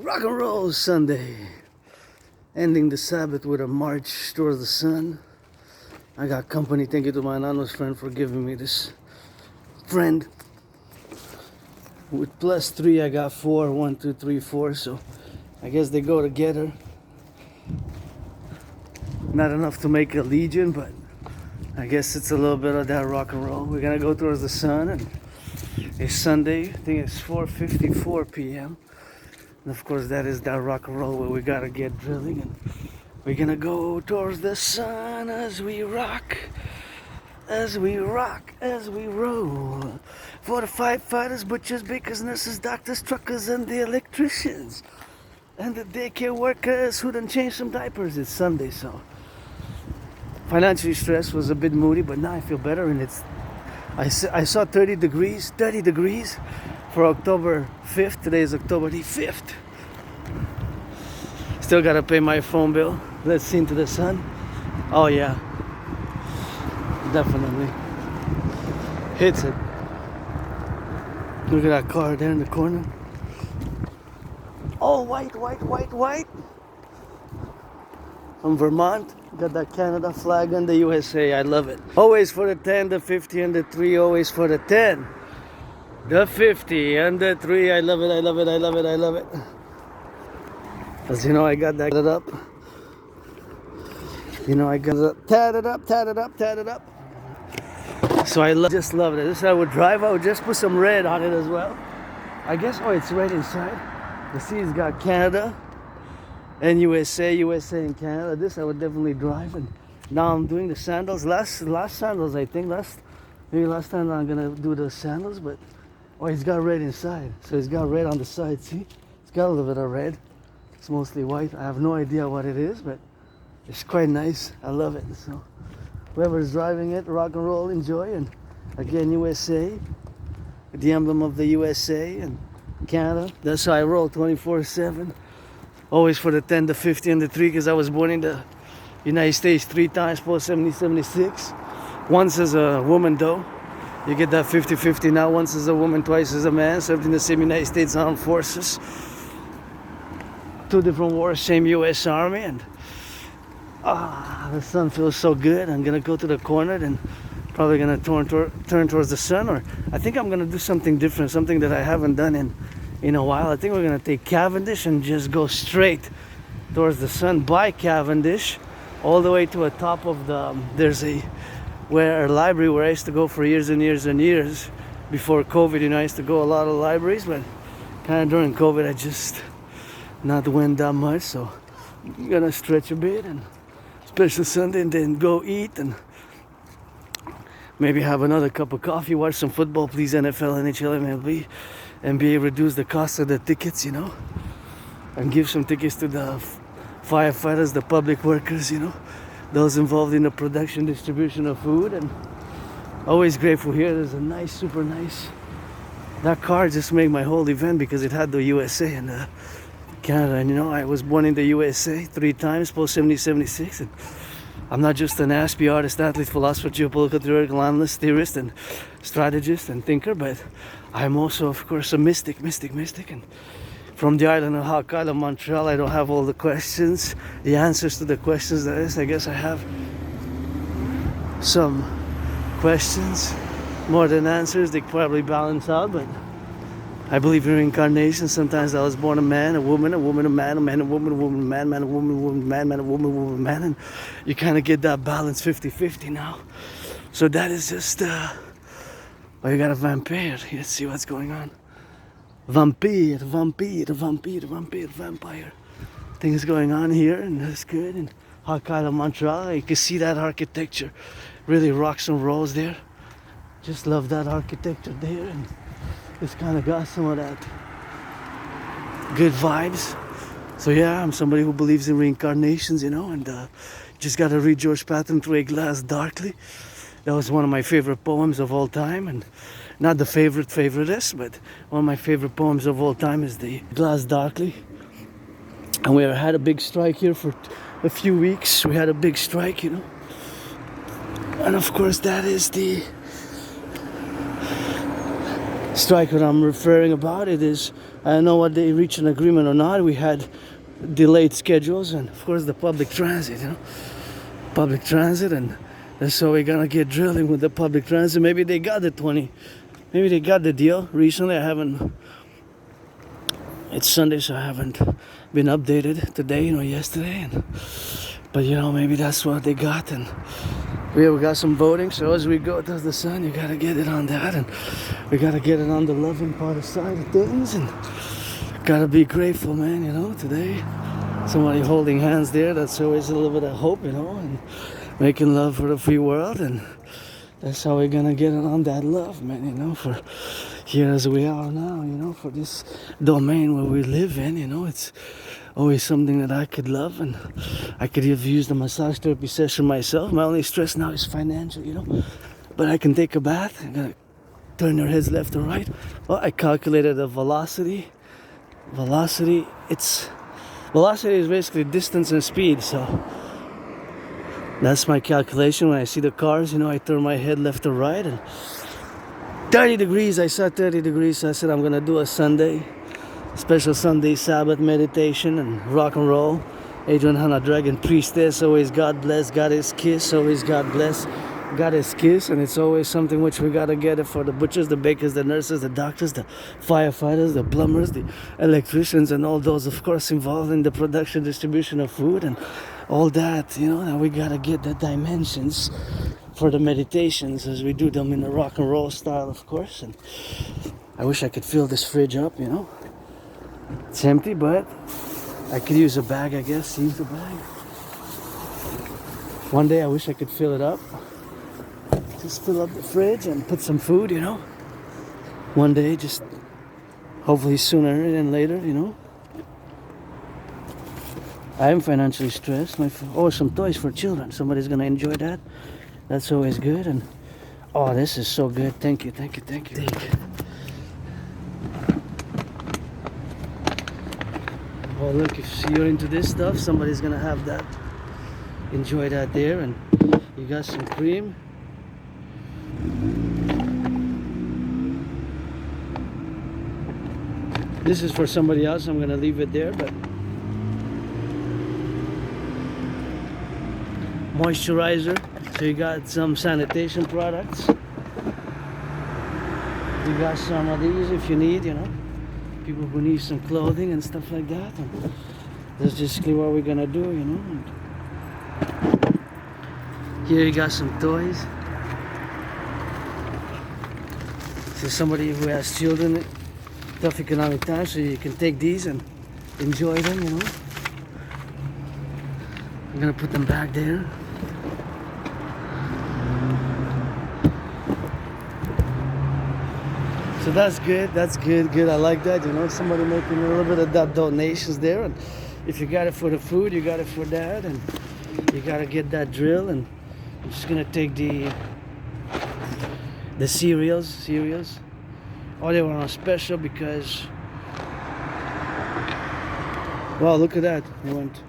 Rock and roll Sunday. Ending the Sabbath with a march towards the sun. I got company. Thank you to my anonymous friend for giving me this friend. With +3, I got 4. 1, 2, 3, 4. So I guess they go together. Not enough to make a legion, but I guess it's a little bit of that rock and roll. We're gonna go towards the sun, and it's Sunday. I think it's 4:54 p.m. And of course, that is that rock and roll where we gotta get drilling, and we're gonna go towards the sun as we rock, as we rock, as we roll. For the firefighters, butchers, bakers, nurses, doctors, truckers, and the electricians, and the daycare workers who done changed some diapers. It's Sunday, so financially stressed, was a bit moody, but now I feel better, and I saw 30 degrees for October 5th. Today is October the 5th. Still gotta pay my phone bill. Let's see into the sun. Oh yeah, definitely hits it. Look at that car there in the corner. Oh, white. From Vermont. Got that Canada flag and the USA. I love it. Always for the 10, the 50, and the 3. Always for the 10, the 50, and the 3. I love it. I love it. I love it. I love it. Cause you know I got that up. You know I got it tatted up. So I just love it. This I would drive. I would just put some red on it as well. I guess. Oh, it's red inside. The C's got Canada and USA and Canada. This I would definitely drive. And now I'm doing the sandals. Last sandals, I think. Maybe last time I'm gonna do the sandals, but oh, it's got red inside. So it's got red on the side. See, it's got a little bit of red. It's mostly white. I have no idea what it is, but it's quite nice. I love it. So whoever's driving it, rock and roll, enjoy. And again, USA, the emblem of the USA and Canada. That's how I roll 24/7. Always for the 10, the 50, and the 3, because I was born in the United States 3 times post 76. Once as a woman, though. You get that 50-50 now. Once as a woman, twice as a man. Served in the same United States Armed Forces. 2 different wars, same U.S. Army. And the sun feels so good. I'm gonna go to the corner and probably gonna turn towards the sun, or I think I'm gonna do something different, something that I haven't done in a while. I think we're gonna take Cavendish and just go straight towards the sun by Cavendish, all the way to the top of the. There's a library where I used to go for years and years and years before COVID. You know, I used to go a lot of libraries, but kind of during COVID, I just not went that much. So I'm gonna stretch a bit, and especially Sunday, and then go eat and maybe have another cup of coffee, watch some football, please, NFL, NHL, MLB, NBA, reduce the cost of the tickets, you know, and give some tickets to the firefighters, the public workers, you know, those involved in the production, distribution of food. And always grateful here. There's a nice, super nice, that car just made my whole event because it had the USA and Canada. And you know, I was born in the USA 3 times, post 76. And I'm not just an Aspie artist, athlete, philosopher, geopolitical theoretical analyst, theorist, and strategist and thinker, but I'm also, of course, a mystic. And from the island of Acte, Montreal, I don't have all the questions, the answers to the questions. That is, I guess I have some questions more than answers. They probably balance out, but I believe in reincarnation. Sometimes I was born a man, a woman, a man, a man, a woman, a man, man, a woman, man, a woman, man, and you kind of get that balance 50-50 now. So that is just, oh, you got a vampire. Let's see what's going on. Vampire. Things going on here, and that's good. And Acte, Montreal, you can see that architecture. Really rocks and rolls there. Just love that architecture there, and it's kind of got some of that good vibes. So yeah, I'm somebody who believes in reincarnations, you know, and just got to read George Patton Through a Glass Darkly. That was one of my favorite poems of all time, and not the favoriteest, but one of my favorite poems of all time is the Glass Darkly. And we had a big strike here for a few weeks. We had a big strike, you know. And of course that is strike what I'm referring about it is, I don't know what they reached an agreement or not. We had delayed schedules, and of course the public transit, public transit, and so we're gonna get drilling with the public transit. Maybe they got maybe they got the deal recently. I haven't, it's Sunday, so I haven't been updated today, yesterday, but maybe that's what they got. And we got some voting, so as we go to the sun, you gotta get it on that, and we gotta get it on the loving part of side of things, and gotta be grateful, man, today. Somebody holding hands there, that's always a little bit of hope, and making love for the free world, and that's how we're gonna get it on that love, man, for here as we are now, for this domain where we live in, it's always something that I could love, and I could have used a massage therapy session myself. My only stress now is financial, but I can take a bath. I'm gonna turn your heads left or right. Well, I calculated the velocity. Velocity is basically distance and speed, so that's my calculation. When I see the cars, I turn my head left or right, and 30 degrees, I saw 30 degrees, so I said I'm gonna do a special Sunday Sabbath meditation and rock and roll. Adrian Hannah Dragon Priestess, always God bless, God is kiss, always God bless, God is kiss, and it's always something which we gotta get it for the butchers, the bakers, the nurses, the doctors, the firefighters, the plumbers, the electricians, and all those, of course, involved in the production, distribution of food, and all that, and we gotta get the dimensions for the meditations as we do them in a rock and roll style, of course. And I wish I could fill this fridge up, It's empty, but I could use a bag, I guess. Use a bag. One day I wish I could fill it up. Just fill up the fridge and put some food, One day, just hopefully sooner than later, I am financially stressed. Some toys for children. Somebody's gonna enjoy that. That's always good. And oh, this is so good. Thank you. Oh, look, if you're into this stuff, somebody's gonna have that. Enjoy that there. And you got some cream. This is for somebody else. I'm gonna leave it there, but moisturizer. So you got some sanitation products. You got some of these if you need, people who need some clothing and stuff like that. And that's just what we're gonna do, And here you got some toys. So somebody who has children, tough economic times, so you can take these and enjoy them, I'm gonna put them back there. So that's good. I like that, somebody making a little bit of that donations there. And if you got it for the food, you got it for that, and you gotta get that drill. And I'm just gonna take the cereals. Oh, they were on special because, wow, look at that. They went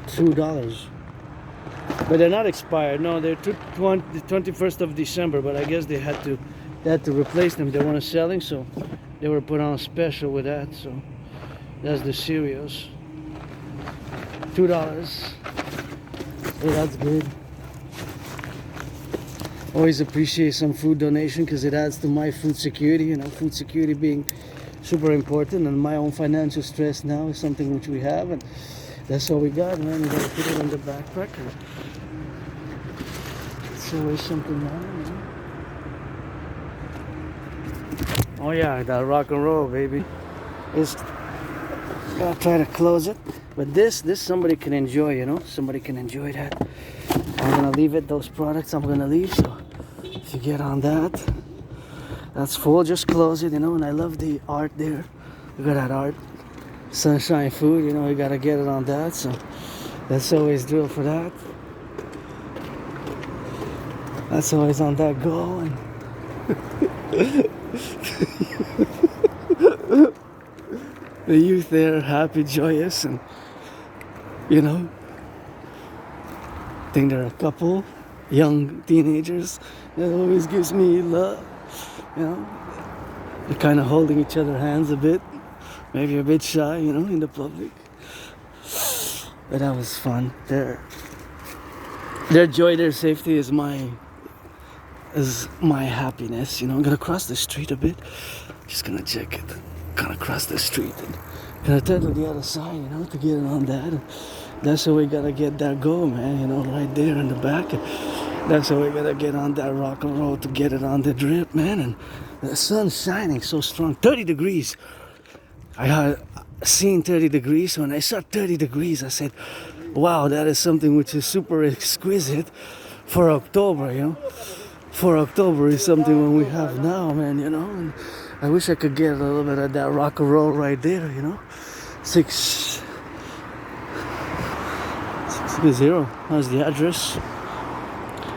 $2. But they're not expired. No, they're the 21st of December, but I guess they had to replace them. They weren't selling, so they were put on a special with that. So that's the cereals. $2. Hey, that's good. Always appreciate some food donation because it adds to my food security. Food security being super important, and my own financial stress now is something which we have, and that's all we got, man. We gotta put it on the backpack. It's always something now, Oh yeah, that rock and roll, baby. Gotta try to close it, but this somebody can enjoy, Somebody can enjoy that. I'm gonna leave it. Those products I'm gonna leave. So if you get on that, that's full. Just close it, And I love the art there. We got that art, sunshine food. We gotta get it on that. So that's always drill for that. That's always on that goal. And the youth there, happy, joyous, and I think they're a couple, young teenagers. That always gives me love, They're kind of holding each other's hands a bit. Maybe a bit shy, you know, in the public. But that was fun. Their joy, their safety is my happiness. You know, I'm gonna cross the street a bit. Just gonna check it. Gonna cross the street and gonna turn to the other side, you know, to get it on that. That's how we gotta get that go, man. You know, right there in the back. That's how we gotta get on that rock and roll to get it on the drip, man. And the sun's shining so strong. 30 degrees. I had seen 30 degrees. When I saw 30 degrees, I said, wow, that is something which is super exquisite for October, you know. For October is something when we have now, man, you know. And I wish I could get a little bit of that rock and roll right there, you know. 660. That's the address.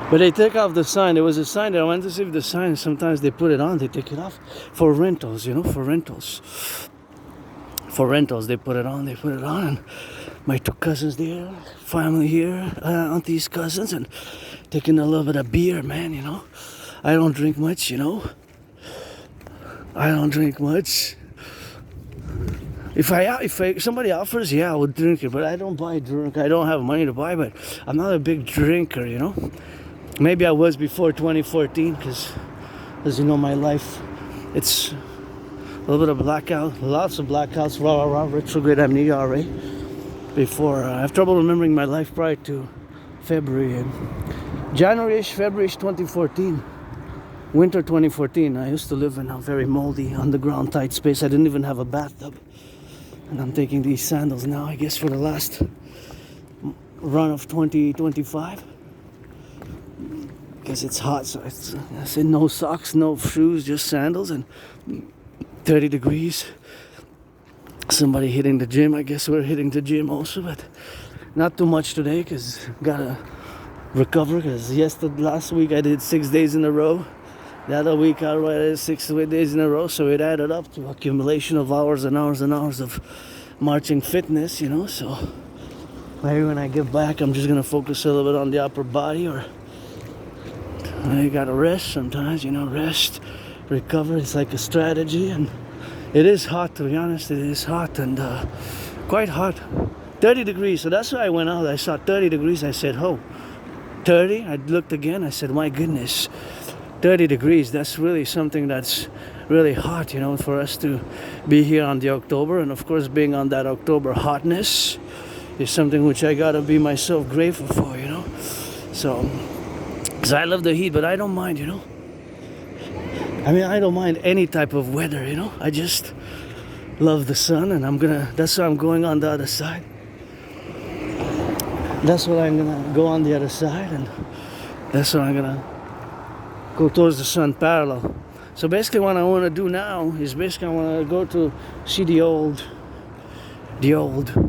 But they take off the sign. There was a sign there. I went to see if the sign, sometimes they put it on, they take it off. For rentals, you know, for rentals. For rentals, they put it on, and my 2 cousins there, family here, auntie's cousins, and taking a little bit of beer, man, you know. I don't drink much, you know. I don't drink much. If somebody offers, yeah, I would drink it, but I don't buy drink. I don't have money to buy, but I'm not a big drinker, you know. Maybe I was before 2014, because, as you know, my life, it's a little bit of blackout, lots of blackouts, retrograde amnesia already. Before, I have trouble remembering my life prior to February, January-ish, February-ish 2014. Winter 2014, I used to live in a very moldy, underground, tight space. I didn't even have a bathtub. And I'm taking these sandals now, I guess, for the last run of 2025. Because it's hot, so I said no socks, no shoes, just sandals, and 30 degrees. Somebody hitting the gym. I guess we're hitting the gym also, but not too much today because gotta recover. Because last week I did 6 days in a row. The other week I did 6 days in a row, so it added up to accumulation of hours and hours and hours of marching fitness, you know. So maybe when I get back, I'm just gonna focus a little bit on the upper body, or you gotta rest sometimes, you know, rest, recover. It's like a strategy, and it is hot, to be honest. It is hot, and quite hot. 30 degrees. So that's why I went out. I saw 30 degrees. I said, oh, 30. I looked again. I said, my goodness, 30 degrees. That's really something that's really hot, you know, for us to be here on the October. And of course, being on that October hotness is something which I gotta be myself grateful for, you know. So I love the heat, but I don't mind, you know. I mean, I don't mind any type of weather, you know. I just love the sun, and that's why I'm going on the other side. That's why I'm gonna go on the other side, and that's why I'm gonna go towards the sun parallel. So basically what I want to do now is I want to go to see the old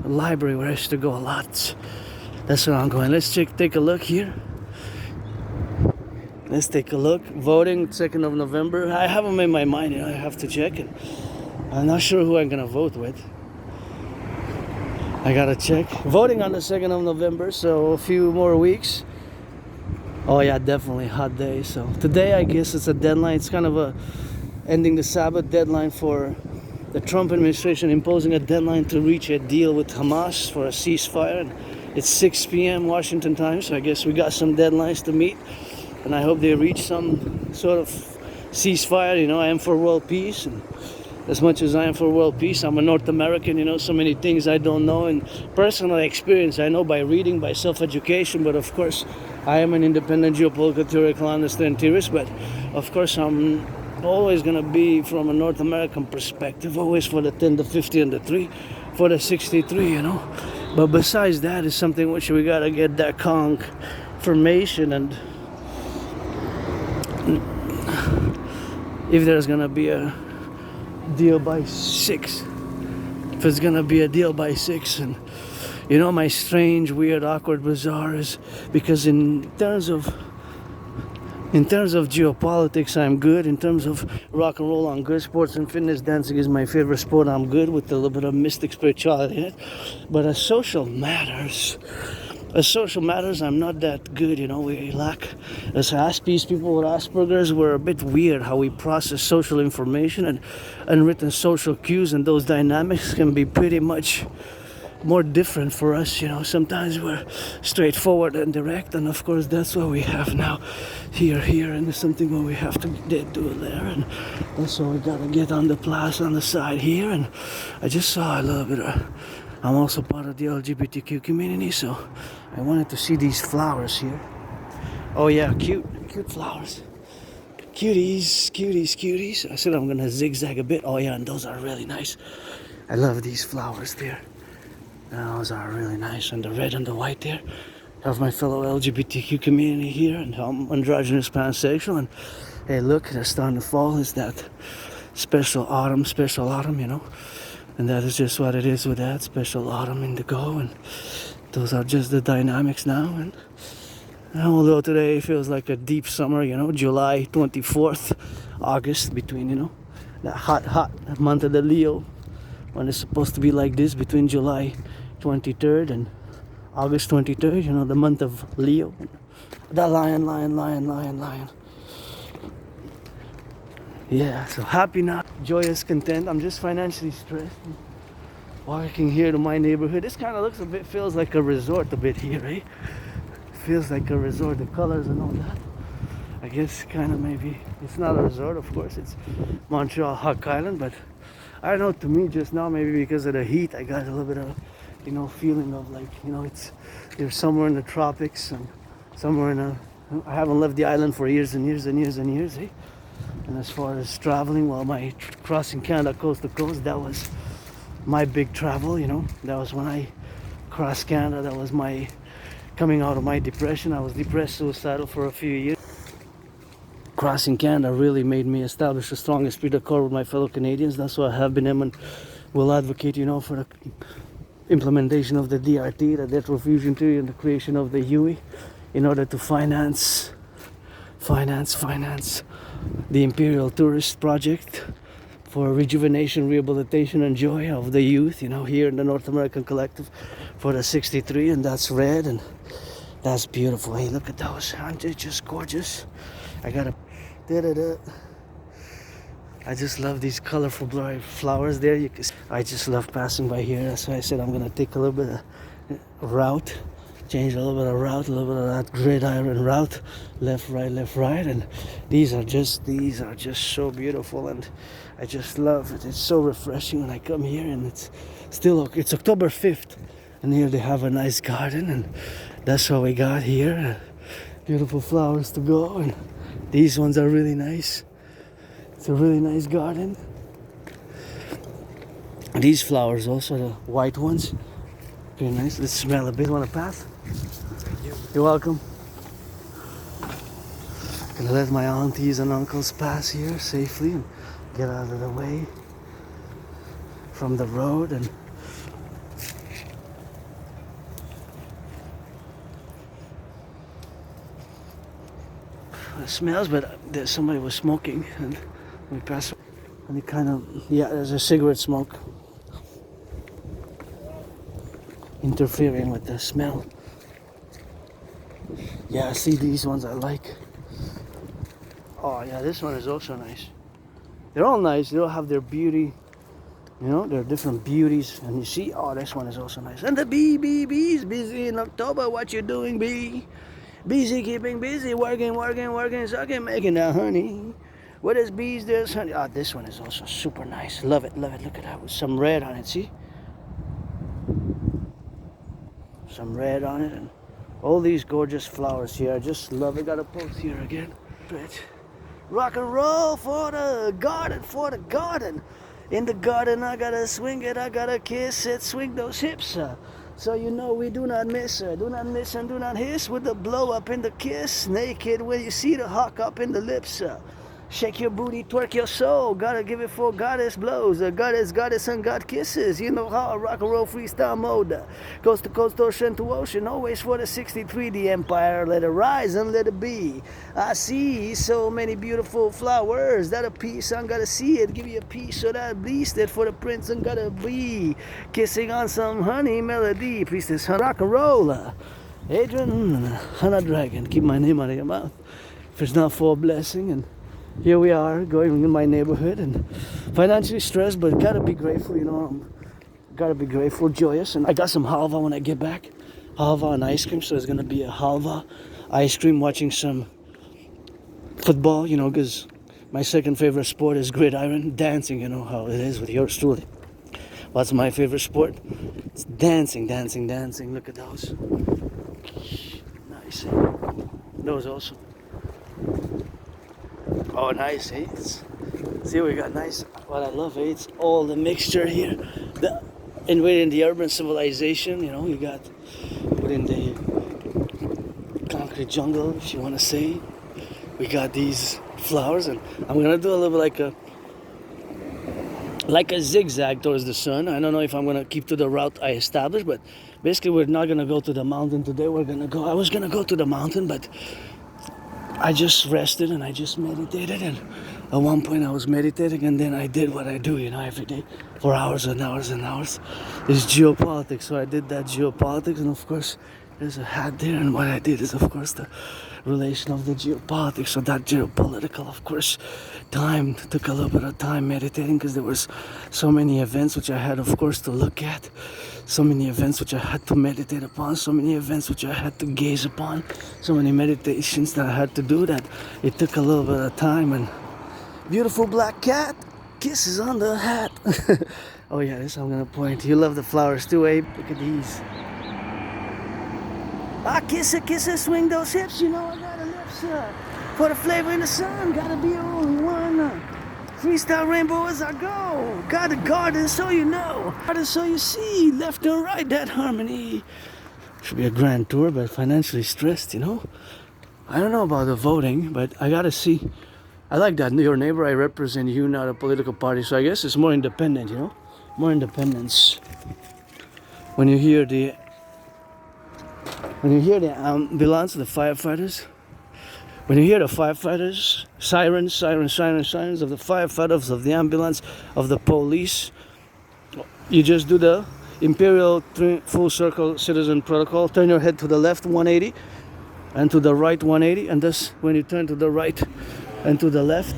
library where I used to go a lot. That's where I'm going. Let's take a look here. Let's take a look. Voting 2nd of November. I haven't made my mind yet. I have to check it. I'm not sure who I'm gonna vote with. I gotta check. Voting on the 2nd of November, so a few more weeks. Oh yeah, definitely hot day. So today I guess it's a deadline. It's kind of a ending the Sabbath deadline for the Trump administration, imposing a deadline to reach a deal with Hamas for a ceasefire. And it's 6 p.m. Washington time, so I guess we got some deadlines to meet. And I hope they reach some sort of ceasefire. You know, I am for world peace. And as much as I am for world peace, I'm a North American, you know, so many things I don't know. And personal experience, I know by reading, by self-education. But of course, I am an independent geopolitical theoretical understanding theorist. But of course, I'm always going to be from a North American perspective. Always for the 10, the 50, and the 3. For the 63, you know. But besides that is something which we got to get that confirmation. And if there's gonna be a deal by 6, if it's gonna be a deal by 6, and you know, my strange, weird, awkward, bizarre is because in terms of geopolitics, I'm good. In terms of rock and roll, I'm good. Sports and fitness, dancing is my favorite sport. I'm good with a little bit of mystic spirituality in it. But as social matters, as social matters, I'm not that good, you know. We lack, as Aspies, people with Asperger's, we're a bit weird how we process social information, and unwritten social cues, and those dynamics can be pretty much more different for us, you know. Sometimes we're straightforward and direct, and of course that's what we have now here, and there's something what we have to do there, and that's why we gotta get on the place on the side here. And I just saw a little bit of, I'm also part of the LGBTQ community, so I wanted to see these flowers here. Oh yeah, cute flowers. Cuties. I said I'm gonna zigzag a bit. Oh yeah, and those are really nice. I love these flowers there. Those are really nice, and the red and the white there. I have my fellow LGBTQ community here, and I'm androgynous pansexual, and hey look, they're starting to fall. It's that special autumn, you know. And that is just what it is with that special autumn indigo, and those are just the dynamics now. And although today feels like a deep summer, you know, July 24th, August, between, you know, that hot month of the Leo, when it's supposed to be like this, between July 23rd and August 23rd, you know, the month of Leo. That lion. Yeah, so happy now, joyous, content. I'm just financially stressed. Walking here to my neighborhood, this kind of looks a bit, feels like a resort a bit here, eh? Feels like a resort, the colors and all that. I guess kind of maybe, it's not a resort, of course, it's Montreal, Hawk Island, but I don't know, to me just now, maybe because of the heat, I got a little bit of, you know, feeling of like, you know, you're somewhere in the tropics, and somewhere in I haven't left the island for years, eh? And as far as traveling, well, my crossing Canada coast to coast, that was my big travel, you know. That was when I crossed Canada. That was my coming out of my depression. I was depressed, suicidal for a few years. Crossing Canada really made me establish a strong esprit de corps with my fellow Canadians. That's why I have been and will advocate, you know, for the implementation of the DRT, the debt refusion theory, and the creation of the UE in order to finance the Imperial tourist project for rejuvenation, rehabilitation, and joy of the youth, you know, here in the North American Collectif for the 63, and that's red, and that's beautiful. Hey, look at those, aren't they just gorgeous? I gotta, I just love these colorful flowers there. I just love passing by here. That's why I said I'm gonna take a little bit of route, change a little bit of route, a little bit of that gridiron route, left, right, and these are just so beautiful, and I just love it. It's so refreshing when I come here, and it's October 5th, and here they have a nice garden, and that's what we got here. Beautiful flowers to go, and these ones are really nice. It's a really nice garden. These flowers also, the white ones, very nice. Let's smell a bit. Want to pass? Thank you. You're welcome. Gonna let my aunties and uncles pass here safely and get out of the way from the road. And it smells, but there's somebody was smoking, and we pass, and it kind of, yeah, there's a cigarette smoke interfering with the smell. Yeah, see, these ones I like. Oh yeah, this one is also nice. They're all nice. They all have their beauty. You know, they're different beauties. And you see, oh, this one is also nice. And the bees busy in October. What you doing, bee? Busy, keeping busy, working, sucking, making that honey. What is bees? There's honey. Oh, this one is also super nice. Love it. Look at that with some red on it. See? Some red on it, and all these gorgeous flowers here. I just love it. Got a post here again. Rock and roll for the garden, In the garden, I gotta swing it, I gotta kiss it, swing those hips. So you know we do not miss her. Do not miss and do not hiss with the blow up in the kiss. Naked when you see the hawk up in the lips. Shake your booty, twerk your soul. Gotta give it for goddess blows. Goddess, and God kisses. You know how rock and roll freestyle mode. Coast to coast, ocean to ocean. Always for the 63, the empire. Let it rise and let it be. I see so many beautiful flowers. That a piece, I'm gotta see it. Give you a piece of that beast that for the prince and gotta be. Kissing on some honey melody. Priestess rock and roll. Adrian, Hannah Dragon. Keep my name out of your mouth. If it's not for a blessing. And here we are going in my neighborhood and financially stressed, but gotta be grateful, you know. Gotta be grateful, joyous. And I got some halva when I get back. Halva and ice cream. So there's gonna be a halva ice cream, watching some football, you know, because my second favorite sport is gridiron, dancing, you know how it is with yours truly. What's my favorite sport? It's dancing, dancing, dancing. Look at those. Nice. Those also. Oh, nice. Eh? See, we got nice. What I love, it's all the mixture here. And within the urban civilization, you know, you got within the concrete jungle, if you want to say. We got these flowers, and I'm gonna do a little like a zigzag towards the sun. I don't know if I'm gonna keep to the route I established, but basically we're not gonna go to the mountain today. I was gonna go to the mountain, but I just rested and I just meditated, and at one point I was meditating and then I did what I do, you know, every day for hours and hours and hours. It's geopolitics, so I did that geopolitics, and of course there's a hat there, and what I did is of course the relation of the geopolitics. So that geopolitical, of course, time took a little bit of time meditating, because there was so many events which I had, of course, to look at, so many events which I had to meditate upon, so many events which I had to gaze upon, so many meditations that I had to do, that it took a little bit of time. And beautiful black cat, kisses on the hat. Oh yeah, this I'm gonna point. You love the flowers too, Abe. Look at these. Ah, kiss it, swing those hips, you know I got a lips for the flavor in the sun, gotta be only one. Freestyle rainbow as I go, got a garden so you know, garden so you see, left and right, that harmony. Should be a grand tour, but financially stressed, you know. I don't know about the voting, but I gotta see. I like that, your neighbor, I represent you, not a political party, so I guess it's more independent, you know, more independence. When you hear the ambulance, the firefighters, when you hear the firefighters, sirens of the firefighters, of the ambulance, of the police, you just do the Imperial full circle citizen protocol. Turn your head to the left 180 and to the right 180, and thus when you turn to the right and to the left,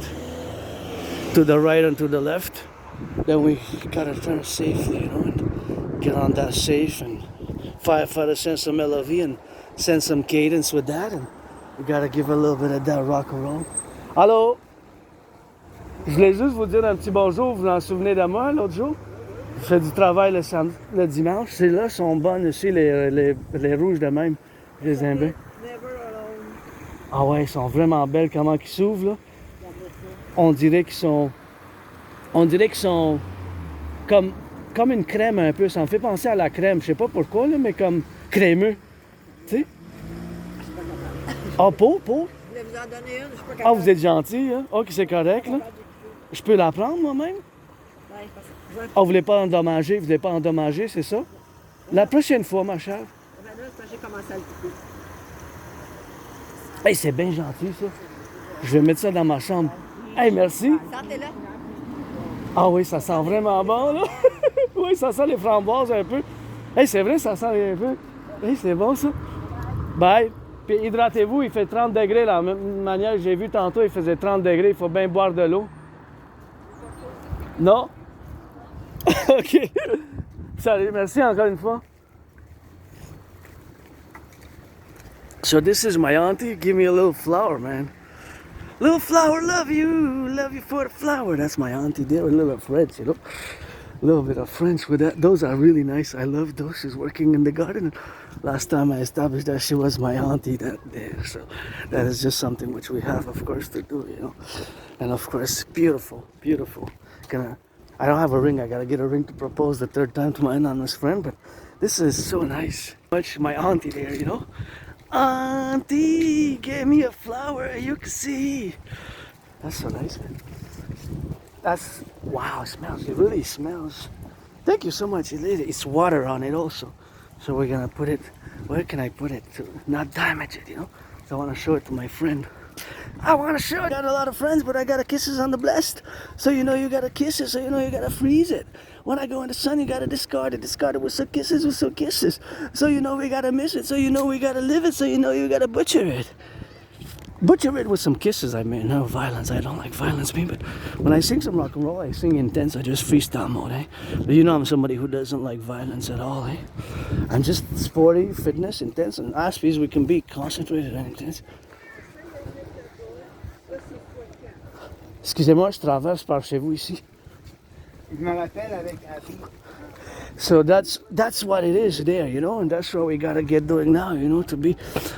to the right and to the left, then we gotta turn safely, you know, and get on that safe. And firefighter send some LOV and send some cadence with that, and we gotta give a little bit of that rock and roll. Allô? Je voulais juste vous dire un petit bonjour, vous vous en souvenez de moi l'autre jour? Je fais du travail le dimanche, c'est là, sont bonnes aussi les rouges de même, je les aime bien. Ah ouais, ils sont vraiment belles, comment ils s'ouvrent là. On dirait qu'ils sont comme une crème un peu, ça me fait penser à la crème, je sais pas pourquoi là, mais comme crémeux, tu sais. Ah, pour? Je voulais vous en donner une, je suis pas capable. Ah, vous êtes gentil, hein? Ok, c'est correct, là. Je peux la prendre moi-même? Oui, parce que... Ah, vous voulez pas endommager, c'est ça? La prochaine fois, ma chère. Ben là, j'ai commencé à le couper. Hey, c'est bien gentil, ça. Je vais mettre ça dans ma chambre. Hey, merci. Sentez-le. Ah oui, ça sent vraiment bon, là. Oui, ça sent les framboises un peu. Hey, c'est vrai, ça sent un peu. Hey, c'est bon, ça. Bye. Puis hydratez-vous, il fait 30 degrés, la même manière que j'ai vu tantôt, il faisait 30 degrés, il faut bien boire de l'eau. Non? OK. Salut, merci encore une fois. So this is my auntie, give me a little flower, man. Little flower, love you for the flower. That's my auntie, they're a little French, you know. A little bit of French with that. Those are really nice. I love those. She's working in the garden. Last time I established that she was my auntie that there. So that is just something which we have, of course, to do, you know. And of course, beautiful, beautiful. I don't have a ring. I gotta get a ring to propose the third time to my anonymous friend. But this is so nice. Much my auntie there, you know. Auntie, gave me a flower. You can see. That's so nice, man. That's, wow, it smells, it really smells. Thank you so much, it's water on it also. So we're gonna put it, where can I put it to not damage it, you know? So I wanna show it to my friend. I want to show. I got a lot of friends, but I got to kisses on the blessed. So you know you got to kiss it. So you know you got to freeze it. When I go in the sun, you got to discard it. Discard it with some kisses, with some kisses. So you know we got to miss it. So you know we got to live it. So you know you got to butcher it. Butcher it with some kisses. I mean, no violence. I don't like violence, me. But when I sing some rock and roll, I sing intense. I just freestyle mode, eh? But you know I'm somebody who doesn't like violence at all, eh? I'm just sporty, fitness, intense, and as we can be concentrated and intense. Excusez-moi, je traverse par chez vous ici. Je me rappelle avec Adrian. So that's what it is there, you know, and that's what we gotta get doing now, you know, to be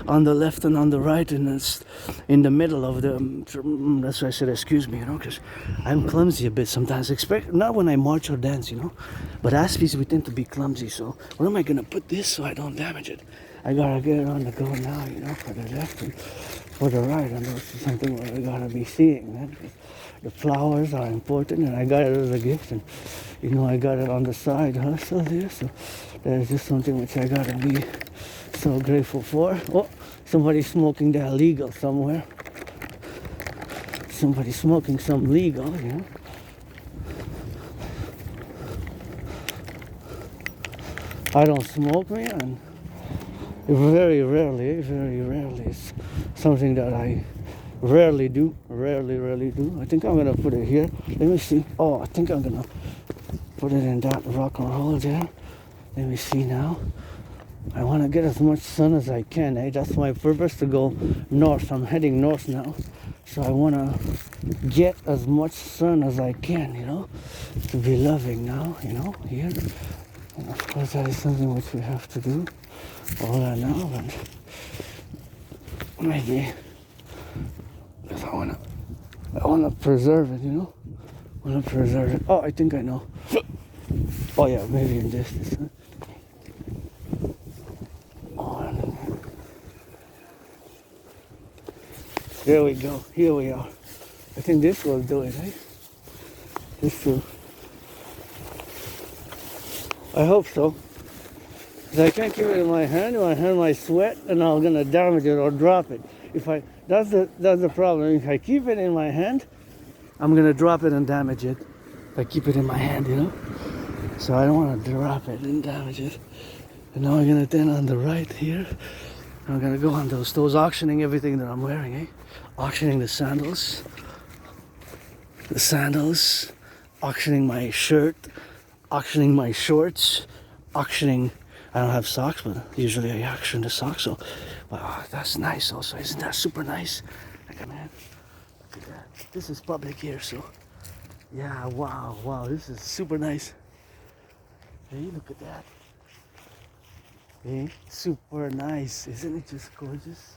on the left and on the right, and it's in the middle of the. That's why I said excuse me, you know, because I'm clumsy a bit sometimes. Not when I march or dance, you know, but Aspies we tend to be clumsy. So where am I gonna put this so I don't damage it? I gotta get it on the go now, you know, for the left and for the right, and this is something where I gotta be seeing, man. The flowers are important, and I got it as a gift, and you know I got it on the side hustle there, so there's just something which I gotta be so grateful for. Oh, somebody smoking that legal somewhere. Somebody smoking some legal, you know. I don't smoke, man. Very rarely, it's something that I rarely do. I think I'm gonna put it here. Let me see. Oh, I think I'm gonna put it in that rock and roll there. Let me see now. I want to get as much sun as I can, eh? That's my purpose, to go north. I'm heading north now. So I want to get as much sun as I can, you know, to be loving now, you know, here. And of course that is something which we have to do all that now, but maybe because I wanna preserve it, you know. I wanna preserve it. Oh, I think I know. Oh yeah, maybe in this. Oh, here we go. Here we are. I think this will do it, eh? This too. I hope so. 'Cause I can't keep it in my hand. My hand might sweat, and I'm gonna damage it or drop it. That's the problem. If I keep it in my hand, I'm gonna drop it and damage it. If I keep it in my hand, you know. So I don't want to drop it and damage it. And now I'm gonna turn on the right here. I'm gonna go on those auctioning everything that I'm wearing, eh? Auctioning the sandals, auctioning my shirt, auctioning my shorts, auctioning. I don't have socks, but usually I auction the socks. So, wow, that's nice. Also, isn't that super nice? Like, man, look at that. This is Publik here, so yeah. Wow, this is super nice. Hey, look at that. Hey, super nice. Isn't it just gorgeous?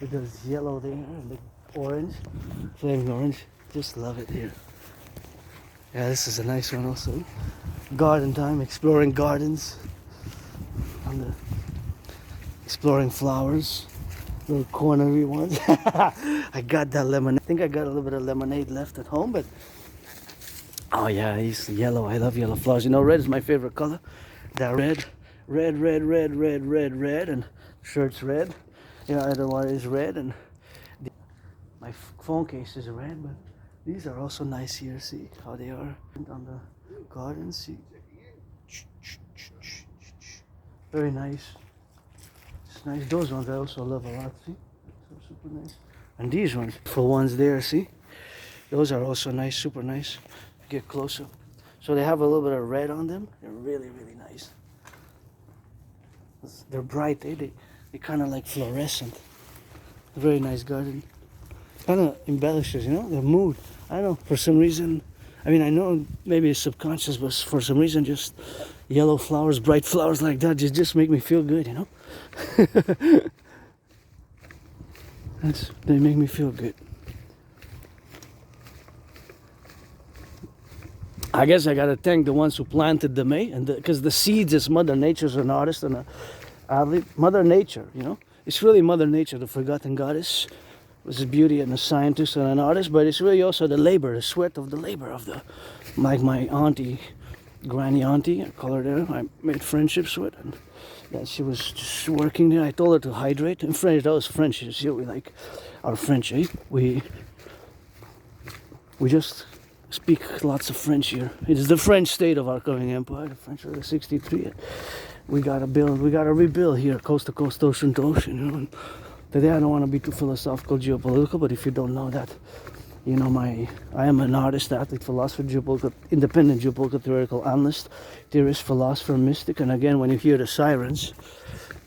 With those yellow there and the orange, flaming orange. Just love it here. Yeah, this is a nice one also. Garden time, exploring gardens, exploring flowers, little cornery ones. I got that lemonade. I think I got a little bit of lemonade left at home, but oh yeah, it's yellow. I love yellow flowers. You know, red is my favorite color. That red, and shirt's red. You know, otherwise is red, and my phone case is red, but these are also nice here. See how they are on the garden. See, very nice. It's nice. Those ones I also love a lot. See, so super nice. And these ones, for ones there. See, those are also nice, super nice. Get closer. So they have a little bit of red on them. They're really nice. They're bright. They kind of like fluorescent. Very nice garden. Kind of embellishes, you know, the mood. I don't know, for some reason. I mean, I know maybe it's subconscious, but for some reason, just yellow flowers, bright flowers like that, just make me feel good, you know. They make me feel good. I guess I gotta thank the ones who planted them, eh? And because the seeds is Mother Nature's an artist and a athlete. Mother Nature, you know, it's really Mother Nature, the forgotten goddess. Was a beauty and a scientist and an artist, but it's really also the labor, the sweat of the labor of the, like my auntie granny auntie, I call her there. I made friendships with, and yeah, she was just working there. I told her to hydrate. In French, that was French. You see, we like our French, eh? We just speak lots of French here. It is the French state of our coming empire. The French are the 63. We gotta rebuild here, coast to coast, ocean to ocean. You know. And today I don't want to be too philosophical, geopolitical, but if you don't know that, you know, I am an artist, athlete, philosopher, geopolitical, independent geopolitical theoretical analyst, theorist, philosopher, mystic. And again, when you hear the sirens,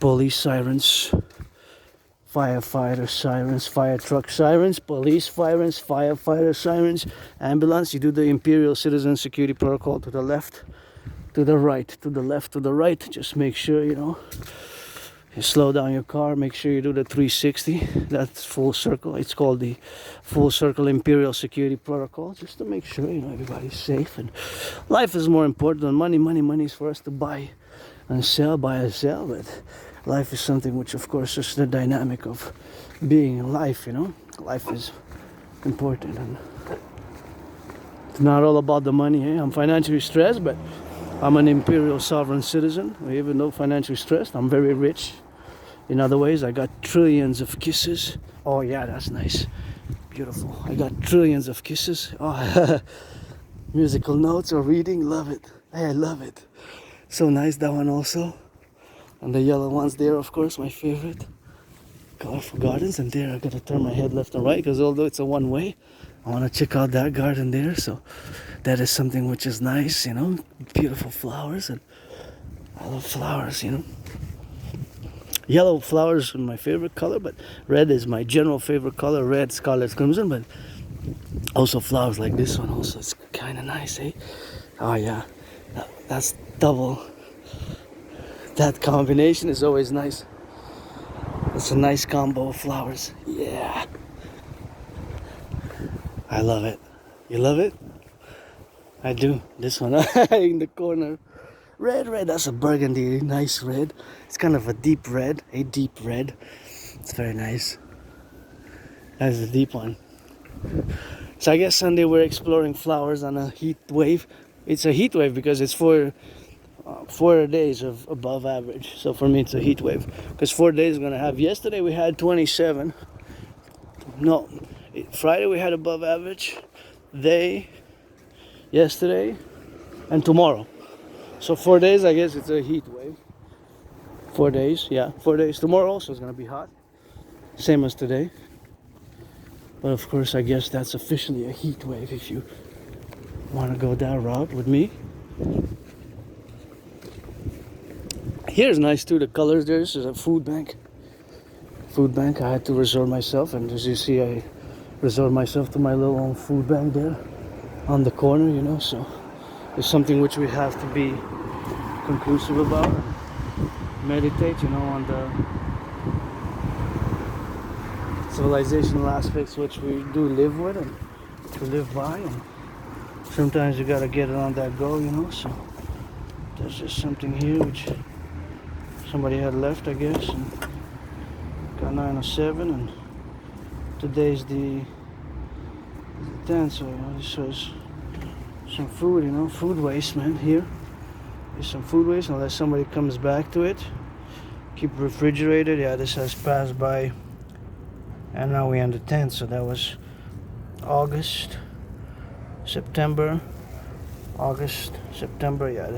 police sirens, firefighter sirens, fire truck sirens, police sirens, firefighter sirens, ambulance, you do the Imperial citizen security protocol to the left, to the right, to the left, to the right. Just make sure, you know, you slow down your car, make sure you do the 360. That's full circle. It's called the full circle Imperial security protocol, just to make sure, you know, everybody's safe. And life is more important than money. Money is for us to buy and sell, buy and sell. But life is something which, of course, is the dynamic of being in life, you know. Life is important. And it's not all about the money. I'm financially stressed, but I'm an imperial sovereign citizen. Even though financially stressed, I'm very rich. In other ways, I got trillions of kisses. Oh yeah, that's nice. Beautiful. I got trillions of kisses. Oh, musical notes or reading, love it. Hey, I love it. So nice, that one also. And the yellow ones there, of course, my favorite. Colorful gardens. And there I gotta turn my head left and right, because although it's a one way, I want to check out that garden there. So that is something which is nice, you know. Beautiful flowers, and I love flowers, you know. Yellow flowers are my favorite color, but red is my general favorite color. Red, scarlet, crimson, but also flowers like this one also. It's kind of nice, eh? Oh yeah, that's double. That combination is always nice. It's a nice combo of flowers. Yeah. I love it. You love it? I do. This one in the corner. Red, that's a burgundy, nice red. It's kind of a deep red, It's very nice. That's a deep one. So I guess Sunday we're exploring flowers on a heat wave. It's a heat wave because it's 4 days of above average. So for me it's a heat wave. Because 4 days we're going to have, yesterday we had 27. No, Friday we had above average. Yesterday, and tomorrow. So 4 days, I guess it's a heat wave. 4 days, yeah, 4 days. Tomorrow also is going to be hot. Same as today. But of course, I guess that's officially a heat wave if you want to go that route with me. Here's nice too, the colors there. This is a food bank. I had to resort myself, and as you see, I resort myself to my little own food bank there on the corner, you know. So it's something which we have to be conclusive about and meditate, you know, on the civilizational aspects which we do live with and to live by, and sometimes you gotta get it on that go, you know. So there's just something here which somebody had left, I guess, and got 907, and today's the 10th, so you know, this was some food, you know, food waste, man. Here is some food waste unless somebody comes back to it. Keep refrigerated. Yeah, this has passed by, and now we're on the 10th, so that was August, September. Yeah,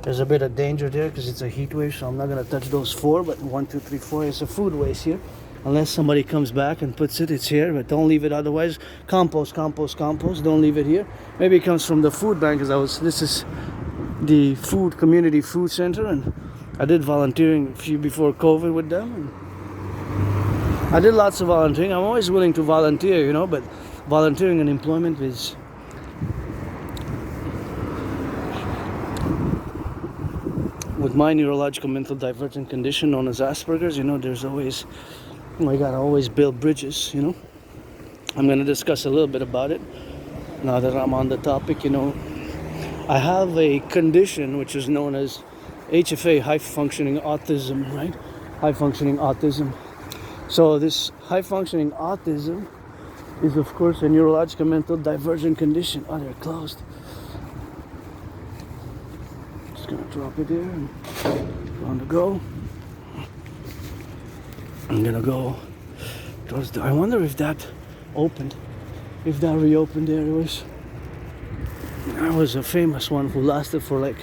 there's a bit of danger there because it's a heat wave, so I'm not gonna touch those 4, but 1, 2, 3, 4 is a food waste here. Unless somebody comes back and puts it, it's here, but don't leave it otherwise. Compost, don't leave it here. Maybe it comes from the food bank, because this is the community food center, and I did volunteering before COVID with them. And I did lots of volunteering. I'm always willing to volunteer, you know, but volunteering and employment is with my neurological mental divergent condition known as Asperger's, you know, there's always, I gotta always build bridges, you know. I'm gonna discuss a little bit about it now that I'm on the topic, you know. I have a condition which is known as HFA, high functioning autism, right? High functioning autism. So this high functioning autism is of course a neurological mental divergent condition. Oh, they're closed. just gonna drop it there and on the go. I'm gonna go towards the, I wonder if that opened, if that reopened there. That was a famous one who lasted for like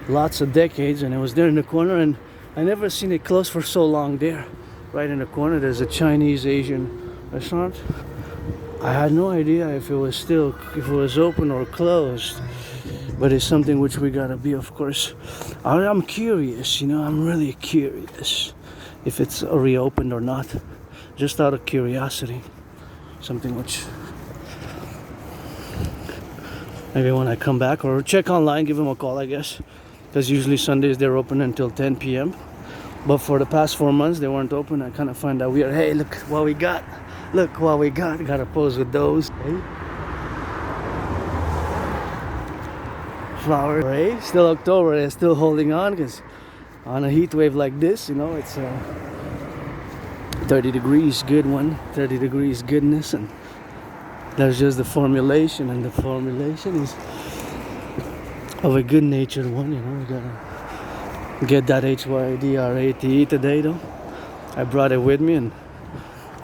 lots of decades, and it was there in the corner, and I never seen it closed for so long there. Right in the corner there's a Chinese Asian restaurant. I had no idea if it was open or closed, but it's something which we gotta be, of course. I'm curious, you know, I'm really curious if it's reopened or not, just out of curiosity. Something which maybe when I come back, or check online, give them a call, I guess, because usually Sundays they're open until 10 p.m. But for the past 4 months they weren't open. I kind of find that weird. Hey, look what we got. Look what we got. Gotta pose with those. Hey. Flower. Hey, still October. They're still holding on, because on a heat wave like this, you know, it's 30 degrees, good one. 30 degrees goodness, and that's just the formulation, and the formulation is of a good-natured one. You know, you gotta get that HYDRATE today, though. I brought it with me, and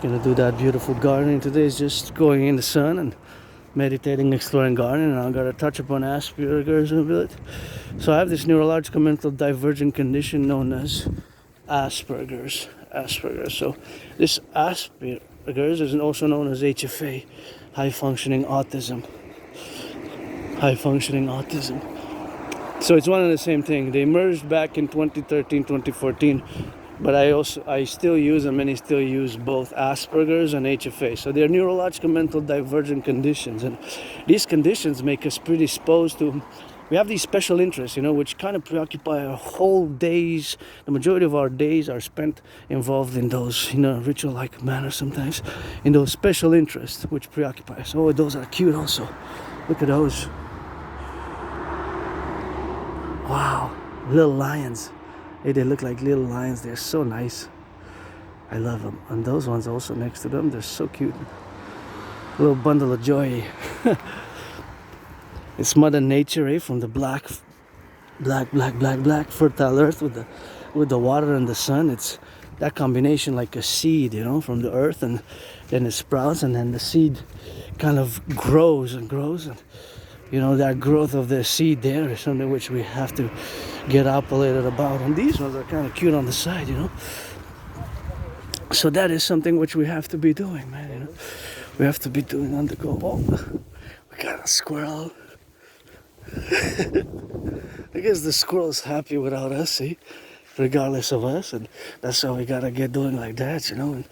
gonna do that beautiful gardening today. Is just going in the sun and meditating, exploring gardening, and I'm gonna touch upon Asperger's a bit. So I have this neurological mental divergent condition known as Asperger's. So this Asperger's is also known as HFA, high functioning autism. So it's one and the same thing. They merged back in 2013, 2014. But I still use them, and I still use both Asperger's and HFA. So they're neurological mental divergent conditions, and these conditions make us predisposed to. We have these special interests, you know, which kind of preoccupy our whole days. The majority of our days are spent involved in those, you know, ritual-like manner sometimes, in those special interests which preoccupy us. Oh, those are cute also. Look at those. Wow, little lions. Hey, they look like little lions. They're so nice. I love them. And those ones also next to them, they're so cute. A little bundle of joy. It's Mother Nature, eh? From the black fertile earth with the water and the sun. It's that combination, like a seed, you know, from the earth, and then it sprouts, and then the seed kind of grows and grows, and you know, that growth of the seed there is something which we have to get appellated about. And these ones are kind of cute on the side, you know. So that is something which we have to be doing, man, you know. We have to be doing on the go. Oh, we got a squirrel. I guess the squirrel's happy without us, see? Regardless of us, and that's how we gotta get doing like that, you know. And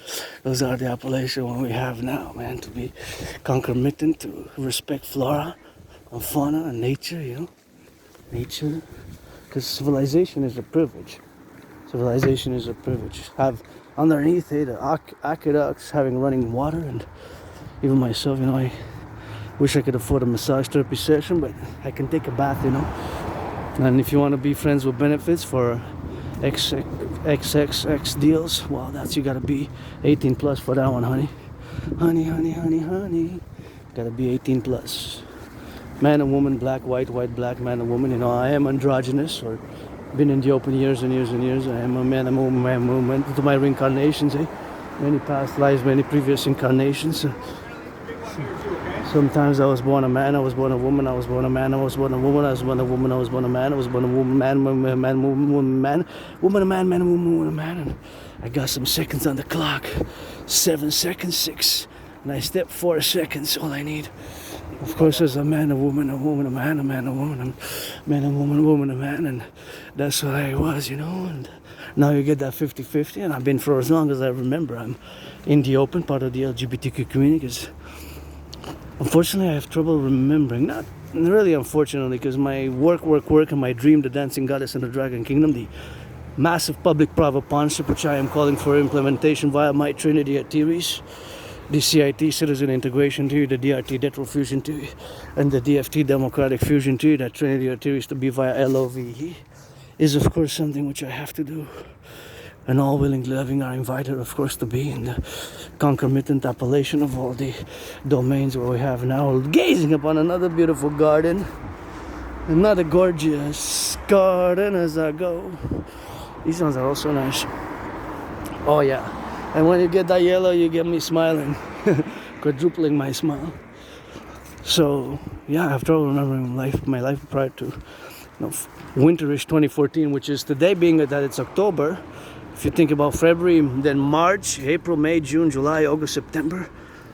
those are the appellation we have now, man, to be concomitant, to respect flora and fauna and nature, you know. Nature, because civilization is a privilege. Civilization is a privilege. Have underneath it aqueducts having running water, and even myself, you know, I wish I could afford a massage therapy session, but I can take a bath, you know. And if you want to be friends with benefits for XXX deals, well, that's, you gotta be 18 plus for that one, honey. Honey. Gotta be 18 plus. Man and woman, black, white, black, man and woman. You know, I am androgynous, or been in the open years and years and years. I am a man and woman, to my reincarnations, eh? Many past lives, many previous incarnations. Sometimes I was born a man, I was born a woman, I was born a man, I was born a woman, I was born a woman, I was born a man, I was born a woman, man, woman, a man, woman, a man, and I got some seconds on the clock. 7 seconds, 6, and I step 4 seconds, all I need. Of course, as a man, a woman, a man, a man, a woman, a man, a woman, a man, and that's what I was, you know. And now you get that 50-50, and I've been for as long as I remember. I'm in the open, part of the LGBTQ community, because unfortunately I have trouble remembering. Not really unfortunately, because my work, and my dream, the dancing goddess in the dragon kingdom, the massive public-private partnership, which I am calling for implementation via my Trinity theories, the CIT, Citizen Integration Theory, the DRT, Detrol Fusion Theory, and the DFT, Democratic Fusion Theory, that Trinity theories to be via LOVE, is of course something which I have to do. And all willing, loving are invited, of course, to be in the concomitant appellation of all the domains where we have now, gazing upon another beautiful garden. Another gorgeous garden as I go. These ones are also nice. Oh yeah. And when you get that yellow, you get me smiling. Quadrupling my smile. So yeah, I have trouble remembering my life prior to winterish 2014, which is today, being that it's October. If you think about February, then March, April, May, June, July, August, September,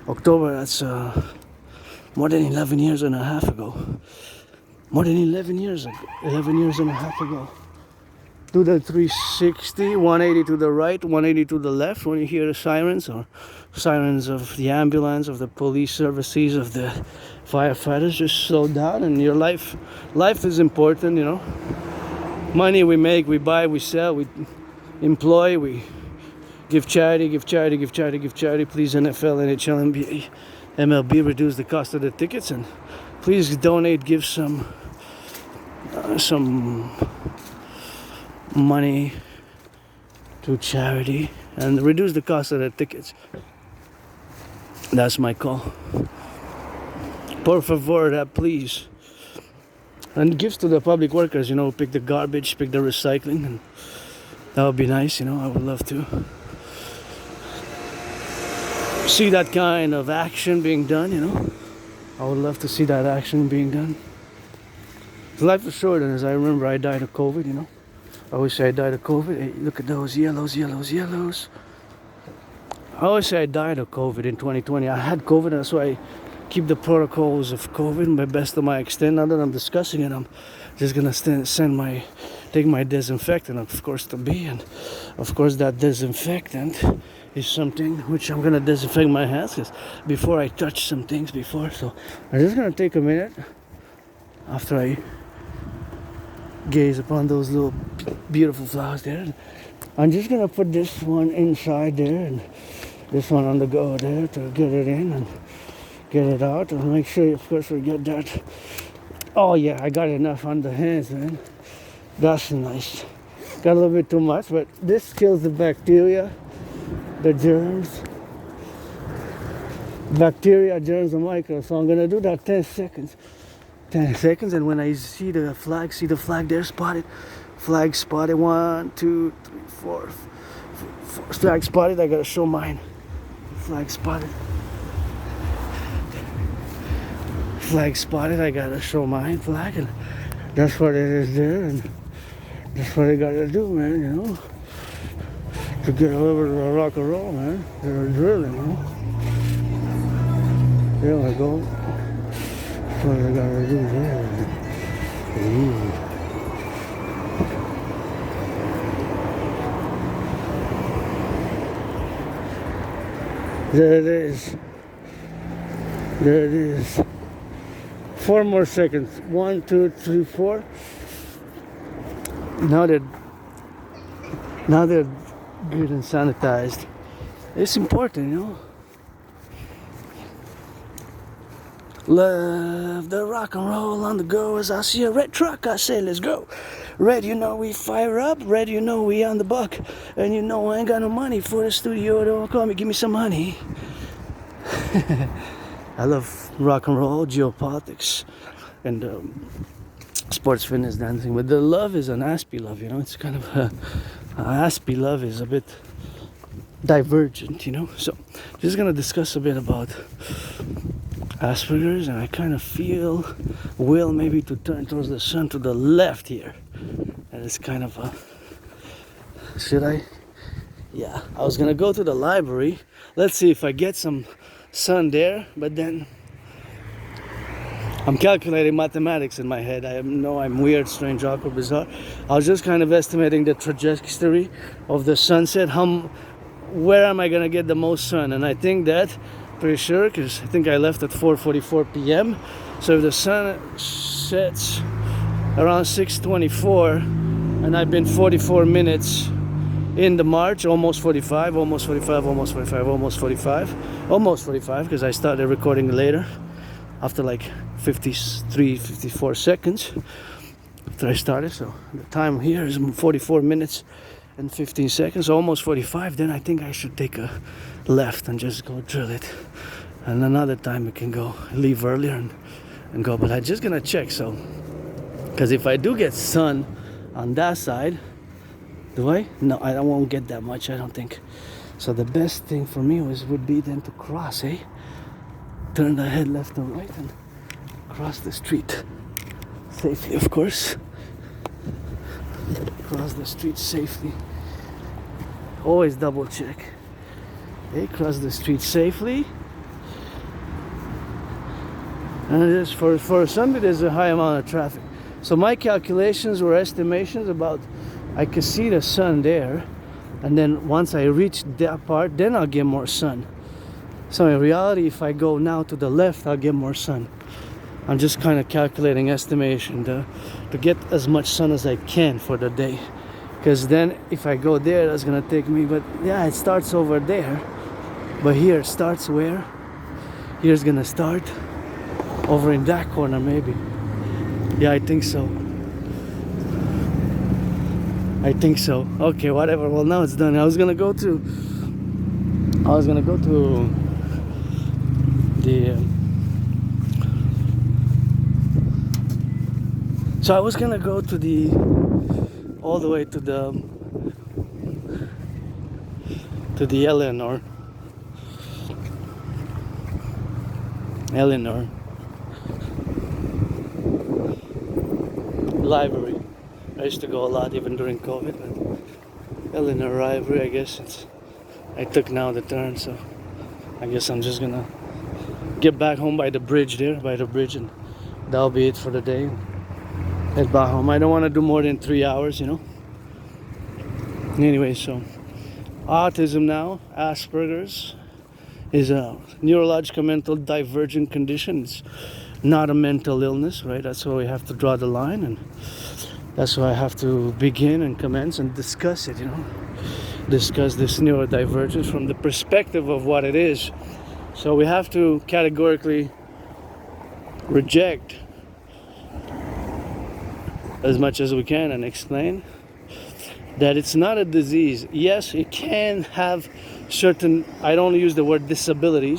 October, that's more than 11 years and a half ago. More than 11 years ago. 11 years and a half ago. Do the 360, 180 to the right, 180 to the left when you hear the sirens, or sirens of the ambulance, of the police services, of the firefighters. Just slow down, and your life is important, you know. Money we make, we buy, we sell, we employ, we give charity. Please, NFL, NHL, NBA, MLB, reduce the cost of the tickets, and please donate, give some money to charity and reduce the cost of the tickets. That's my call. Por favor, that please. And gifts to the public workers, you know, pick the garbage, pick the recycling, and that would be nice, you know. I would love to see that kind of action being done, you know. I would love to see that action being done. Life is short, and as I remember, I died of COVID, you know. I always say I died of COVID. Hey, look at those yellows. I always say I died of COVID in 2020. I had COVID, and that's why I keep the protocols of COVID my best to my extent. Now that I'm discussing it, I'm just gonna take my disinfectant, of course, to be, and of course that disinfectant is something which I'm gonna disinfect my hands, because before I touch some things before. So I'm just gonna take a minute after I gaze upon those little beautiful flowers there. I'm just gonna put this one inside there and this one on the go there to get it in and get it out, and make sure, of course, we get that. Oh yeah, I got enough on the hands, man. That's nice. Got a little bit too much, but this kills the bacteria, the germs. Bacteria, germs, and microbes. So I'm gonna do that 10 seconds. 10 seconds, and when I see the flag there spotted, flag spotted, 1, 2, 3, 4, flag spotted, I gotta show mine. Flag spotted, I gotta show mine flag, and that's what it is there, and that's what I gotta do, man, you know, to get a little bit of rock and roll, man. They're drilling, you know. There we go. What I gotta do there. Ooh. There it is. 4 more seconds. 1, 2, 3, 4. Now they're good and sanitized. It's important, you know. Love the rock and roll on the go. As I see a red truck, I say let's go. Red, you know we fire up. Red, you know we on the buck. And you know I ain't got no money for the studio. Don't call me, give me some money. I love rock and roll, geopolitics, and sports, fitness, dancing. But the love is an Aspie love, you know. It's kind of Aspie love is a bit divergent, you know. So just gonna discuss a bit about Asperger's, and I kind of feel will maybe to turn towards the sun to the left here, and it's kind of should I? Yeah, I was gonna go to the library. Let's see if I get some sun there, but then I'm calculating mathematics in my head. I know I'm weird, strange, awkward, bizarre. I was just kind of estimating the trajectory of the sunset. Where am I gonna get the most sun? And I think that pretty sure, because I think I left at 4:44 p.m. So if the sun sets around 6:24, and I've been 44 minutes in the march, almost 45, because I started recording later, after like 53, 54 seconds after I started. So the time here is 44 minutes and 15 seconds, almost 45. Then I think I should take a left and just go drill it, and another time we can go leave earlier and go. But I'm just gonna check. So Because if I do get sun on that side, do I? No, I won't get that much, I don't think. So the best thing for me would be then to cross, turn the head left and right and cross the street safely, of course. Cross the street safely. Always double check. Cross the street safely. And it is for Sunday there's a high amount of traffic. So my calculations or estimations about, I could see the sun there, and then once I reach that part, then I'll get more sun. So in reality, if I go now to the left, I'll get more sun. I'm just kind of calculating estimation to get as much sun as I can for the day. Because then if I go there, that's gonna take me, but yeah, it starts over there. But here it starts where? Here's gonna start over in that corner maybe. Yeah, I think so. Okay, whatever. Well, now it's done. I was gonna go to the so I was gonna go to the all the way to the Eleanor library. I used to go a lot even during COVID, but Eleanor library, I guess I took now the turn, so I guess I'm just gonna get back home by the bridge, and that'll be it for the day. Head back home. I don't want to do more than 3 hours, Anyway, so autism now, Asperger's, is a neurological mental divergent condition. It's not a mental illness, right? That's why we have to draw the line, and that's why I have to begin and commence and discuss it, discuss this neurodivergence from the perspective of what it is. So we have to categorically reject as much as we can and explain that it's not a disease. Yes, it can have certain, I don't use the word disability,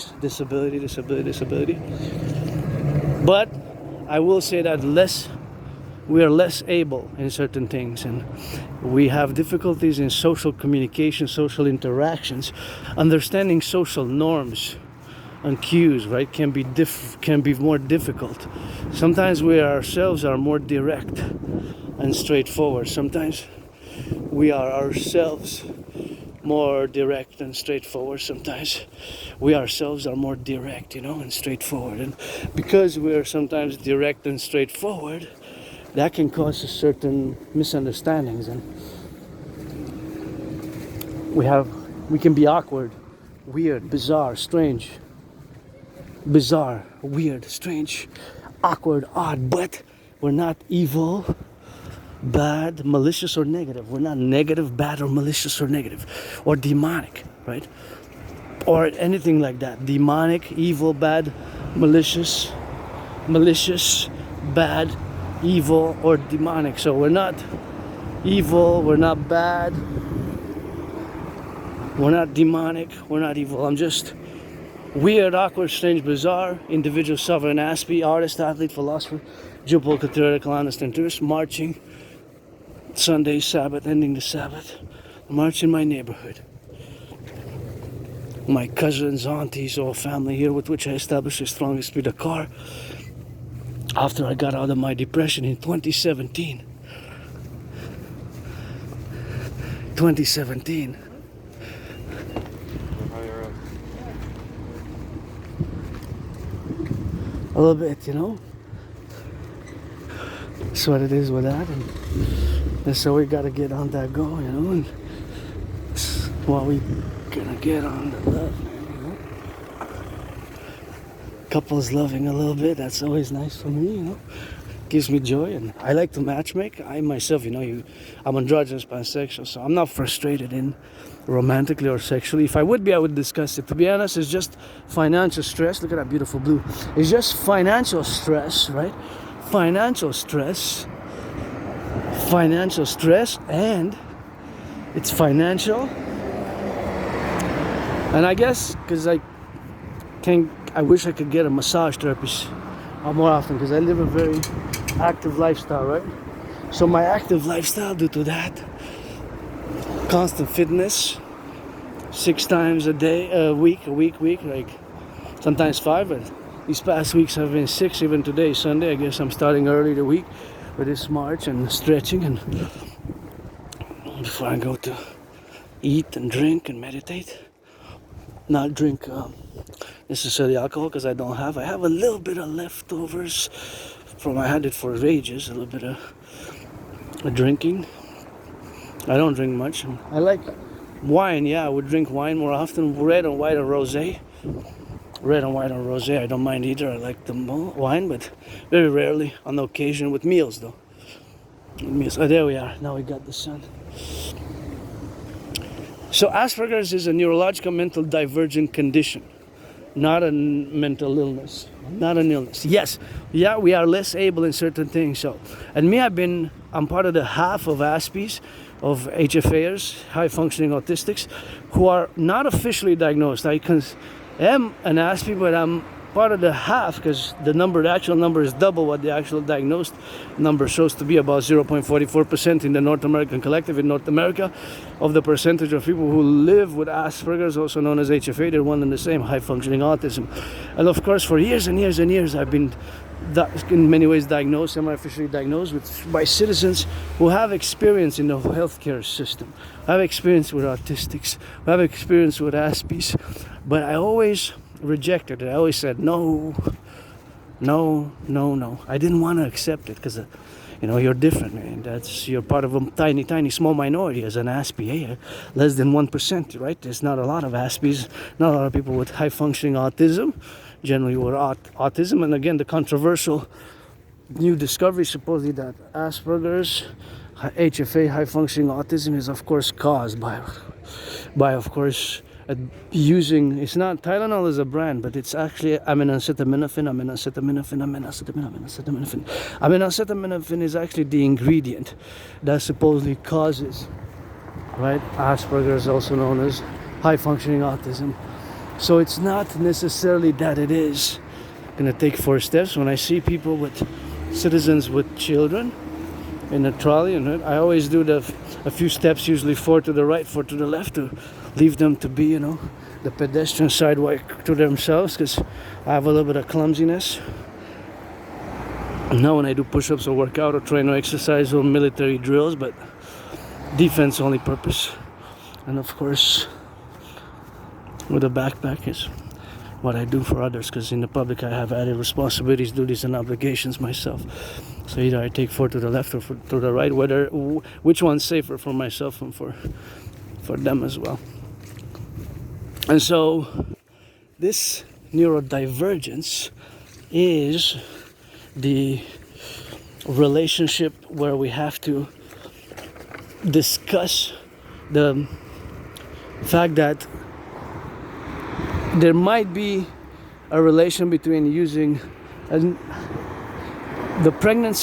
but I will say that we are less able in certain things, and we have difficulties in social communication, social interactions, understanding social norms and cues, right, can be more difficult. Sometimes we ourselves are more direct and straightforward. Sometimes we are ourselves more direct and straightforward. Sometimes we ourselves are more direct, and straightforward. And because we are sometimes direct and straightforward, that can cause certain misunderstandings, and we can be awkward, weird, bizarre, strange. Bizarre, weird, strange, awkward, odd, but we're not evil, bad, malicious, or negative. We're not negative, bad, or malicious, or negative, or demonic, right? Or anything like that. Demonic, evil, bad, malicious, bad, evil, or demonic. So we're not evil, we're not bad, we're not demonic, we're not evil. I'm just weird, awkward, strange, bizarre, individual, sovereign, aspie, artist, athlete, philosopher, geopolitical, theoretical, honest, and tourist, marching, Sunday, Sabbath, ending the Sabbath, march in my neighborhood. My cousins, aunties, all family here with which I established the strongest with a car after I got out of my depression in 2017. 2017. A little bit, That's what it is with that, and so we gotta get on that go, and that's what we gonna get on the love, man, Couples loving a little bit, that's always nice for me, Gives me joy, and I like to matchmake. I myself, I'm androgynous pansexual, so I'm not frustrated in romantically or sexually. If I would be, I would discuss it. To be honest, it's just financial stress. Look at that beautiful blue. It's just financial stress, right? Financial stress, and it's financial. And I guess because I wish I could get a massage therapist more often, because I live a very active lifestyle, right? So my active lifestyle, due to that, constant fitness, 6 times a day, a week, like sometimes 5, but these past weeks have been 6, even today, Sunday. I guess I'm starting early the week with this march and stretching, and before I go to eat and drink and meditate. Not drink necessarily alcohol because I have a little bit of leftovers from, I had it for ages, a little bit of drinking. I don't drink much. I like wine, yeah, I would drink wine more often, red and white or rosé. Red and white or rosé, I don't mind either. I like the wine, but very rarely, on the occasion, with meals though. Meals. Oh, there we are, now we got the sun. So Asperger's is a neurological mental divergent condition, not a mental illness, not an illness. Yes, yeah, we are less able in certain things. So, and me, I'm part of the half of ASPs, of HFAers, high functioning autistics, who are not officially diagnosed. I am an ASP, but I'm part of the half because the actual number is double what the actual diagnosed number shows to be, about 0.44% in the North American Collective in North America of the percentage of people who live with Asperger's, also known as HFA. They're one and the same, high functioning autism. And of course, for years and years and years, I've been in many ways diagnosed, semi-officially diagnosed by citizens who have experience in the healthcare system, have experience with autistics, have experience with ASPs, but I always rejected it. I always said no. I didn't want to accept it because you're different, man. You're part of a tiny small minority as an ASP, less than 1%, right? There's not a lot of ASPs, not a lot of people with high functioning autism, generally with autism. And again, the controversial new discovery supposedly that Asperger's, HFA, high functioning autism, is of course caused by of course using, it's not, Tylenol is a brand, but it's actually acetaminophen. Acetaminophen is actually the ingredient that supposedly causes, right, Asperger's, also known as high functioning autism. So it's not necessarily that it is going to take 4 steps. When I see people citizens with children in a trolley, and I always do a few steps, usually 4 to the right, 4 to the left, to leave them to be, the pedestrian sidewalk to themselves, because I have a little bit of clumsiness. Not when I do push-ups or work out or train or exercise or military drills, but defense only purpose. And of course, with a backpack is what I do for others, because in the public I have added responsibilities, duties, and obligations myself. So either I take 4 to the left or to the right, which one's safer for myself and for them as well. And so this neurodivergence is the relationship where we have to discuss the fact that there might be a relation between using pregnant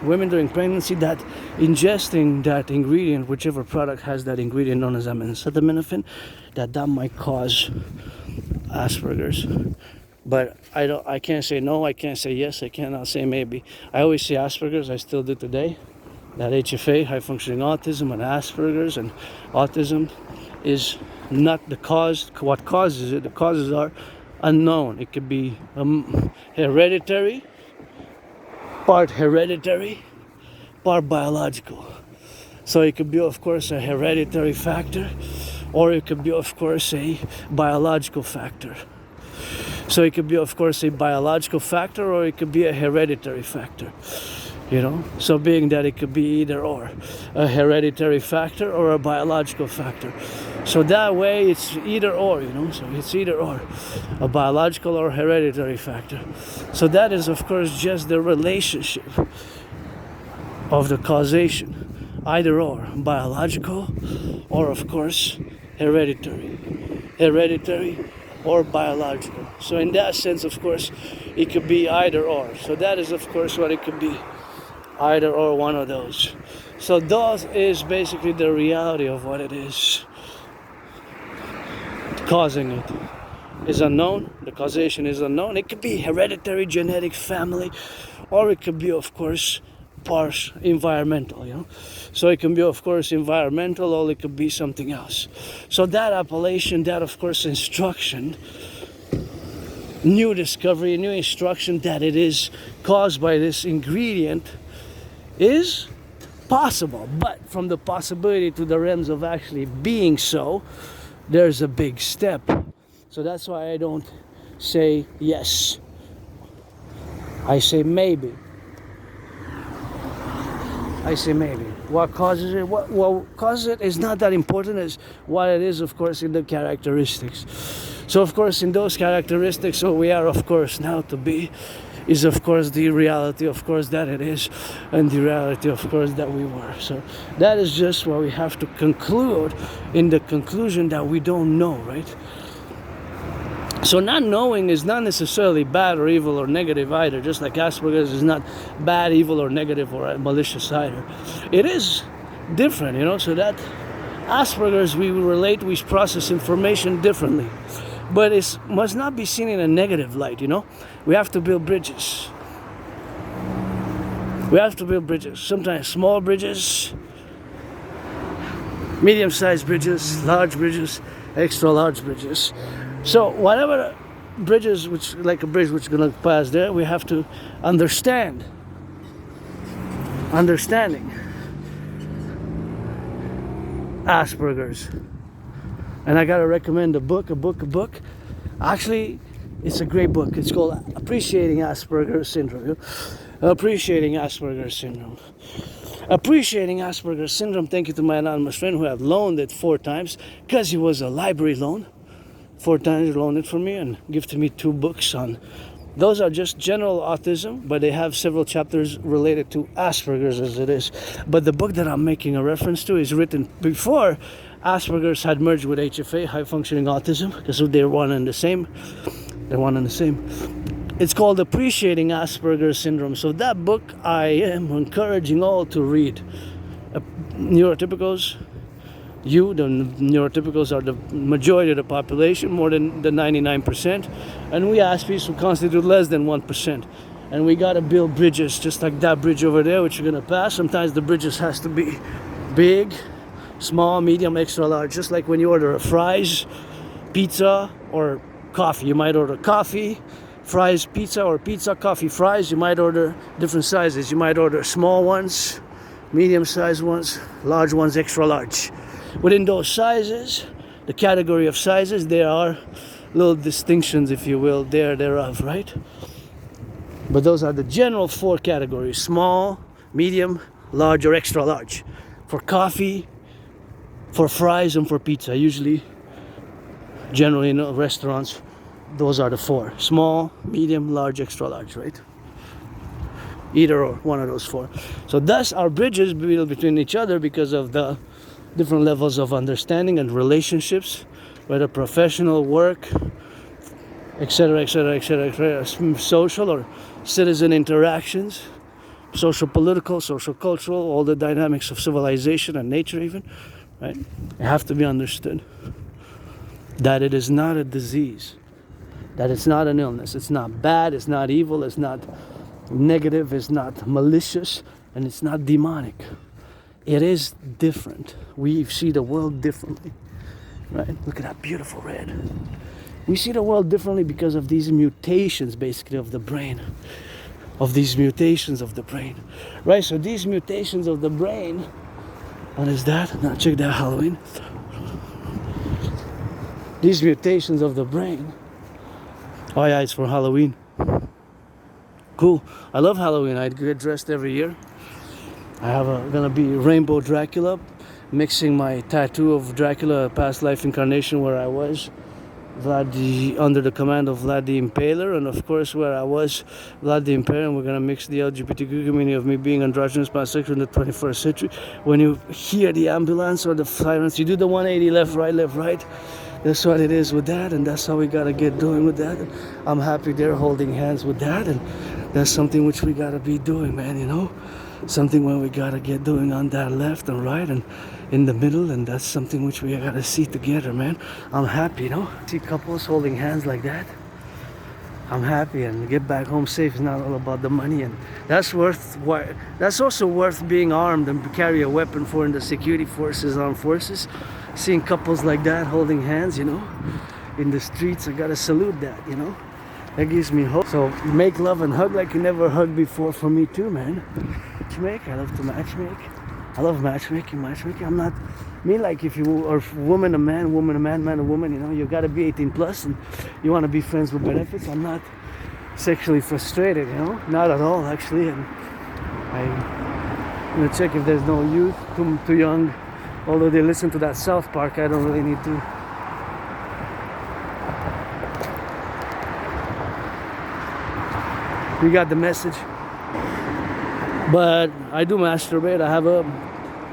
women during pregnancy, that ingesting that ingredient, whichever product has that ingredient known as acetaminophen, that might cause Asperger's. But I can't say no, I can't say yes, I cannot say maybe. I always say Asperger's, I still do today. That HFA, high functioning autism, and Asperger's and autism is not the cause. What causes it? The causes are unknown. It could be hereditary, part biological. So it could be, of course, a hereditary factor, or it could be, of course, a biological factor. So it could be, of course, a biological factor, or it could be a hereditary factor. So being that it could be either or, a hereditary factor or a biological factor. So that way it's either or, so it's either or, a biological or hereditary factor. So that is, of course, just the relationship of the causation, either or, biological or, of course, hereditary or biological. So in that sense, of course, it could be either or. So that is, of course, what it could be. Either or, one of those. So that is basically the reality of what it is causing it. is unknown. The causation is unknown. It could be hereditary, genetic, family, or it could be, of course, environmental, you know. So it can be, of course, environmental, or it could be something else. So that appellation, that, of course, instruction, new discovery, new instruction that it is caused by this ingredient is possible. But from the possibility to the realms of actually being so, there's a big step. So that's why I don't say yes. I say maybe. I say maybe. What causes it? What causes it is not that important as what it is, of course, in the characteristics. So, of course, in those characteristics, what we are, of course, now to be, is, of course, the reality, of course, that it is, and the reality, of course, that we were. So that is just what we have to conclude in the conclusion that we don't know, right? So not knowing is not necessarily bad or evil or negative either, just like Asperger's is not bad, evil, or negative or malicious either. It is different, you know, so that Asperger's, we relate, we process information differently. But it must not be seen in a negative light, you know. We have to build bridges. We have to build bridges. Sometimes small bridges, medium-sized bridges, large bridges, extra large bridges. So whatever bridges, which like a bridge which is going to pass there, we have to understand. Understanding Asperger's. And I gotta recommend a book. Actually, it's a great book. It's called Appreciating Asperger's Syndrome. Appreciating Asperger's Syndrome. Appreciating Asperger's Syndrome. Thank you to my anonymous friend who have loaned it 4 times because it was a library loan. 4 times he loaned it for me and gifted me 2 books on. Those are just general autism, but they have several chapters related to Asperger's as it is. But the book that I'm making a reference to is written before Asperger's had merged with HFA, high functioning autism, because they're one and the same. They're one and the same. It's called Appreciating Asperger's Syndrome. So that book I am encouraging all to read. Neurotypicals, the neurotypicals are the majority of the population, more than the 99%. And we Aspies who constitute less than 1%. And we gotta build bridges, just like that bridge over there, which you're gonna pass. Sometimes the bridges has to be big, small, medium, extra large. Just like when you order a fries, pizza, or coffee. You might order coffee, fries, pizza, or pizza, coffee, fries. You might order different sizes. You might order small ones, medium-sized ones, large ones, extra large. Within those sizes, the category of sizes, there are little distinctions, if you will, thereof, right? But those are the general 4 categories: small, medium, large, or extra large. For coffee, for fries, and for pizza. Usually, generally in restaurants, those are the 4: small, medium, large, extra large, right? Either or, one of those 4. So thus our bridges build between each other because of the different levels of understanding and relationships, whether professional, work, etc., social or citizen interactions, social, political, social, cultural, all the dynamics of civilization and nature even. Right? It have to be understood that it is not a disease, that it's not an illness, it's not bad, it's not evil, it's not negative, it's not malicious, and it's not demonic. It is different. We see the world differently, right? Look at that beautiful red. We see the world differently because of these mutations, basically, of the brain. Right? So these mutations of the brain. What is that? Now check that, Halloween. These mutations of the brain. Oh yeah, it's for Halloween. Cool. I love Halloween. I get dressed every year. I have gonna be Rainbow Dracula, mixing my tattoo of Dracula, past life incarnation where I was, under the command of Vlad the Impaler, and of course where I was Vlad the Impaler, and we're gonna mix the LGBTQ community of me being androgynous bisexual in the 21st century. When you hear the ambulance or the sirens, you do the 180 left, right. That's what it is with that, and that's how we gotta get doing with that. I'm happy they're holding hands with that, and that's something which we gotta be doing, man, you know. something where we gotta get doing on that left and right and in the middle, and that's something which we gotta see together, man. I'm happy, you know. See couples holding hands like that. I'm happy, and get back home safe is not all about the money, and that's also worth being armed and carry a weapon for in the security forces, armed forces. Seeing couples like that holding hands, you know, in the streets, I gotta salute that, you know. That gives me hope. So make love and hug like you never hugged before for me too, man. Matchmake, I love to matchmake. I love matchmaking. I'm not me, like if you are woman a man, woman a man, man a woman, you know, you gotta be 18 plus and you wanna be friends with benefits. I'm not sexually frustrated, you know, not at all actually, and I'm gonna check if there's no youth, too young. Although they listen to that South Park, I don't really need to. You got the message. But I do masturbate. I have a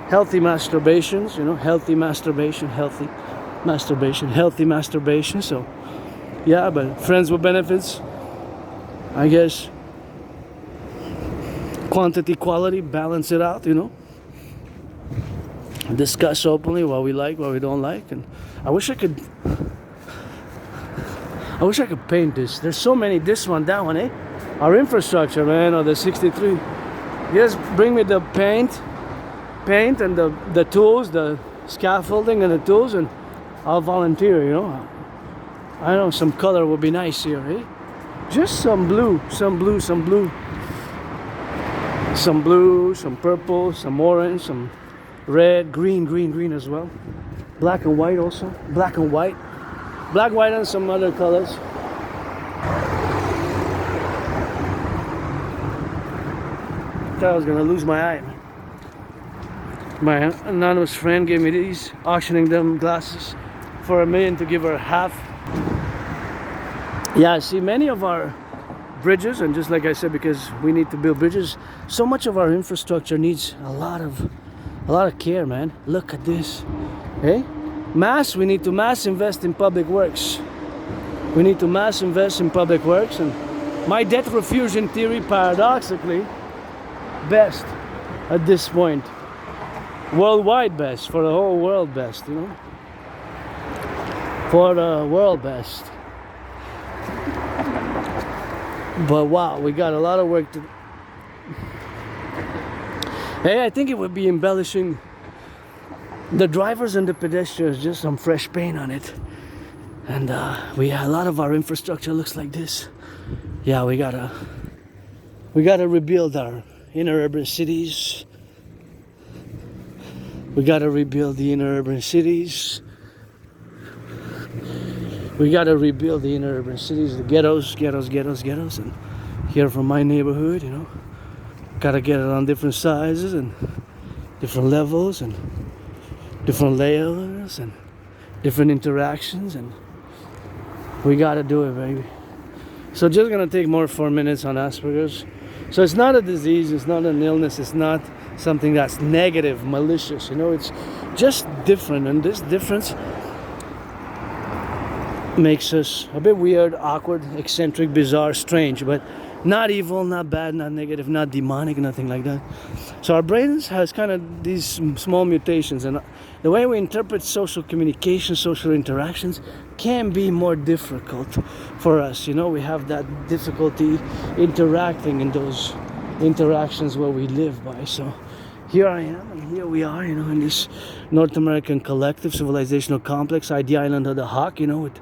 healthy masturbations, you know, healthy masturbation. So yeah, but friends with benefits, I guess. Quantity, quality, balance it out, you know. Discuss openly what we like, what we don't like, and I wish I could paint this. There's so many, this one, that one, eh? Our infrastructure, man, or the 63. Just bring me the paint and the tools, the scaffolding and the tools, and I'll volunteer, you know. I know some color would be nice here, eh? Just some blue, some purple, some orange, some red, green as well. Black and white also. Black, white, and some other colors. Thought I was gonna lose my eye. My anonymous friend gave me these, auctioning them glasses for $1 million to give her half. Yeah, see, many of our bridges, and just like I said, because we need to build bridges, so much of our infrastructure needs a lot of care, man. Look at this. Hey, we need to mass invest in public works. And my debt refusion theory, paradoxically, best at this point. Worldwide best, for the whole world best, you know. For the world best. But wow, we got a lot of work to do. Hey, I think it would be embellishing the drivers and the pedestrians, just some fresh paint on it. And a lot of our infrastructure looks like this. Yeah, we gotta rebuild our inner urban cities. We gotta rebuild the inner urban cities. The ghettos, and here from my neighborhood, you know. Gotta get it on different sizes and different levels and different layers and different interactions, and we gotta do it, baby. So just gonna take more 4 minutes on Asperger's. So it's not a disease, it's not an illness, it's not something that's negative, malicious, you know, it's just different, and this difference makes us a bit weird, awkward, eccentric, bizarre, strange, but not evil, not bad, not negative, not demonic, nothing like that. So our brains has kind of these small mutations, and the way we interpret social communication, social interactions can be more difficult for us. You know, we have that difficulty interacting in those interactions where we live by. So here I am, and here we are, you know, in this North American collective civilizational complex, ID Island of the Hawk, you know, with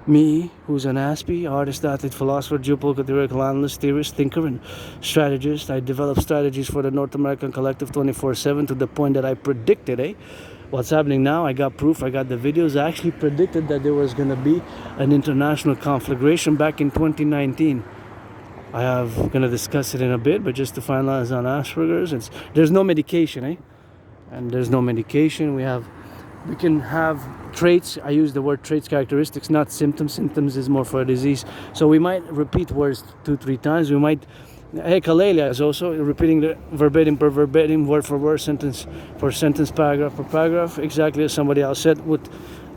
me, who's an Aspie, artist, athlete, philosopher, geopolitical theoretical analyst, theorist, thinker, and strategist. I develop strategies for the North American collective 24/7 to the point that I predicted, what's happening now. I got proof, I got the videos. I actually predicted that there was going to be an international conflagration back in 2019. I have going to discuss it in a bit, but just to finalize on Asperger's, there's no medication, and there's no medication. We can have traits. I use the word traits, characteristics, not symptoms. Symptoms is more for a disease. So we might repeat words 2-3 times. We might, echolalia is also repeating the verbatim per verbatim, word for word, sentence for sentence, paragraph per paragraph, exactly as somebody else said, with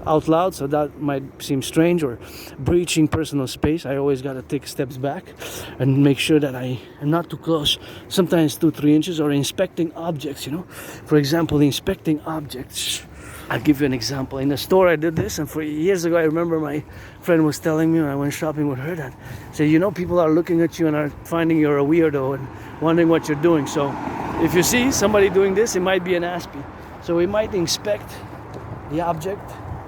out loud, so that might seem strange, or breaching personal space. I always got to take steps back and make sure that I am not too close, sometimes 2-3 inches, or inspecting objects, you know. For example, inspecting objects. I'll give you an example. In the store I did this, and for years ago I remember my friend was telling me when I went shopping with her that, say, you know, people are looking at you and are finding you're a weirdo and wondering what you're doing. So if you see somebody doing this, it might be an aspie. So we might inspect the object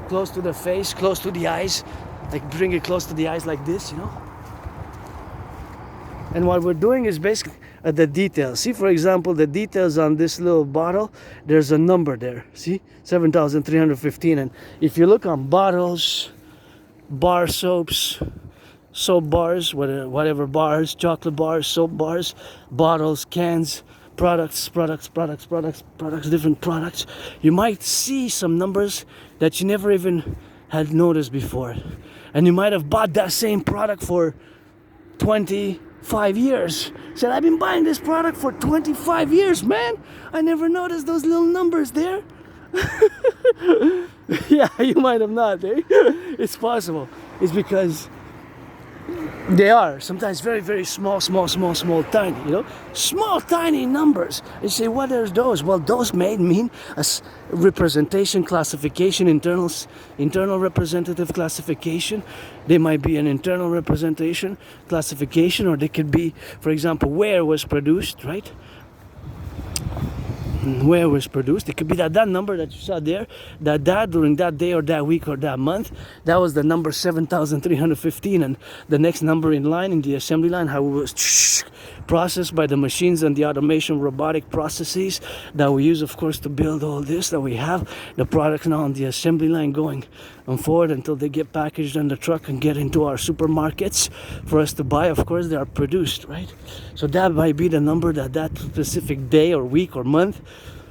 close to the face, close to the eyes, like bring it close to the eyes like this, you know. And what we're doing is basically the details. See, for example, the details on this little bottle, there's a number there. See, 7,315. And if you look on bottles, bar soaps, soap bars, whatever bars, chocolate bars, soap bars, bottles, cans, products, different products, you might see some numbers that you never even had noticed before. And you might have bought that same product for 25 years. Said, I've been buying this product for 25 years, man. I never noticed those little numbers there. Yeah, you might have not, eh? It's possible. It's because they are sometimes very, very small, tiny, you know? Small, tiny numbers. You say, what are those? Well, those may mean a representation, classification, internal representative classification. They might be an internal representation, classification, or they could be, for example, where was produced, right? Where was produced. It could be that number that you saw there, that during that day or that week or that month, that was the number 7,315, and the next number in line in the assembly line, how it was processed by the machines and the automation robotic processes that we use, of course, to build all this, that we have the products now on the assembly line going forward until they get packaged on the truck and get into our supermarkets for us to buy. Of course, they are produced, right? So that might be the number that specific day or week or month,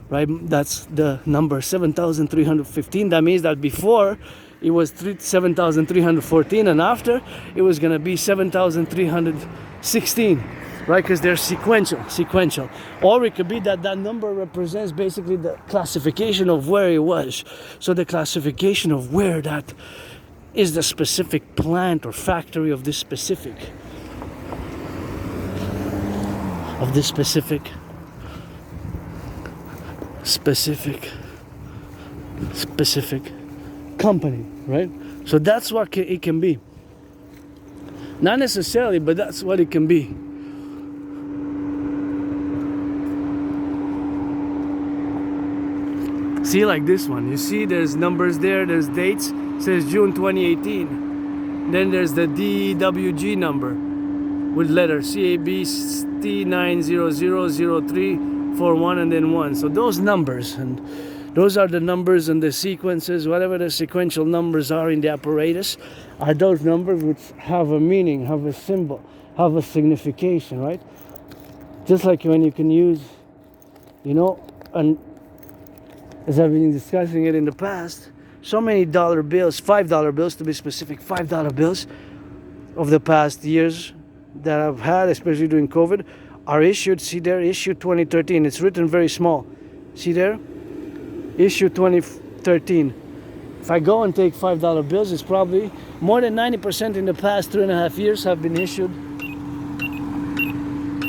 right? That's the number 7,315. That means that before it was 7,314, and after it was going to be 7,316, right? Because they're sequential. Or it could be that number represents basically the classification of where it was. So the classification of where that is, the specific plant or factory of this specific company, right? So that's what it can be. Not necessarily, but that's what it can be. See, like this one, you see there's numbers there, there's dates, it says June 2018. Then there's the DWG number with letters CABT9000341 and then 1. So those numbers, and those are the numbers and the sequences, whatever the sequential numbers are in the apparatus, are those numbers which have a meaning, have a symbol, have a signification, right? Just like when you can use, you know, as I've been discussing it in the past, so many dollar bills, $5 bills to be specific, $5 bills of the past years that I've had, especially during COVID, are issued. See there, issue 2013. It's written very small. See there? Issue 2013. If I go and take $5 bills, it's probably more than 90% in the past 3.5 years have been issued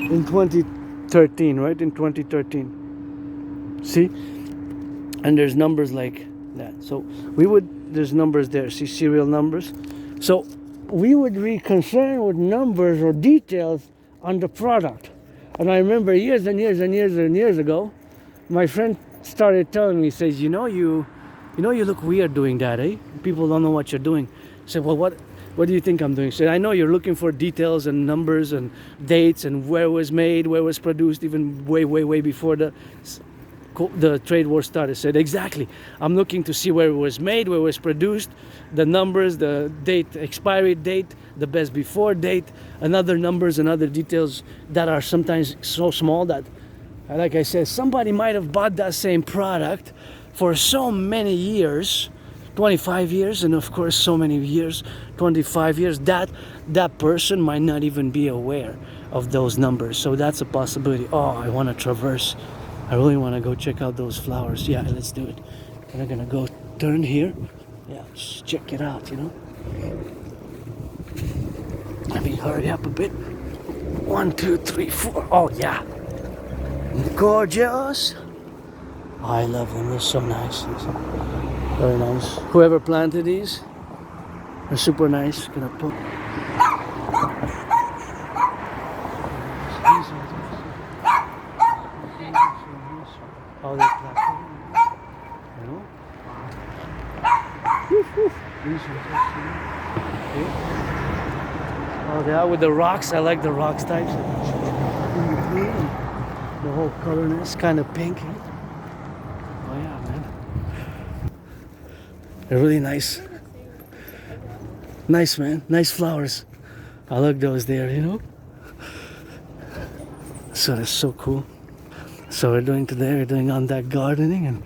in 2013, right? In 2013. See? And there's numbers like that. So there's numbers there. See, serial numbers. So we would be concerned with numbers or details on the product. And I remember years ago, my friend started telling me, he says, you know you look weird doing that, eh? People don't know what you're doing. I said, well, what do you think I'm doing? He said, I know you're looking for details and numbers and dates and where it was made, where it was produced, even way before the trade war started. I said, exactly. I'm looking to see where it was made, where it was produced, the numbers, the date, expiry date, the best before date, and other numbers and other details that are sometimes so small that, like I said, somebody might have bought that same product for so many years, 25 years, and of course so many years, 25 years, that person might not even be aware of those numbers. So that's a possibility. Oh, I want to traverse. I really want to go check out those flowers. Yeah, let's do it. We're gonna go turn here Yeah, just check it out, you know. Let me hurry up a bit. 1, 2, 3, 4. Oh yeah, gorgeous. Oh, I love them. They're so nice. Very nice. Whoever planted these, they're super nice. Gonna put. How they planted. You know. These ones actually. Okay. Oh, they are with the rocks. I like the rocks types. The whole colorness, kind of pinky. Oh yeah, man. They're really nice. Nice, man. Nice flowers. I like those there, you know. So that's so cool. So we're doing on that gardening, and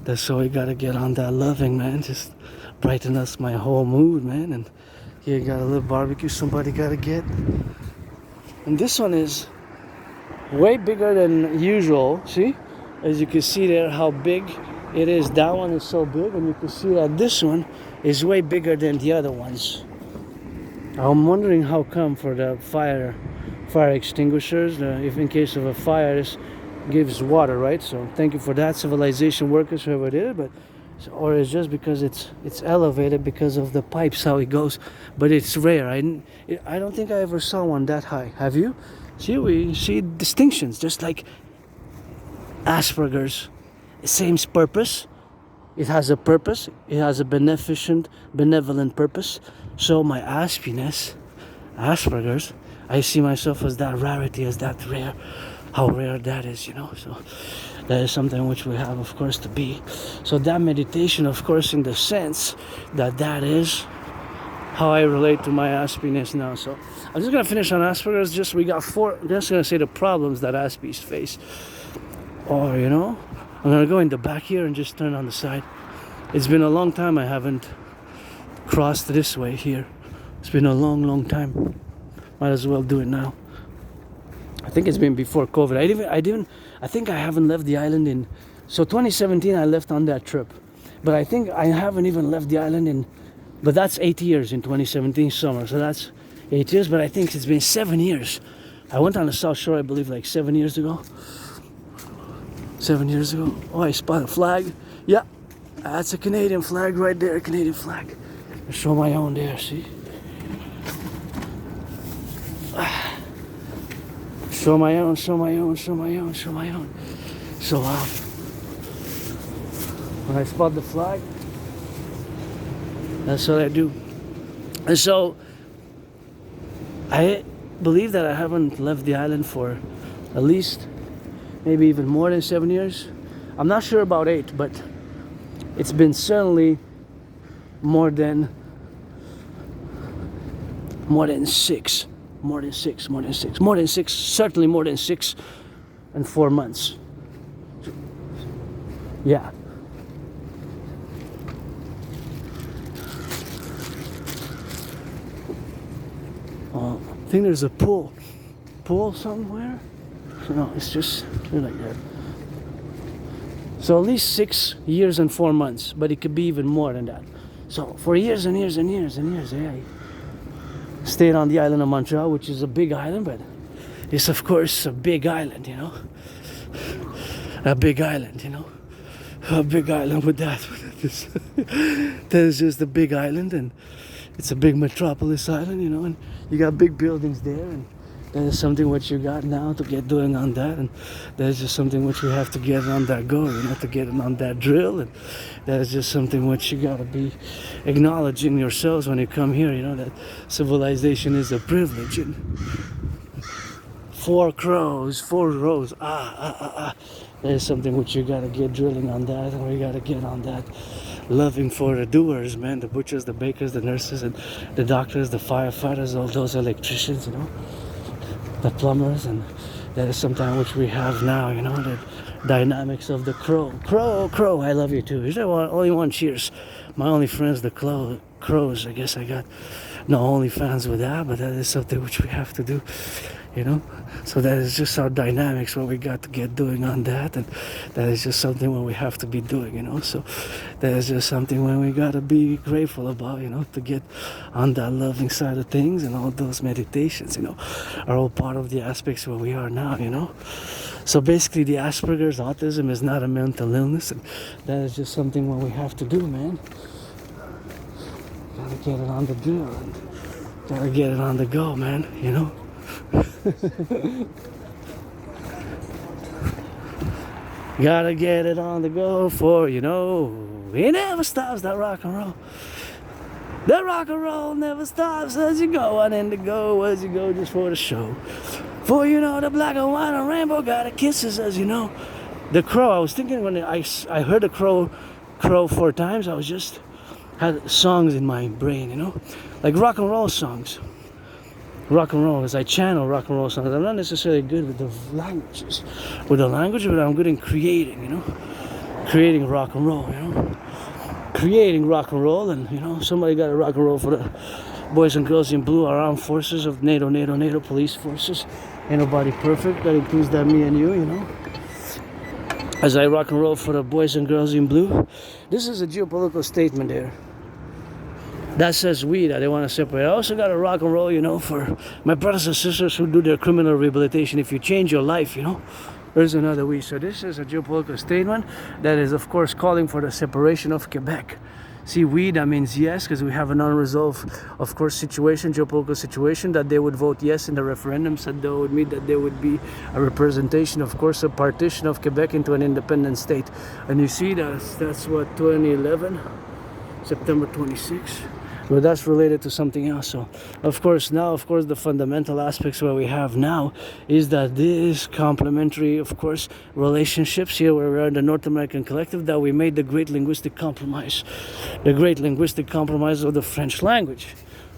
that's so we gotta get on that loving, man. Just brighten us my whole mood, man. And here you got a little barbecue somebody gotta get. And this one is way bigger than usual. See? As you can see there how big it is. That one is so big, and you can see that this one is way bigger than the other ones. I'm wondering how come for the fire extinguishers, if in case of a fire, this gives water, right? So thank you for that, Civilisation workers, whoever did it. But or it's just because it's elevated because of the pipes, how it goes. But it's rare. I don't think I ever saw one that high. Have you? See, we see distinctions, just like Asperger's. Same purpose. It has a purpose. It has a benevolent purpose. So my aspiness, Asperger's, I see myself as that rarity, as that rare. How rare that is, you know. So that is something which we have, of course, to be. So that meditation, of course, in the sense that is how I relate to my aspiness now. So I'm just gonna finish on Asperger's. Just we got 4. I'm just gonna say the problems that Aspies face. Or you know, I'm gonna go in the back here and just turn on the side. It's been a long time I haven't crossed this way here. It's been a long time. Might as well do it now. I think it's been before COVID. I think I haven't left the island in. So 2017 I left on that trip, but I think I haven't even left the island in. But that's 8 years in 2017 summer. So that's 8 years. But I think it's been 7 years. I went on the South Shore, I believe, like 7 years ago. 7 years ago. Oh, I spot a flag. Yeah, that's a Canadian flag right there. Canadian flag. I show my own there. See. Show my own. So when I spot the flag, that's what I do. And so I believe that I haven't left the island for at least maybe even more than 7 years. I'm not sure about 8, but it's been certainly more than 6. Certainly more than 6 and 4 months. Yeah. I think there's a pool somewhere. No, it's just like that. So at least 6 years and 4 months, but it could be even more than that. So for years and years, yeah. Stayed on the island of Montreal, which is a big island, but it's of course a big island, you know. A big island with that. That is just a big island, and it's a big metropolis island, you know, and you got big buildings there, and that is something which you got now to get doing on that, and that is just something which you have to get on that go, you know, to get on that drill, and that is just something which you gotta be acknowledging yourselves when you come here, you know, that civilization is a privilege. And 4 crows, 4 rows, that is something which you gotta get drilling on that, and we gotta get on that loving for the doers, man, the butchers, the bakers, the nurses, and the doctors, the firefighters, all those electricians, you know, the plumbers, and that is something which we have now, you know, the dynamics of the crow, I love you too. Is there only one cheers? My only friends, the crows. I guess I got no only fans with that, but that is something which we have to do. you know. So that is just our dynamics, what we got to get doing on that, and that is just something what we have to be doing, you know. So that is just something when we got to be grateful about, you know, to get on that loving side of things, and all those meditations, you know, are all part of the aspects where we are now, you know. So basically the Asperger's autism is not a mental illness, and that is just something what we have to do, man. Gotta get it on the drill, and gotta get it on the go, man, you know. Gotta get it on the go for, you know, it never stops, that rock and roll. That rock and roll never stops as you go on indigo, as you go just for the show. For, you know, the black and white and rainbow got a kisses, as you know. The crow, I was thinking when I heard the crow 4 times, I was just had songs in my brain, you know, like rock and roll songs. Rock and roll, as I channel rock and roll songs. I'm not necessarily good with the languages, but I'm good in creating, you know, creating rock and roll, you know, creating rock and roll. And, you know, somebody got a rock and roll for the boys and girls in blue, our armed forces of NATO police forces. Ain't nobody perfect, that includes that me and you know. As I rock and roll for the boys and girls in blue, this is a geopolitical statement there. That says we, that they want to separate. I also got a rock and roll, you know, for my brothers and sisters who do their criminal rehabilitation. If you change your life, you know, there's another we. So this is a geopolitical statement that is, of course, calling for the separation of Quebec. See, we, that means yes, because we have an unresolved, of course, situation, geopolitical situation, that they would vote yes in the referendum, so that would mean that there would be a representation, of course, a partition of Quebec into an independent state. And you see, that's what, 2011, September 26th. But that's related to something else. So, of course, now, of course, the fundamental aspects where we have now is that this complementary, of course, relationships here where we are in the North American Collective, that we made the great linguistic compromise. The great linguistic compromise of the French language.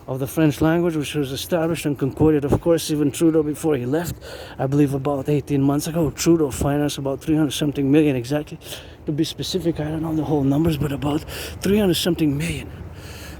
Which was established and concorded, of course, even Trudeau before he left, I believe about 18 months ago. Trudeau financed about 300-something million exactly. To be specific, I don't know the whole numbers, but about 300-something million.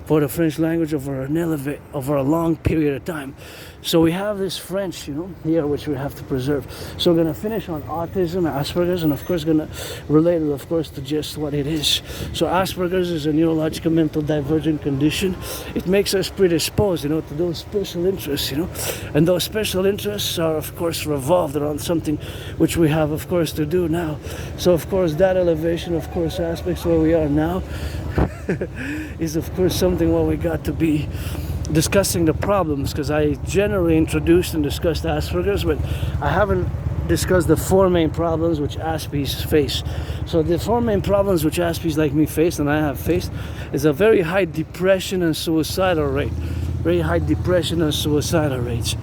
For the French language over a long period of time. So we have this French, you know, here, which we have to preserve. So we're going to finish on autism, Asperger's, and of course going to relate it, of course, to just what it is. So Asperger's is a neurological mental divergent condition. It makes us predisposed, you know, to those special interests, you know. And those special interests are, of course, revolved around something which we have, of course, to do now. So, of course, that elevation, of course, aspects where we are now is, of course, something where we got to be discussing the problems, because I generally introduced and discussed Asperger's, but I haven't discussed the 4 main problems which Aspies face. So the 4 main problems which Aspies like me face, and I have faced, is a very high depression and suicidal rate. Very high depression and suicidal rates.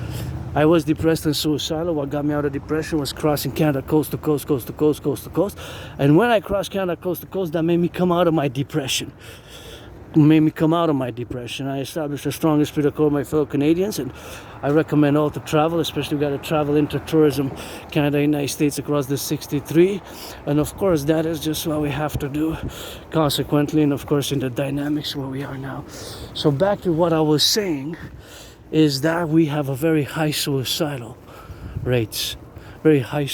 I was depressed and suicidal. What got me out of depression was crossing Canada coast to coast, coast to coast, coast to coast. And when I crossed Canada coast to coast, that made me come out of my depression. I established a strong esprit de corps with my fellow Canadians, and I recommend all to travel, especially we got to travel into tourism, Canada, United States, across the 63. And of course, that is just what we have to do, consequently, and of course, in the dynamics where we are now. So back to what I was saying, is that we have a very high suicidal rates. Very high,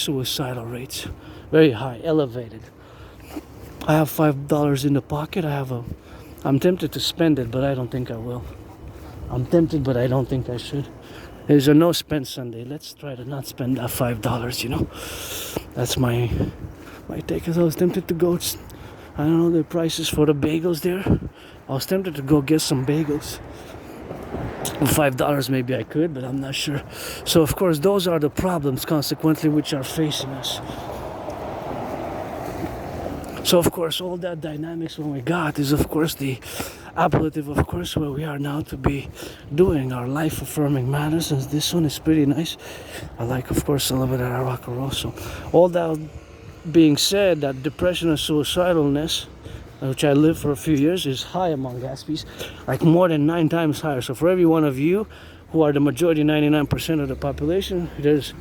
elevated. I have $5 in the pocket. I'm tempted to spend it, but I don't think I will. I'm tempted, but I don't think I should. There's a no spend Sunday. Let's try to not spend that $5, you know. That's my take, because I was tempted to go, I don't know the prices for the bagels there. I was tempted to go get some bagels. $5 maybe I could, but I'm not sure. So of course those are the problems, consequently, which are facing us. So of course all that dynamics when we got is, of course, the appellative, of course, where we are now to be doing our life affirming matters. And this one is pretty nice. I like, of course, a little bit of rock and roll. So all that being said, that depression and suicidalness, which I lived for a few years, is high among Gaspies, like more than 9 times higher. So for every one of you who are the majority, 99% of the population, there's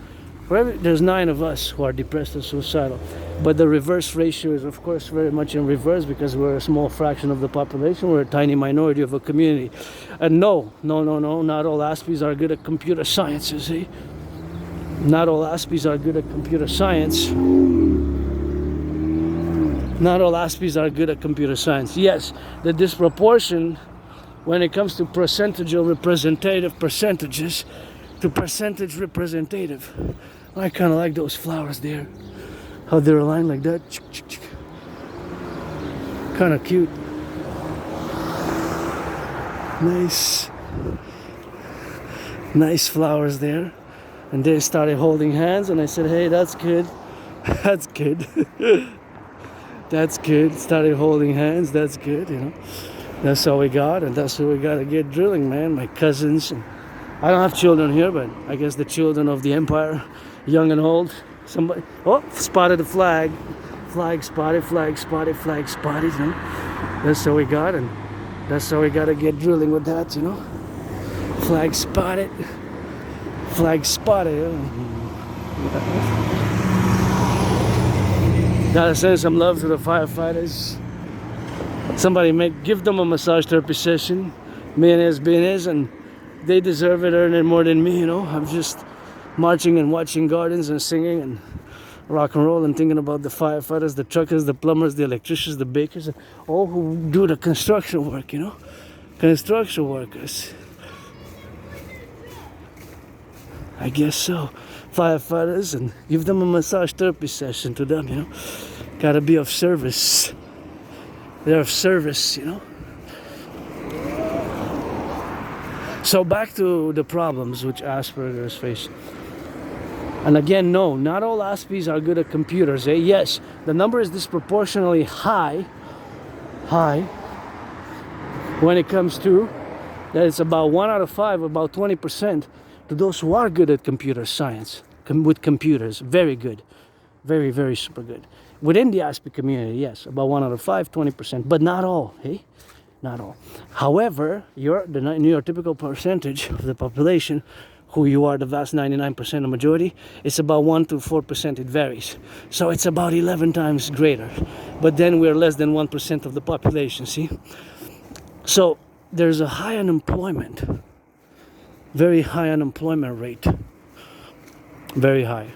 9 of us who are depressed and suicidal. But the reverse ratio is, of course, very much in reverse, because we're a small fraction of the population. We're a tiny minority of a community. And no, not all Aspies are good at computer sciences, eh? Not all Aspies are good at computer science. Not all Aspies are good at computer science. Yes, the disproportion when it comes to percentageal representative percentages to percentage representative. I kind of like those flowers there. How they're aligned like that. Kind of cute. Nice flowers there. And they started holding hands and I said, hey, that's good. That's good. That's good. Started holding hands. That's good, you know. That's all we got, and that's what we got to get drilling, man. My cousins. And I don't have children here, but I guess the children of the empire, young and old. Somebody, oh, spotted the flag. Flag spotted, flag spotted, flag spotted, you know. That's all we got, and that's how we got to get drilling with that, you know. Flag spotted. Flag spotted. Gotta send some love to the firefighters. Somebody give them a massage therapy session. Business, and they deserve it, earn it more than me, you know. I'm just marching and watching gardens and singing and rock and roll and thinking about the firefighters, the truckers, the plumbers, the electricians, the bakers, and all who do the construction work, you know. Construction workers. I guess so. Firefighters, and give them a massage therapy session to them, you know. Gotta be of service. They're of service, you know. So back to the problems which Asperger's face. And again, no, not all Aspies are good at computers. Yes, the number is disproportionately high when it comes to that it's about 1 out of 5, about 20% to those who are good at computer science, with computers, very good, very, very super good. Within the Aspie community, yes, about 1 out of 5, 20%, but not all, hey? Not all. However, your typical percentage of the population, who you are the vast 99% the majority, it's about 1 to 4%, it varies. So it's about 11 times greater. But then we're less than 1% of the population, see? So there's a high unemployment, very high unemployment rate, very high.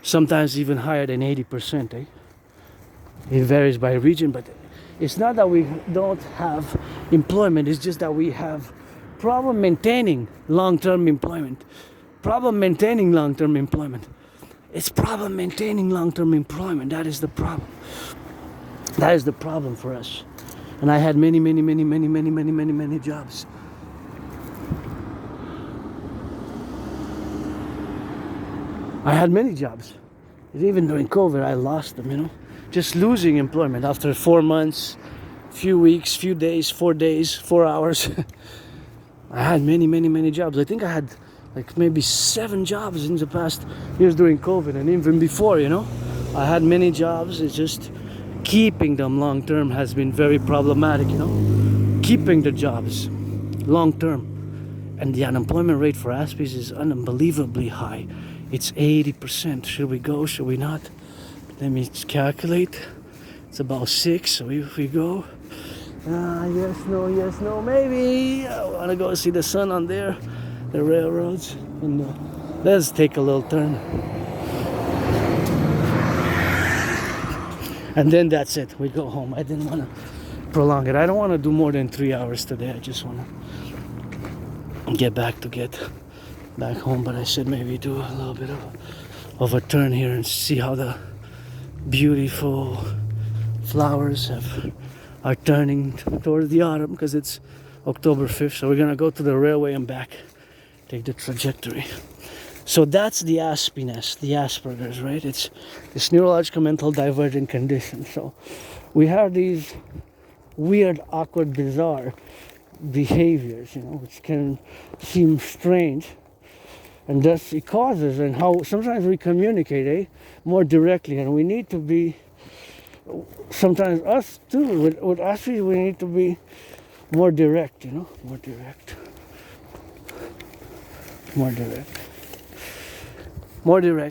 Sometimes even higher than 80%, eh? It varies by region, but it's not that we don't have employment, it's just that we have problem maintaining long-term employment. Problem maintaining long-term employment. It's problem maintaining long-term employment. That is the problem. That is the problem for us. And I had many jobs. I had many jobs. Even during COVID, I lost them, you know. Just losing employment after 4 months, few weeks, few days, 4 days, 4 hours. I had many jobs. I think I had like maybe 7 jobs in the past years during COVID and even before, you know. I had many jobs. It's just keeping them long term has been very problematic, you know. Keeping the jobs long term. And the unemployment rate for Aspies is unbelievably high. It's 80%. Should we go? Should we not? Let me calculate. It's about 6. So if we go, yes, no, maybe. I want to go see the sun on there, the railroads. And let's take a little turn. And then that's it. We go home. I didn't want to prolong it. I don't want to do more than 3 hours today. I just want to get back home. But I should maybe do a little bit of a turn here and see how the beautiful flowers are turning towards the autumn, because it's October 5th. So we're going to go to the railway and back, take the trajectory. So that's the Aspiness, the Asperger's, right? It's this neurological mental divergent condition. So we have these weird, awkward, bizarre behaviors, you know, which can seem strange. And thus it causes, and how sometimes we communicate more directly, and we need to be, sometimes us too, with us we need to be more direct, you know, more direct.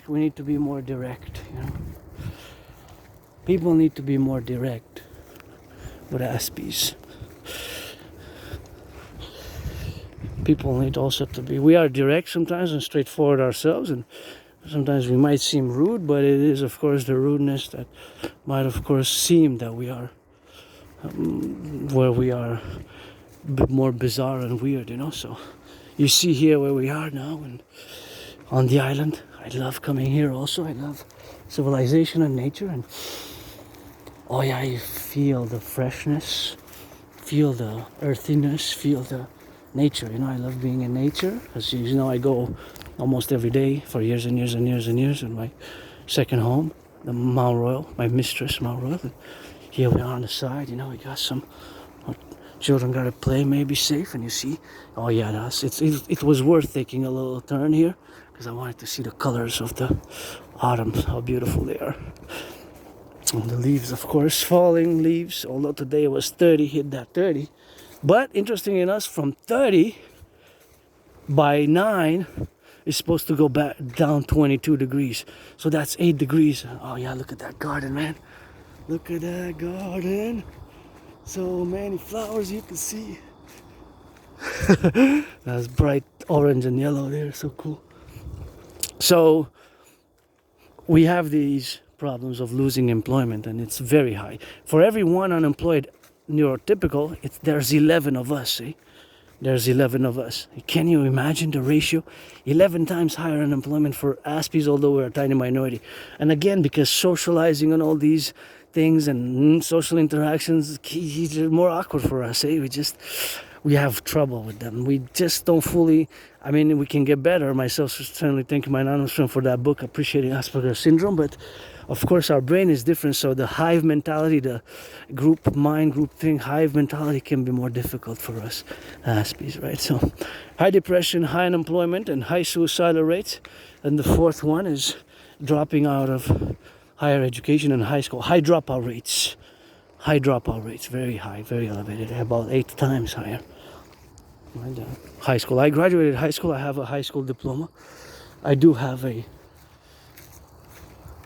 We need to be more direct, you know. People need to be more direct with Aspies. People need also to be, we are direct sometimes and straightforward ourselves, and Sometimes we might seem rude, but it is, of course, the rudeness that might, of course, seem that we are where we are a bit more bizarre and weird, you know. So you see here where we are now, and on the island. I love coming here also. I love civilization and nature, and oh yeah, you feel the freshness, feel the earthiness, feel the nature, you know. I love being in nature. As you know, I go almost every day for years and years and years and years in my second home, the Mount Royal, my mistress, Mount Royal. And here we are on the side, you know, we got some children got to play, maybe safe, and you see, oh yeah, it was worth taking a little turn here, because I wanted to see the colors of the autumn, how beautiful they are. And the leaves, of course, falling leaves, although today it was 30, hit that 30. But interesting enough, from 30 by 9, it's supposed to go back down 22 degrees. So that's 8 degrees. Oh yeah, look at that garden, man. Look at that garden. So many flowers you can see. That's bright orange and yellow there, so cool. So we have these problems of losing employment, and it's very high. For every one unemployed neurotypical, there's 11 of us, see? There's 11 of us. Can you imagine the ratio? 11 times higher unemployment for Aspies, although we're a tiny minority. And again, because socializing and all these things and social interactions are more awkward for us, eh? We have trouble with them. We just don't fully, I mean, we can get better. Myself certainly thank my anonymous friend for that book, Appreciating Asperger's Syndrome, but of course our brain is different, so the hive mentality, the group mind, group thing, hive mentality can be more difficult for us Aspies, right? So high depression, high unemployment, and high suicidal rates. And the fourth one is dropping out of higher education and high school. High dropout rates, very high, very elevated, about 8 times higher. High school. I graduated high school. I have a high school diploma. I do have a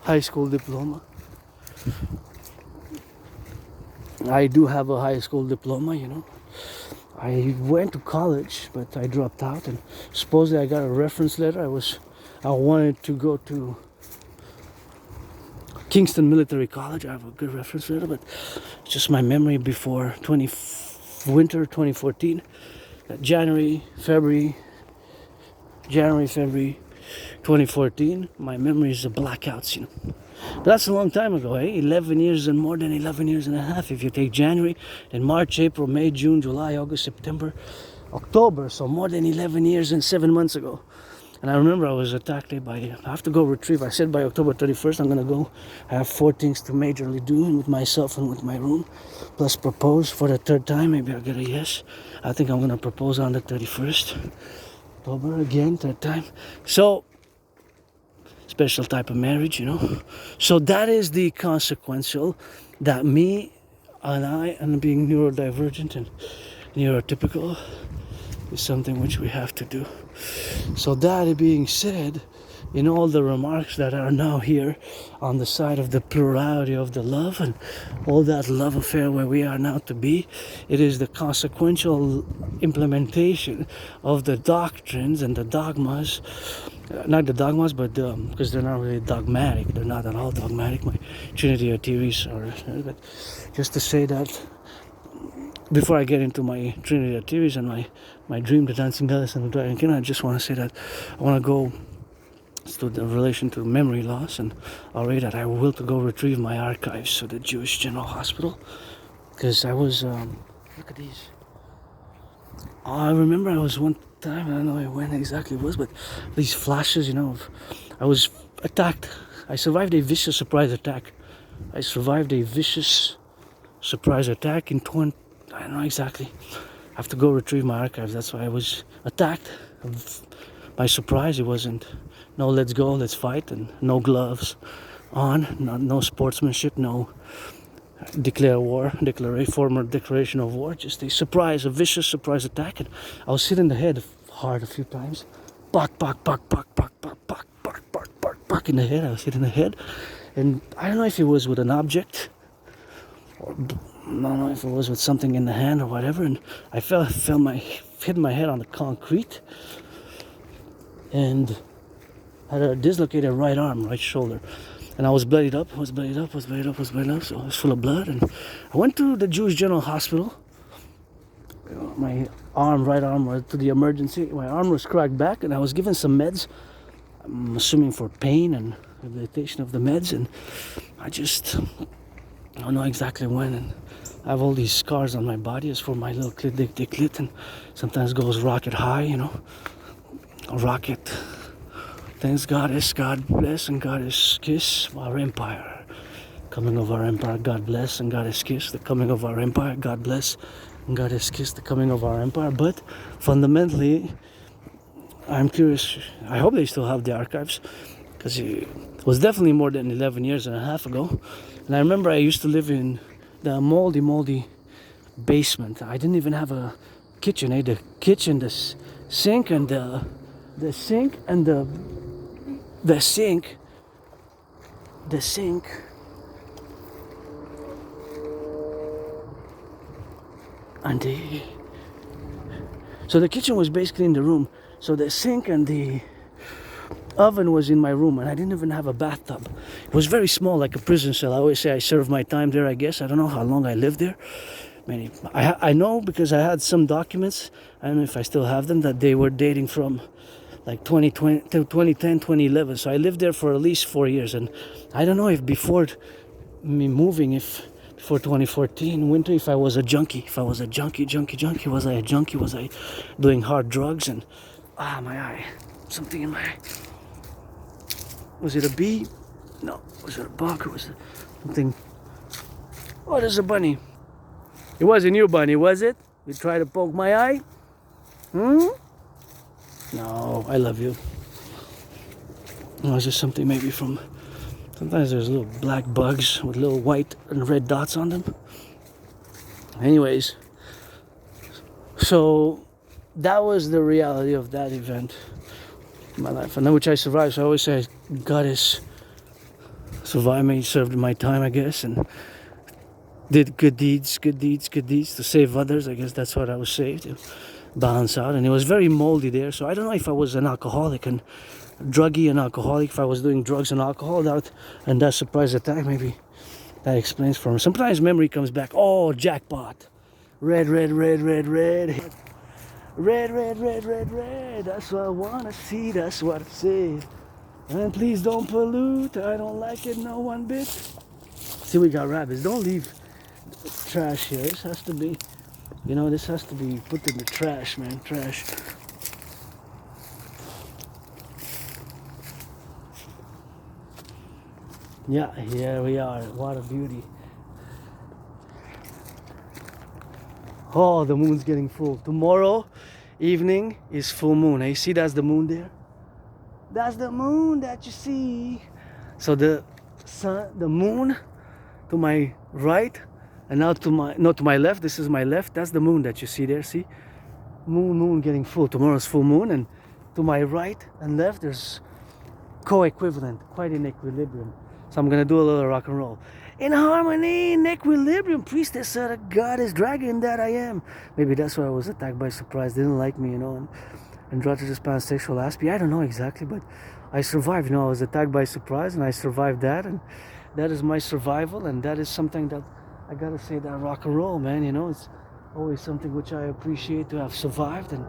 high school diploma. You know. I went to college, but I dropped out, and supposedly I got a reference letter. I wanted to go to Kingston Military College. I have a good reference letter, but it's just my memory before winter 2014. January, February 2014, my memory is the blackouts, you know. But that's a long time ago, eh? 11 years and more than 11 years and a half. If you take January, then March, April, May, June, July, August, September, October, so more than 11 years and 7 months ago. And I remember I was attacked I have to go retrieve. I said by October 31st, I'm going to go. I have 4 things to majorly do with myself and with my room. Plus propose for the 3rd time. Maybe I'll get a yes. I think I'm going to propose on the 31st. October again, 3rd time. So, special type of marriage, you know. So that is the consequential that me and being neurodivergent and neurotypical is something which we have to do. So that being said, in all the remarks that are now here on the side of the plurality of the love and all that love affair where we are now to be, it is the consequential implementation of the doctrines and the dogmas, not the dogmas, but because they're not really dogmatic, they're not at all dogmatic, my Trinity theories are, but just to say that before I get into my Trinity theories and my dream, the dancing goddess and the dragon king, I just want to say that I want to go to the relation to memory loss, and already that I will to go retrieve my archives to the Jewish General Hospital, because I was look at these. I remember I was one time, I don't know when exactly it was, but these flashes, you know, I was attacked. I survived a vicious surprise attack. in I don't know exactly. I have to go retrieve my archives. That's why I was attacked. By surprise, it wasn't no let's go, let's fight, and no gloves on, no sportsmanship, no formal declaration of war, just a vicious surprise attack. And I was hit in the head hard a few times. Buck in the head. I was hit in the head. And I don't know if it was with an object, or I don't know if it was with something in the hand or whatever, and I hit my head on the concrete, and I had a dislocated right arm, right shoulder. And I was bloodied up, so I was full of blood. And I went to the Jewish General Hospital. My right arm was to the emergency. My arm was cracked back, and I was given some meds. I'm assuming for pain and rehabilitation of the meds. And I don't know exactly when. And I have all these scars on my body. It's for my little clit, and sometimes goes rocket high, you know. Rocket. Thanks God bless, and God is kiss our empire. Coming of our empire, God bless, and God is kiss the coming of our empire. God bless, and God is kiss the coming of our empire. But fundamentally, I'm curious. I hope they still have the archives, because it was definitely more than 11 years and a half ago. And I remember I used to live in the moldy basement. I didn't even have a kitchen. The kitchen, the sink, and the sink and the sink and so the kitchen was basically in the room. So the sink and the oven was in my room, and I didn't even have a bathtub. It was very small, like a prison cell. I always say I served my time there, I guess. I don't know how long I lived there. I know because I had some documents, I don't know if I still have them, that they were dating from like 2020 to 2010, 2011. So I lived there for at least 4 years. And I don't know if before me moving, before 2014 winter, if I was a junkie. If I was a junkie. Was I a junkie? Was I doing hard drugs? And my eye. Something in my eye. Was it a bee? No. Was it a bug? Or was it something? Oh, there's a bunny. It wasn't you, bunny, was it? You tried to poke my eye? No, I love you. No, it's just something maybe from... Sometimes there's little black bugs with little white and red dots on them. Anyways, so that was the reality of that event in my life, and which I survived. So I always say God has survived me, served my time, I guess, and did good deeds to save others. I guess that's what I was saved to balance out. And it was very moldy there, so I don't know if I was an alcoholic and druggie and alcoholic, if I was doing drugs and alcohol, and that surprise attack, maybe that explains for me. Sometimes memory comes back. Oh, jackpot. Red. That's what I wanna see, that's what I said. And please don't pollute, I don't like it no one bit. See, we got rabbits. Don't leave trash here. This has to be, this has to be put in the trash, man. Trash. Yeah, here we are. What a beauty. Oh, the moon's getting full. Tomorrow evening is full moon. You see, that's the moon there? That's the moon that you see. So the sun, the moon to my right, and now to my left. This is my left. That's the moon that you see there. See? Moon getting full. Tomorrow's full moon, and to my right and left there's co-equivalent, quite in equilibrium. So I'm gonna do a little rock and roll. In harmony, in equilibrium, priestess of the goddess dragon that I am. Maybe that's why I was attacked by surprise. They didn't like me, and androgynous pansexual aspie. I don't know exactly, but I survived. I was attacked by surprise, and I survived that, and that is my survival, and that is something that I gotta say, that rock and roll, man. It's always something which I appreciate to have survived, and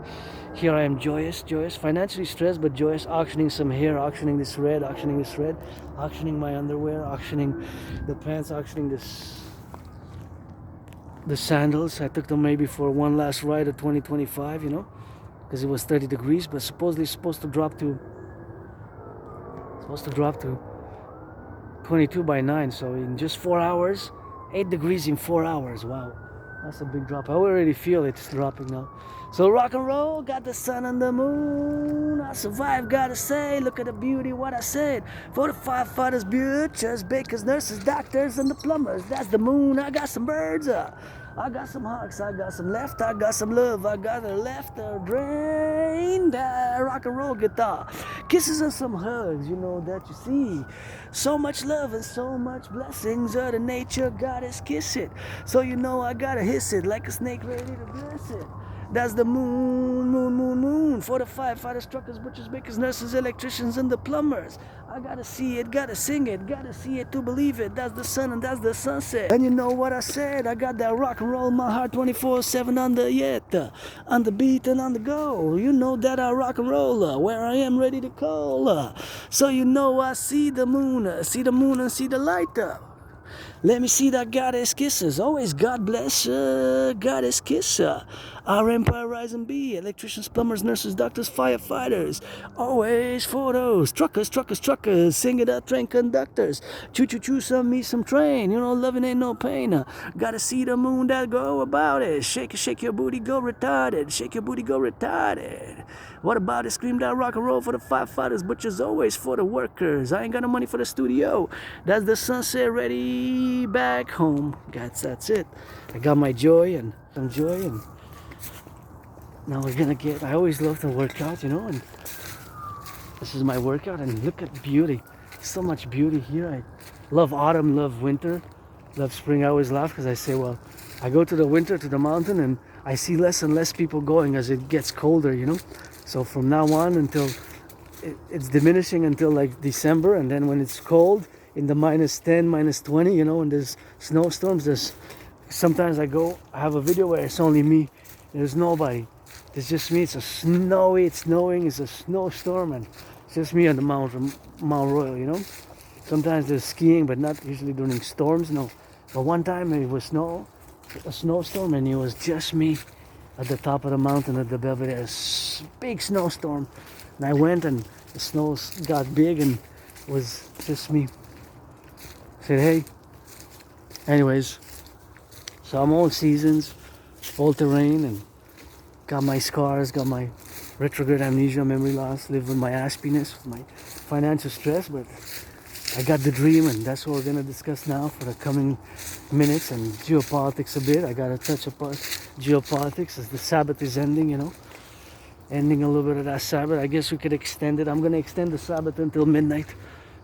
here I am, joyous, financially stressed, but joyous, auctioning some hair, auctioning this red, auctioning my underwear, auctioning the pants, auctioning the sandals. I took them maybe for one last ride of 2025, because it was 30 degrees, but supposedly it's supposed to drop to 22 by 9, so in just 4 hours, 8 degrees in 4 hours. Wow, that's a big drop. I already feel it's dropping now. So rock and roll, got the sun and the moon. I survived, gotta say, look at the beauty, what I said. For the firefighters, butchers, bakers, nurses, doctors, and the plumbers. That's the moon. I got some birds. I got some hawks, I got some left, I got some love, I got a left drain. That rock and roll guitar. Kisses and some hugs, that you see. So much love and so much blessings of the nature goddess, kiss it. So I gotta hiss it like a snake ready to bless it. That's the moon, moon, moon, moon. For the firefighters, truckers, butchers, bakers, nurses, electricians, and the plumbers. I gotta see it, gotta sing it, gotta see it to believe it. That's the sun and that's the sunset. And you know what I said? I got that rock and roll in my heart 24/7 on the on the beat and on the go. You know that I rock and roll where I am ready to call. So you know I see the moon and see the light up. Let me see that goddess kisses. Always God bless goddess kiss. Our empire rise and be. Electricians, plumbers, nurses, doctors, firefighters. Always for those truckers, truckers, truckers. Sing it out, train conductors. Choo choo choo, some train. You know, loving ain't no pain. Gotta see the moon that go about it. Shake it, shake your booty, go retarded. Shake your booty, go retarded. What about it? Scream that rock and roll for the firefighters, butchers, always for the workers. I ain't got no money for the studio. That's the sunset ready back home. That's it. I got my joy and some joy, and now we're gonna get. I always love to work out, you know, and this is my workout. And look at beauty. So much beauty here. I love autumn, love winter, love spring. I always laugh because I say, well, I go to the winter to the mountain and I see less and less people going as it gets colder, you know. So from now on until it's diminishing until like December, and then when it's cold in the -10, -20, you know, and there's snowstorms, sometimes I have a video where it's only me, there's nobody, it's just me. It's snowing, it's a snowstorm, and it's just me on the Mount Royal, you know. Sometimes there's skiing, but not usually during storms, no. But one time it was a snowstorm, and it was just me at the top of the mountain at the Belvedere. Big snowstorm, and I went, and the snow got big, and it was just me. I said, hey. Anyways, so I'm all seasons, all terrain, and got my scars, got my retrograde amnesia, memory loss, live with my aspiness, with my financial stress, but I got the dream, and that's what we're gonna discuss now for the coming minutes, and geopolitics a bit. I gotta touch upon geopolitics as the Sabbath is ending, you know. Ending a little bit of that Sabbath. I guess we could extend it. I'm gonna extend the Sabbath until midnight.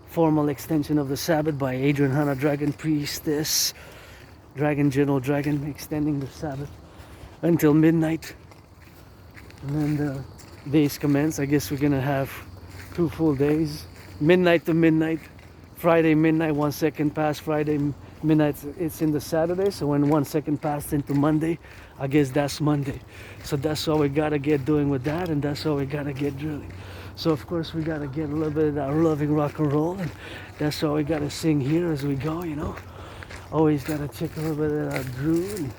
Formal extension of the Sabbath by Adrian Hanna, Dragon Priestess, Dragon General Dragon, extending the Sabbath until midnight. And then the days commence. I guess we're gonna have 2 full days. Midnight to midnight. Friday midnight, 1 second past Friday midnight, it's in the Saturday. So when 1 second passed into Monday, I guess that's Monday. So that's all we gotta get doing with that, and that's all we gotta get drilling. So of course we gotta get a little bit of that loving rock and roll, and that's all we gotta sing here as we go, you know. Always gotta check a little bit of that drew, and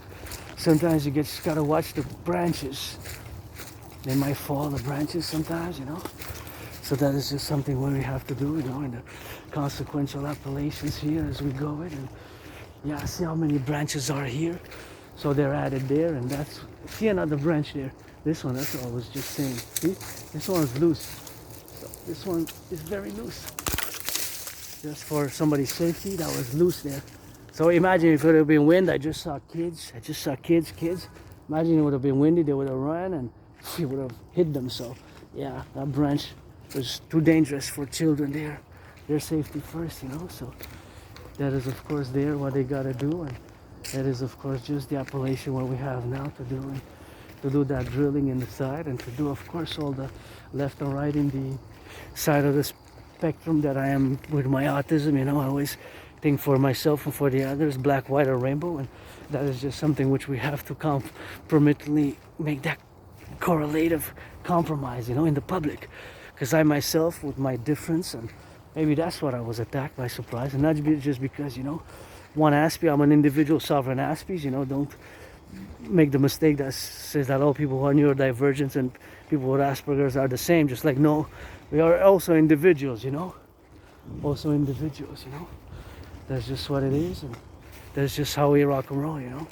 sometimes you just gotta watch the branches. They might fall, the branches sometimes, you know. So that is just something we have to do, you know, in the consequential appellations here as we go in. And yeah, see how many branches are here. So they're added there, and that's, see another branch there. This one, that's what I was just saying. See, this one's loose. So this one is very loose. Just for somebody's safety, that was loose there. So imagine if it would have been wind. I just saw kids. Imagine it would have been windy, they would have run and it would have hit them. So yeah, that branch was too dangerous for children there. Their safety first, you know. So that is of course there what they gotta do, and that is of course just the appellation what we have now to do, and to do that drilling in the side, and to do of course all the left and right in the side of the spectrum that I am with my autism, you know. I always think for myself and for the others, black, white, or rainbow, and that is just something which we have to compromittally make that correlative compromise, you know, in the public. Because I myself, with my difference, and maybe that's what I was attacked by surprise, and not just because, you know, one aspect, I'm an individual sovereign aspect, you know. Don't make the mistake that says that all people who are neurodivergent and people with Asperger's are the same. Just like, no, we are also individuals, you know. Also individuals, you know. That's just what it is, and that's just how we rock and roll, you know.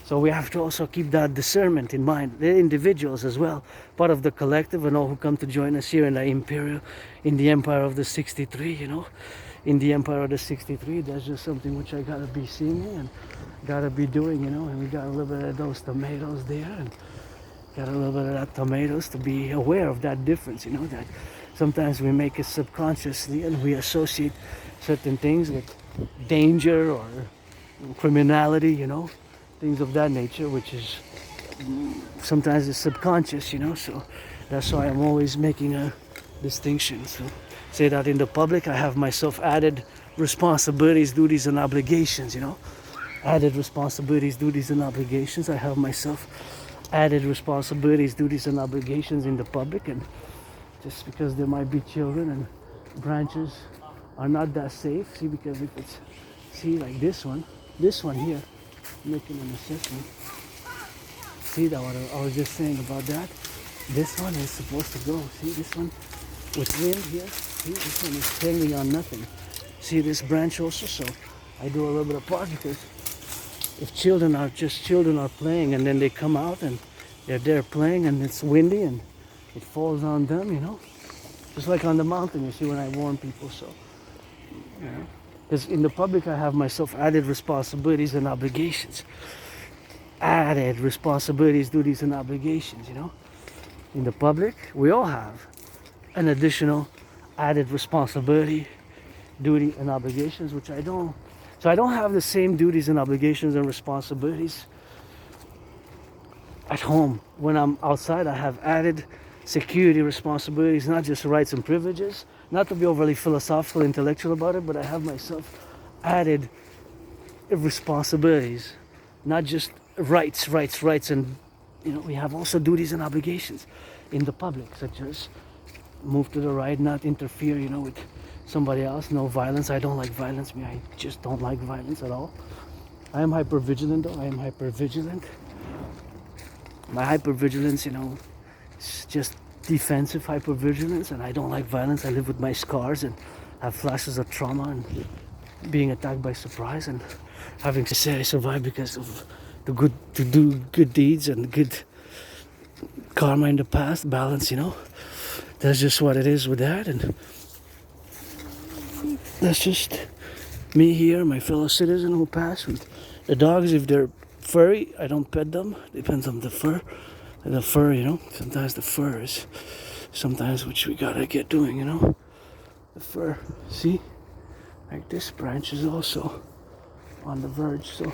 So we have to also keep that discernment in mind. They're individuals as well, part of the collective, and all who come to join us here in the Imperial, in the Empire of the 63, you know. In the Empire of the 63, that's just something which I gotta be seeing and gotta be doing, you know. And we got a little bit of those tomatoes there, and got a little bit of that tomatoes to be aware of that difference, you know. That sometimes we make it subconsciously, and we associate certain things with danger or criminality, you know. Things of that nature, which is sometimes it's subconscious, you know, so that's why I'm always making a distinction. So say that in the public I have myself added responsibilities, duties and obligations, you know. Added responsibilities, duties and obligations. I have myself added responsibilities, duties and obligations in the public, and just because there might be children and branches are not that safe. See, because if it's, see, like this one here, making an assessment. See that what I was just saying about that? This one is supposed to go. See this one with wind here? See, this one is hanging on nothing. See this branch also? So I do a little bit apart, because if children are playing and then they come out and they're there playing and it's windy and it falls on them, you know? Just like on the mountain, you see, when I warn people, so, you know? Because in the public I have myself added responsibilities and obligations. Added responsibilities, duties and obligations, you know? In the public, we all have an additional added responsibility, duty and obligations, which I don't. So I don't have the same duties and obligations and responsibilities at home. When I'm outside, I have added security responsibilities, not just rights and privileges. Not to be overly philosophical, intellectual about it, but I have myself added responsibilities, not just rights, and, you know, we have also duties and obligations in the public, such as move to the right, not interfere, you know, with somebody else, no violence. I don't like violence. I just don't like violence at all. I am hypervigilant though. I am hypervigilant. My hypervigilance, you know, is just defensive hypervigilance, and I don't like violence. I live with my scars and have flashes of trauma and being attacked by surprise, and having to say I survived because of to do good deeds and good karma in the past, balance, you know. That's just what it is with that, and that's just me here, my fellow citizen who passed. With the dogs, if they're furry, I don't pet them. Depends on the fur. The fur, you know. Sometimes the fur is sometimes which we gotta get doing, you know. The fur. See? Like this branch is also on the verge, so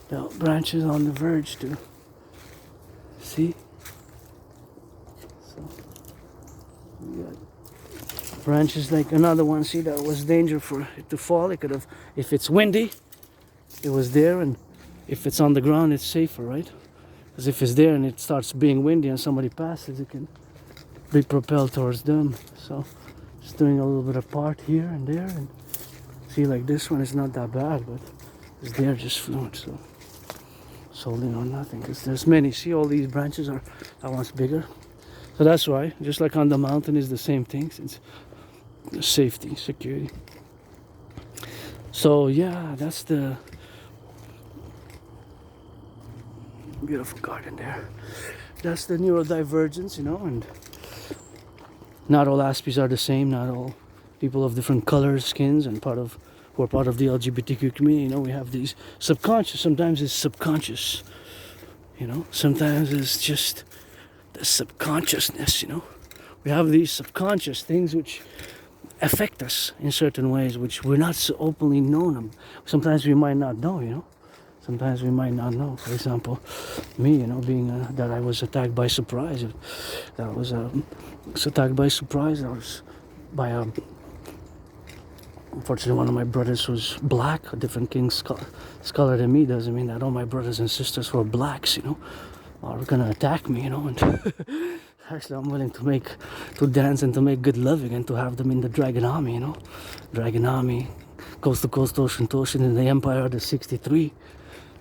the branch is on the verge too. See? So we got branches like another one, see, that was danger for it to fall. It could have, if it's windy, it was there, and if it's on the ground, it's safer, right? Because if it's there and it starts being windy and somebody passes, it can be propelled towards them. So just doing a little bit of part here and there, and see, like this one is not that bad, but it's there just fluent, so it's holding on nothing, because there's many. See, all these branches are that one's bigger. So that's why, just like on the mountain, is the same thing, since safety, security. So yeah, that's the beautiful garden there. That's the neurodivergence, you know, and not all Aspies are the same. Not all people of different colors, skins, and who are part of the LGBTQ community. You know, we have these subconscious. Sometimes it's subconscious. You know, sometimes it's just the subconsciousness. You know, we have these subconscious things which affect us in certain ways, which we're not so openly known. Sometimes we might not know. You know. Sometimes we might not know. For example, me, you know, being that I was attacked by surprise. That was attacked by surprise. I was by unfortunately, one of my brothers was black, a different king's color than me. Doesn't mean that all my brothers and sisters who are blacks, you know, are gonna attack me, you know. And actually, I'm willing to dance and to make good living and to have them in the Dragon Army, you know, Dragon Army, coast to coast, ocean to ocean, in the Empire of the 63.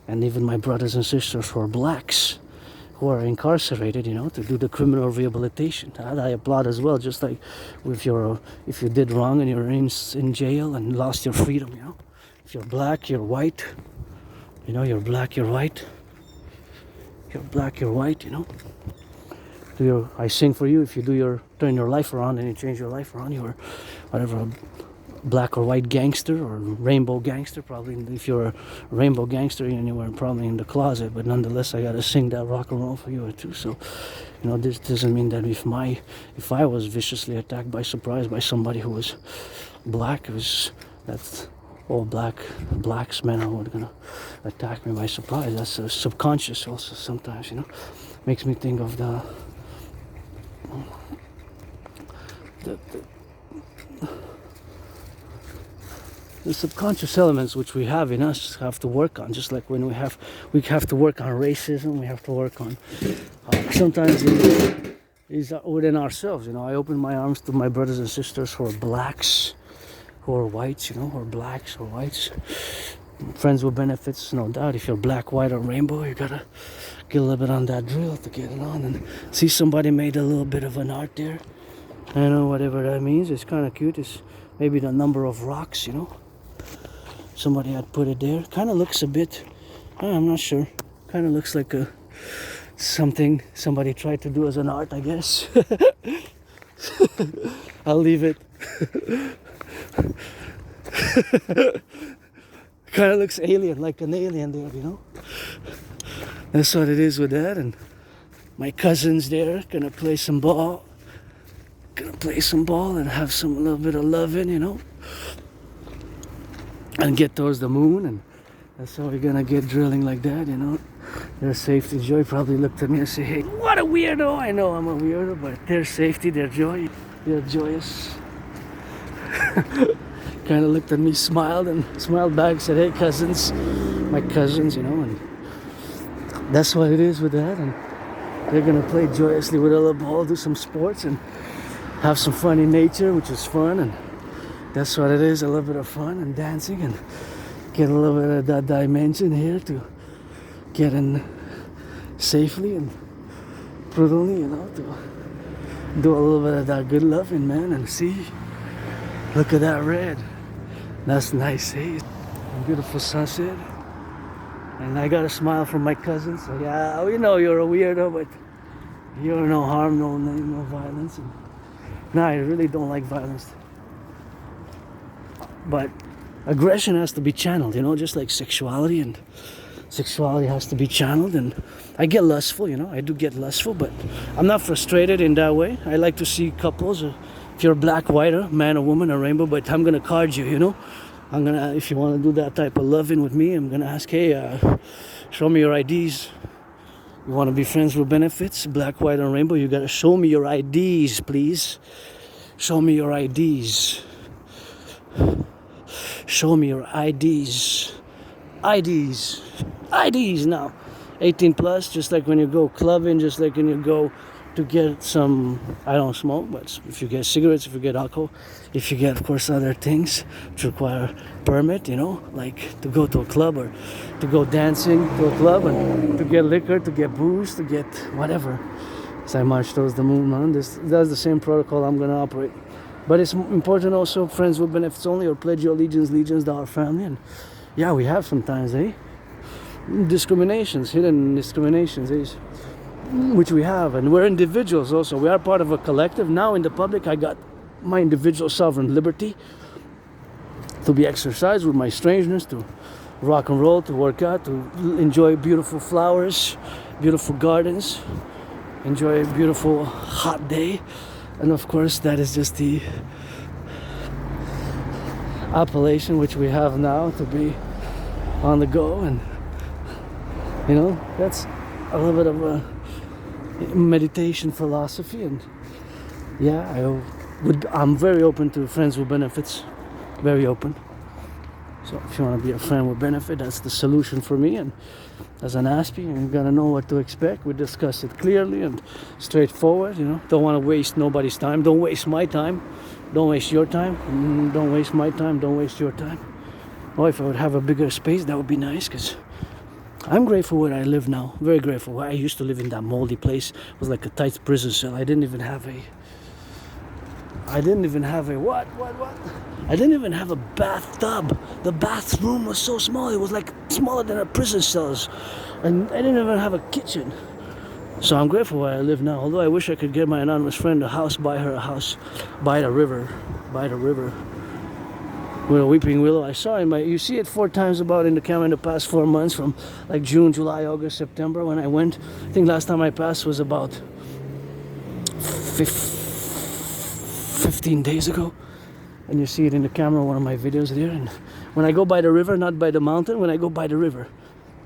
And even my brothers and sisters who are blacks, who are incarcerated, you know, to do the criminal rehabilitation. I applaud as well, just like if you did wrong and you're in jail and lost your freedom, you know. If you're black, you're white. You know, you're black, you're white. You're black, you're white, you know. I sing for you if you turn your life around and you change your life around. You're whatever, black or white gangster or rainbow gangster. Probably if you're a rainbow gangster and you were probably in the closet, but nonetheless I gotta sing that rock and roll for you too. So, you know, this doesn't mean that if I was viciously attacked by surprise by somebody who was black, that's all blacks men are gonna attack me by surprise. That's subconscious also sometimes, you know. Makes me think of the subconscious elements which we have in us have to work on, just like when we have to work on racism, we have to work on sometimes is within ourselves, you know. I open my arms to my brothers and sisters who are blacks, who are whites, you know, or blacks or whites. Friends with benefits, no doubt. If you're black, white, or rainbow, you gotta get a little bit on that drill to get it on. And see, somebody made a little bit of an art there. I don't know whatever that means. It's kind of cute. It's maybe the number of rocks, you know. Somebody had put it there. Kind of looks a bit, I'm not sure. Kind of looks like something somebody tried to do as an art, I guess. I'll leave it. Kind of looks alien, like an alien there, you know. That's what it is with that. And my cousin's there, gonna play some ball. And have a little bit of loving, you know. And get towards the moon, and that's how we're gonna get drilling like that, you know. Their safety, Joy probably looked at me and said, hey, what a weirdo. I know I'm a weirdo, but their safety, their joy, they're joyous. Kind of looked at me, smiled back, said, hey, cousins, my cousins, you know. And that's what it is with that. And they're gonna play joyously with a little ball, do some sports, and have some fun in nature, which is fun. And that's what it is, a little bit of fun and dancing, and get a little bit of that dimension here to get in safely and prudently, you know, to do a little bit of that good loving, man. And see, look at that red. That's nice, hey? Beautiful sunset. And I got a smile from my cousin, so yeah, we know you're a weirdo, but you're no harm, no violence. And no, I really don't like violence. But aggression has to be channeled, you know, just like sexuality, and sexuality has to be channeled. And I get lustful, you know, I do get lustful, but I'm not frustrated in that way. I like to see couples, if you're black, white, or man or woman or rainbow, but I'm gonna card you, you know. If you want to do that type of loving with me, I'm gonna ask, hey, show me your IDs. You want to be friends with benefits, black, white, or rainbow, you gotta show me your IDs, please. Show me your IDs. Show me your IDs. IDs now. 18 plus, just like when you go clubbing, just like when you go to get some, I don't smoke, but if you get cigarettes, if you get alcohol, if you get, of course, other things which require permit, you know, like to go to a club or to go dancing to a club and to get liquor, to get booze, to get whatever. As I march towards the moon, man, that's the same protocol I'm going to operate. But it's important also, friends with benefits only, or pledge your allegiance to our family. And yeah, we have sometimes, discriminations, hidden discriminations, which we have. And we're individuals also. We are part of a collective. Now in the public, I got my individual sovereign liberty to be exercised with my strangeness, to rock and roll, to work out, to enjoy beautiful flowers, beautiful gardens, enjoy a beautiful hot day. And of course, that is just the appellation which we have now to be on the go. And, you know, that's a little bit of a meditation philosophy. And yeah, I'm very open to friends with benefits. Very open. So if you want to be a friend with benefit, that's the solution for me. And as an ASPE, you gotta know what to expect. We discuss it clearly and straightforward, you know. Don't want to waste nobody's time. Don't waste my time. Don't waste your time. Don't waste my time. Don't waste your time. Oh, if I would have a bigger space, that would be nice, because I'm grateful where I live now. Very grateful. I used to live in that moldy place. It was like a tight prison cell. I didn't even have a what? I didn't even have a bathtub. The bathroom was so small. It was like smaller than a prison cells. And I didn't even have a kitchen. So I'm grateful where I live now. Although I wish I could get my anonymous friend a house by the river. With a weeping willow. I saw you see it 4 times about in the camera in the past 4 months, from like June, July, August, September when I went. I think last time I passed was about 15 days ago. And you see it in the camera, one of my videos there. And When I go by the river, not by the mountain, when I go by the river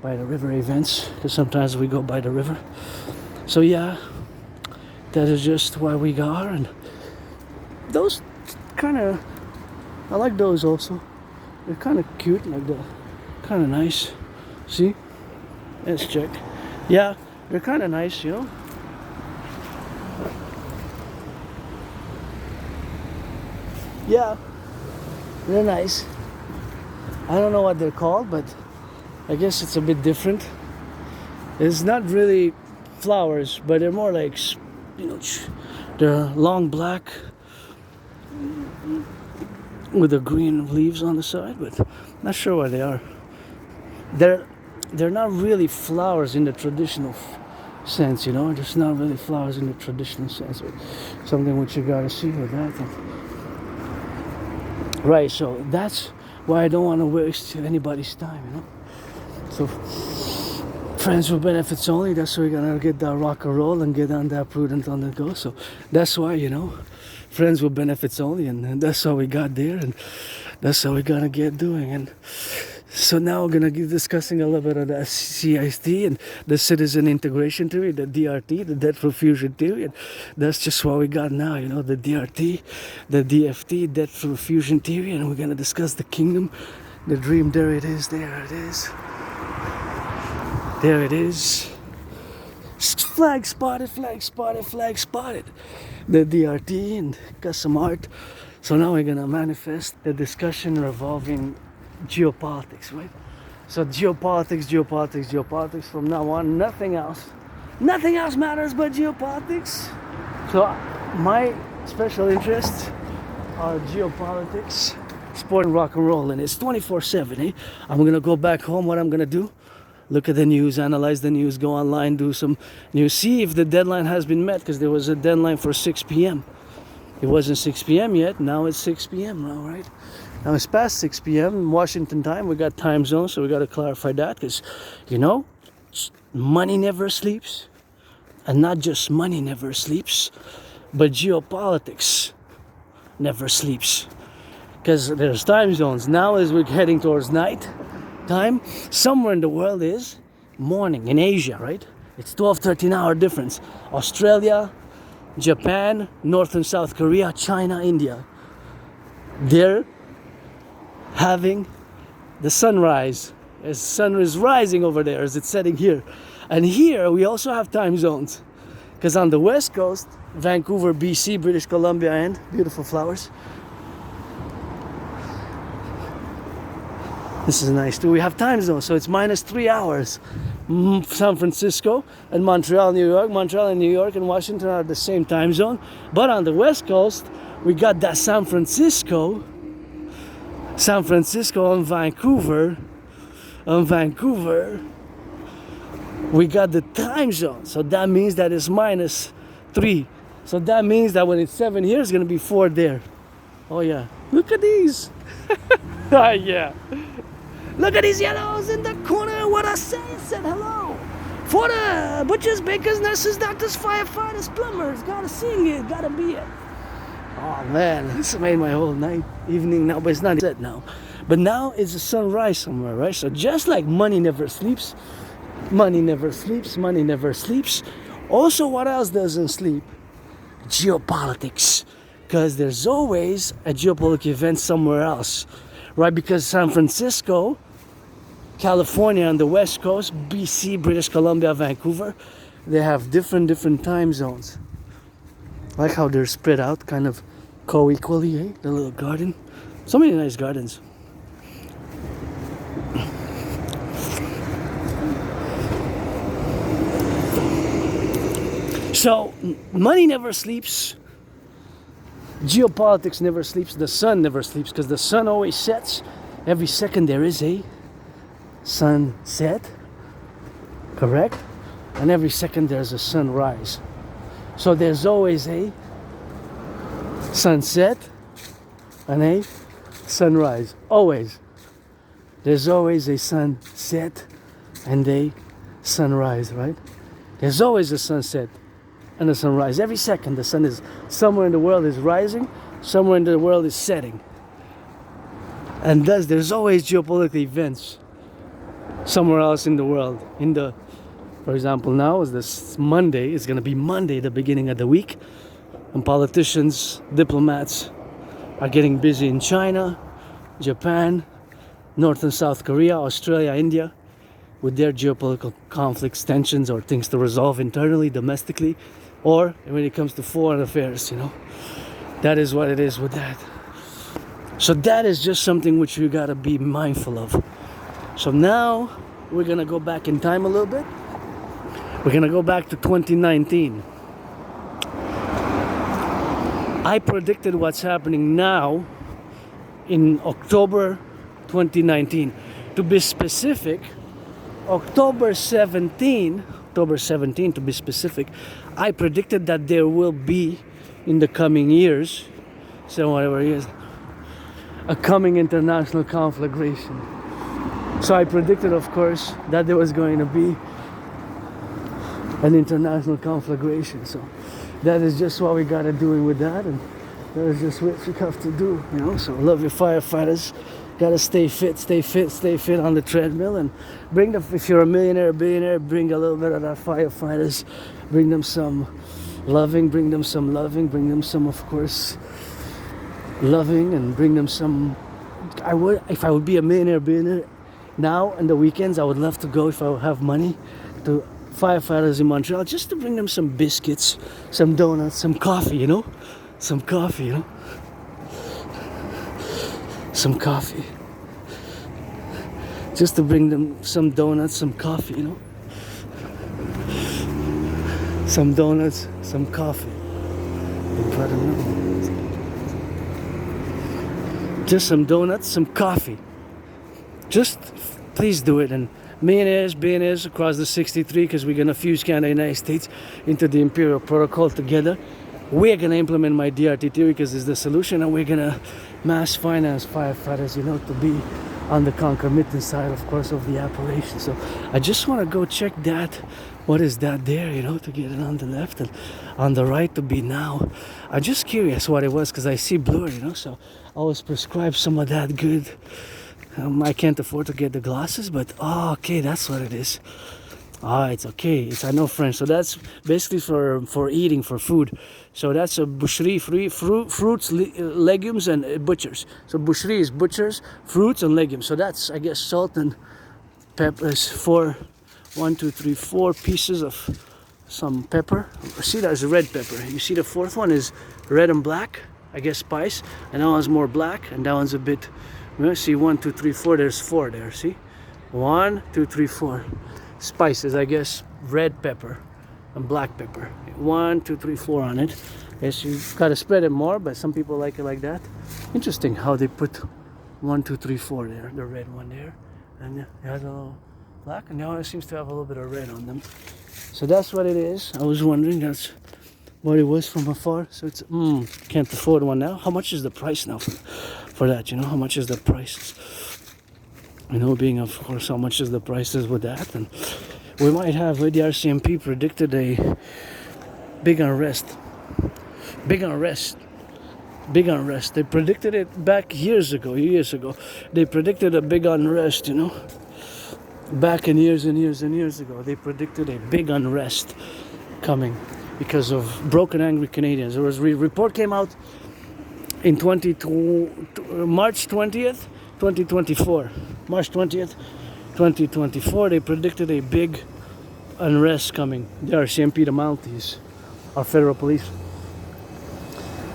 events, because sometimes we go by the river. So yeah, that is just why we are. And those kind of, I like those also. They're kind of cute, like the, kind of nice. See? Let's check. Yeah, they're kind of nice, you know. Yeah, they're nice. I don't know what they're called, but I guess it's a bit different. It's not really flowers, but they're more like, you know, they're long black with the green leaves on the side, but not sure what they are. They're not really flowers in the traditional sense, you know. There's not really flowers in the traditional sense. Something which you gotta see with that. Right, so that's why I don't want to waste anybody's time, you know. So, friends with benefits only, that's why we're gonna get that rock and roll and get on that prudent on the go. So, that's why, you know, friends with benefits only, and that's how we got there, and that's how we're gonna get doing. And so now we're gonna be discussing a little bit of the CIT and the citizen integration theory, the DRT, the debt fusion theory, and that's just what we got now, you know, the DRT, the DFT, debt fusion theory, and we're gonna discuss the kingdom, the dream. There it is, there it is. There it is. Flag spotted, flag spotted, flag spotted. The DRT and got some art. So now we're gonna manifest the discussion revolving geopolitics, right? So geopolitics from now on, nothing else matters but geopolitics. So my special interests are geopolitics, sport, and rock and roll, and it's 24/7. I'm gonna go back home. What I'm gonna do, look at the news, analyze the news, go online, do some news, see if the deadline has been met, because there was a deadline for 6 p.m. It wasn't 6 p.m. yet. Now it's 6 p.m. now, right? Now it's past 6 p.m. Washington time. We got time zones, so we got to clarify that, because, you know, money never sleeps. And not just money never sleeps, but geopolitics never sleeps. Because there's time zones. Now as we're heading towards night time, somewhere in the world is morning. In Asia, right? It's 12, 13 hour difference. Australia, Japan, North and South Korea, China, India. They're having the sunrise. As the sun is rising over there as it's setting here. And here we also have time zones. Because on the west coast, Vancouver, BC, British Columbia, and beautiful flowers. This is nice too. We have time zones, so it's minus 3 hours. San Francisco and Montreal, New York. Montreal and New York and Washington are the same time zone. But on the west coast, we got that San Francisco and Vancouver. We got the time zone. So that means that it's minus 3. So that means that when it's 7 here, it's going to be 4 there. Oh yeah. Look at these. Ah, yeah. Look at these yellows in the corner. What I say? It said hello. For the butchers, bakers, nurses, doctors, firefighters, plumbers. Gotta sing it. Gotta be it. Oh man, this made my whole night, evening now, but it's not set now. But now it's a sunrise somewhere, right? So just like money never sleeps, money never sleeps, money never sleeps. Also, what else doesn't sleep? Geopolitics. Because there's always a geopolitical event somewhere else, right? Because San Francisco, California on the west coast, BC, British Columbia, Vancouver, they have different time zones. Like how they're spread out kind of co-equally, eh? The little garden. So many nice gardens. So, money never sleeps. Geopolitics never sleeps. The sun never sleeps, because the sun always sets. Every second there is a sunset. Correct? And every second there's a sunrise. So there's always a sunset and a sunrise. Always. There's always a sunset and a sunrise, right? There's always a sunset and a sunrise. Every second the sun is somewhere in the world is rising, somewhere in the world is setting. And thus there's always geopolitical events somewhere else in the world. For example, now is this Monday. It's going to be Monday, the beginning of the week, and politicians, diplomats are getting busy in China, Japan, North and South Korea, Australia, India, with their geopolitical conflicts, tensions, or things to resolve internally, domestically, or when it comes to foreign affairs, that is what it is with that. So that is just something which you gotta be mindful of. So now we're gonna go back in time a little bit. We're gonna go back to 2019. I predicted what's happening now in October 2019. To be specific, October 17 to be specific, I predicted that there will be in the coming years, so whatever years, a coming international conflagration. So I predicted, of course, that there was going to be an international conflagration. So that is just what we gotta do with that, and that is just what you have to do, So love your firefighters. Gotta stay fit on the treadmill, and if you're a millionaire or billionaire, bring a little bit of that firefighters. Bring them some loving, bring them some, of course, loving, and bring them some. If I would be a millionaire or billionaire now, on the weekends, I would love to go, if I would have money, to firefighters in Montreal, just to bring them some biscuits, some donuts, some coffee, some coffee, some coffee, just to bring them some donuts, some coffee, some donuts, some coffee. I don't know. Just some donuts, some coffee. Just please do it. And millionaires, billionaires across the 63, because we're gonna fuse Canada and United States into the Imperial protocol together. We're gonna implement my DRT theory because it's the solution, and we're gonna mass finance firefighters, to be on the concomitant side, of course, of the appellation. So I just want to go check that. What is that there, to get it on the left, and on the right to be now. I'm just curious what it was, because I see blur, so I was prescribed some of that good. I can't afford to get the glasses, but okay, that's what it is. It's okay. I know French, so that's basically for eating, for food. So that's a boucherie, fruits, legumes, and butchers. So boucherie is butchers, fruits, and legumes. So that's, I guess, salt and peppers. 4 pieces of some pepper. See, there's a red pepper. You see, the fourth one is red and black, I guess, spice, and that one's more black, and that one's a bit. See, 1, 2, 3, 4. There's 4 there. See, 1, 2, 3, 4. Spices, I guess, red pepper and black pepper. 1, 2, 3, 4 on it. Yes, you gotta spread it more, but some people like it like that. Interesting how they put 1, 2, 3, 4 there. The red one there, and it has a little black, and the other seems to have a little bit of red on them. So that's what it is. I was wondering, that's what it was from afar. So it's can't afford one now. How much is the price now for that? How much is the price? Being, of course, how much is the prices with that. And we might have, the RCMP predicted a big unrest. They predicted it back years ago. They predicted a big unrest, back in years and years and years ago. They predicted a big unrest coming because of broken, angry Canadians. There was a report came out in March 20th, 2024. March 20th, 2024, they predicted a big unrest coming. The RCMP, the Mounties, our federal police.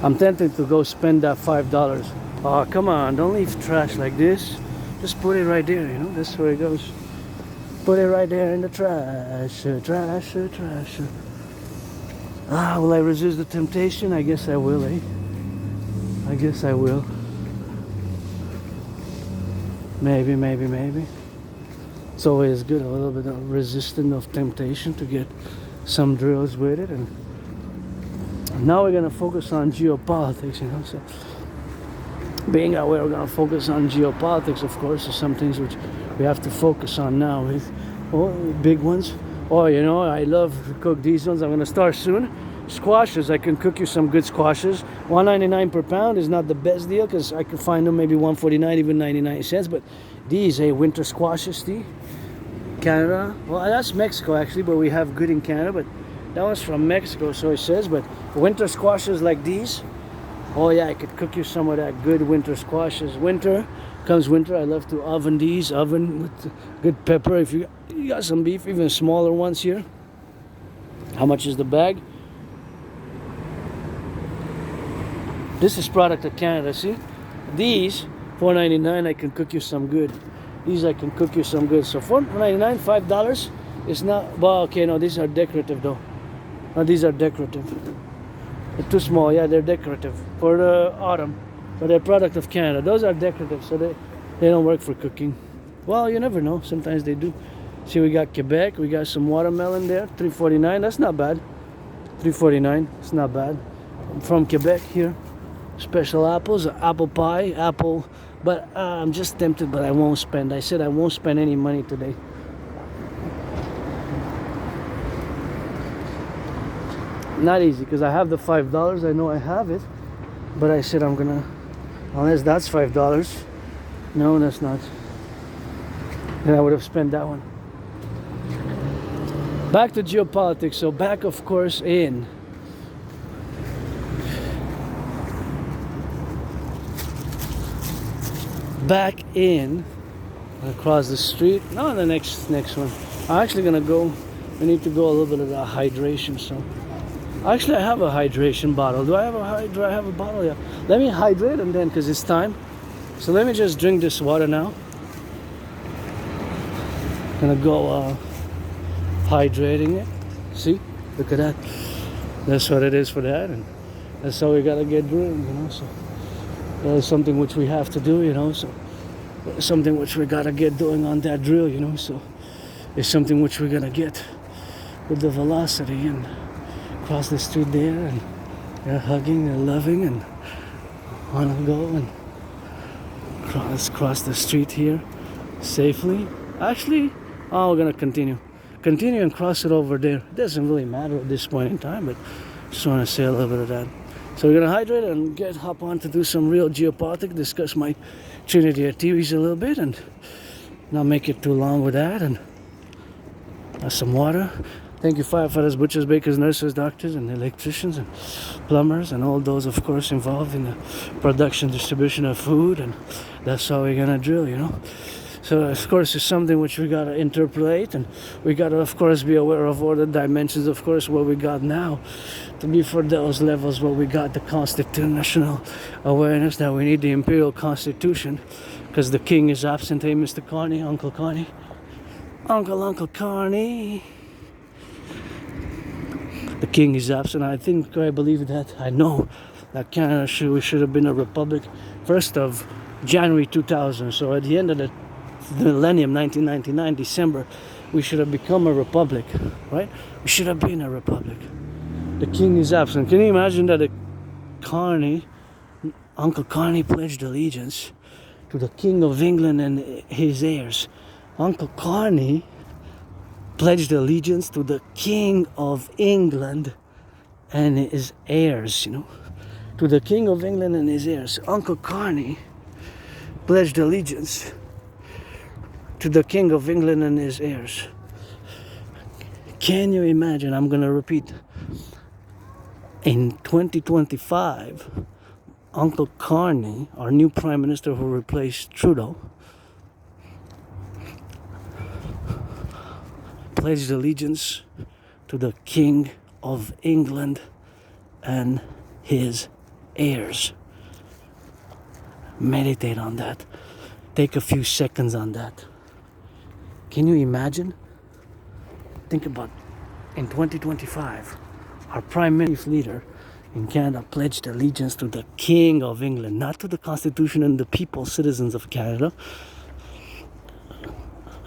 I'm tempted to go spend that $5. Oh, come on, don't leave trash like this. Just put it right there, that's where it goes. Put it right there in the trash. Will I resist the temptation? I guess I will, I guess I will. Maybe. It's always good, a little bit of resistance of temptation to get some drills with it. And now we're gonna focus on geopolitics, So being aware, we're gonna focus on geopolitics, of course, is some things which we have to focus on now. With big ones. I love to cook these ones. I'm gonna start soon. squashes. I can cook you some good squashes. $1.99 per pound is not the best deal because I could find them maybe $1.49, even 99 cents. But these, winter squashes, see? Canada. Well, that's Mexico actually, but we have good in Canada. But that one's from Mexico, so it says. But winter squashes like these. Oh yeah, I could cook you some of that good winter squashes. Winter comes winter. I love to oven these. Oven with good pepper. If you got some beef, even smaller ones here. How much is the bag? This is product of Canada, see? These, $4.99, I can cook you some good. These I can cook you some good. So $4.99, $5. It's not, well, okay, no, these are decorative though. No, these are decorative. They're too small, yeah, they're decorative for the autumn. But they're product of Canada. Those are decorative, so they don't work for cooking. Well, you never know, sometimes they do. See, we got Quebec, we got some watermelon there, $3.49, that's not bad. $3.49, it's not bad. I'm from Quebec here. Special apples, apple pie, apple, but I'm just tempted, but I won't spend. I said I won't spend any money today. Not easy, because I have the $5, I know I have it, but I said I'm gonna, unless that's $5, no, that's not. Then I would have spent that one. Back to geopolitics, so back of course in across the street. No, the next one. I'm actually gonna go. I need to go a little bit of the hydration. So, actually, I have a hydration bottle. Do I have a bottle? Yeah. Let me hydrate and then, because it's time. So let me just drink this water now. Gonna go hydrating it. See, look at that. That's what it is for that, and that's how we gotta get drilled, you know. So. That is something which we have to do, you know, so something which we gotta get doing on that drill, you know, so it's something which we're gonna get with the velocity and cross the street there, and they're hugging and loving and wanna go and cross the street here safely. Actually, we're gonna continue and cross it over there. It doesn't really matter at this point in time, but just wanna say a little bit of that. So we're gonna hydrate and hop on to do some real geopolitics, discuss my Trinity theories a little bit, and not make it too long with that. And some water. Thank you, firefighters, butchers, bakers, nurses, doctors, and electricians, and plumbers, and all those, of course, involved in the production, distribution of food. And that's how we're gonna drill, you know. So, of course, it's something which we gotta interpolate, and we gotta, of course, be aware of all the dimensions, of course, what we got now. To be for those levels where we got the constitutional awareness that we need the Imperial Constitution, because the king is absent. Hey, Mr. Carney, Uncle Carney. Uncle Carney. The king is absent. I believe that, I know that Canada should have been a republic 1st of January 2000. So at the end of the millennium, 1999, December, we should have become a republic, right? We should have been a republic. The king is absent. Can you imagine that Uncle Carney pledged allegiance to the King of England and his heirs? Uncle Carney pledged allegiance to the King of England and his heirs, you know. To the King of England and his heirs. Uncle Carney pledged allegiance to the King of England and his heirs. Can you imagine? I'm going to repeat. In 2025, Uncle Carney, our new Prime Minister who replaced Trudeau, pledged allegiance to the King of England and his heirs. Meditate on that. Take a few seconds on that. Can you imagine? Think about in 2025, our Prime Minister leader in Canada pledged allegiance to the King of England, not to the Constitution and the people, citizens of Canada,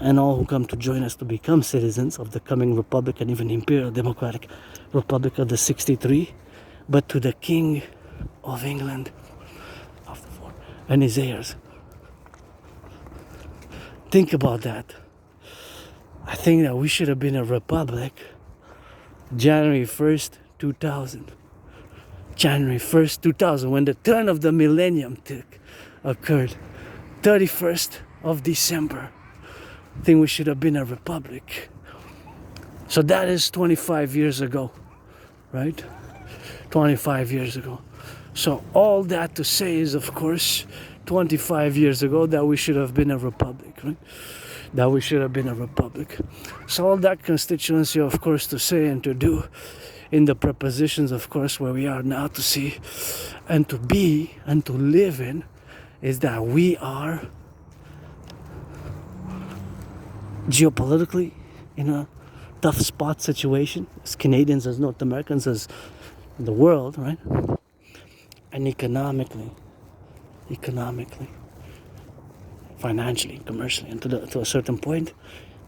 and all who come to join us to become citizens of the coming Republic and even Imperial Democratic Republic of the 63, but to the King of England and his heirs. Think about that. I think that we should have been a republic January 1st, 2000. January 1st, 2000, when the turn of the millennium occurred. 31st of December. I think we should have been a republic. So that is 25 years ago, right? 25 years ago. So all that to say is, of course, 25 years ago that we should have been a republic, right? That we should have been a republic. So all that constituency, of course, to say and to do in the prepositions, of course, where we are now to see and to be and to live in, is that we are geopolitically in a tough spot situation, as Canadians, as North Americans, as in the world, right? And economically, financially, commercially, and to a certain point,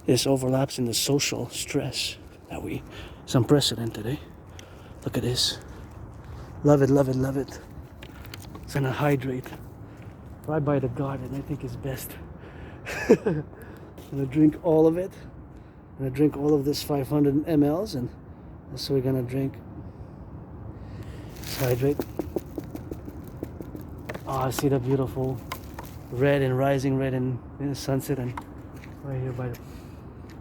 this overlaps in the social stress that it's unprecedented, eh? Look at this. Love it, love it, love it. It's gonna hydrate right by the garden. I think it's best. I'm gonna drink all of it. I'm gonna drink all of this 500 mLs, and that's what we're gonna drink. Let's hydrate. Oh, I see the beautiful red and rising red in the sunset, and right here by the...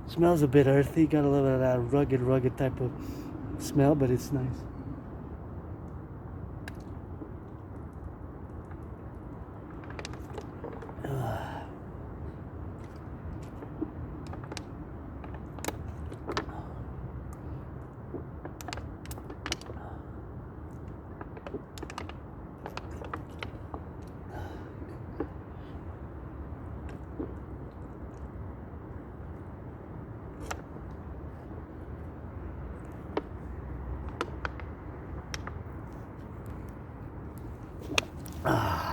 Smells a bit earthy, got a little bit of that rugged type of smell, but it's nice. Ah.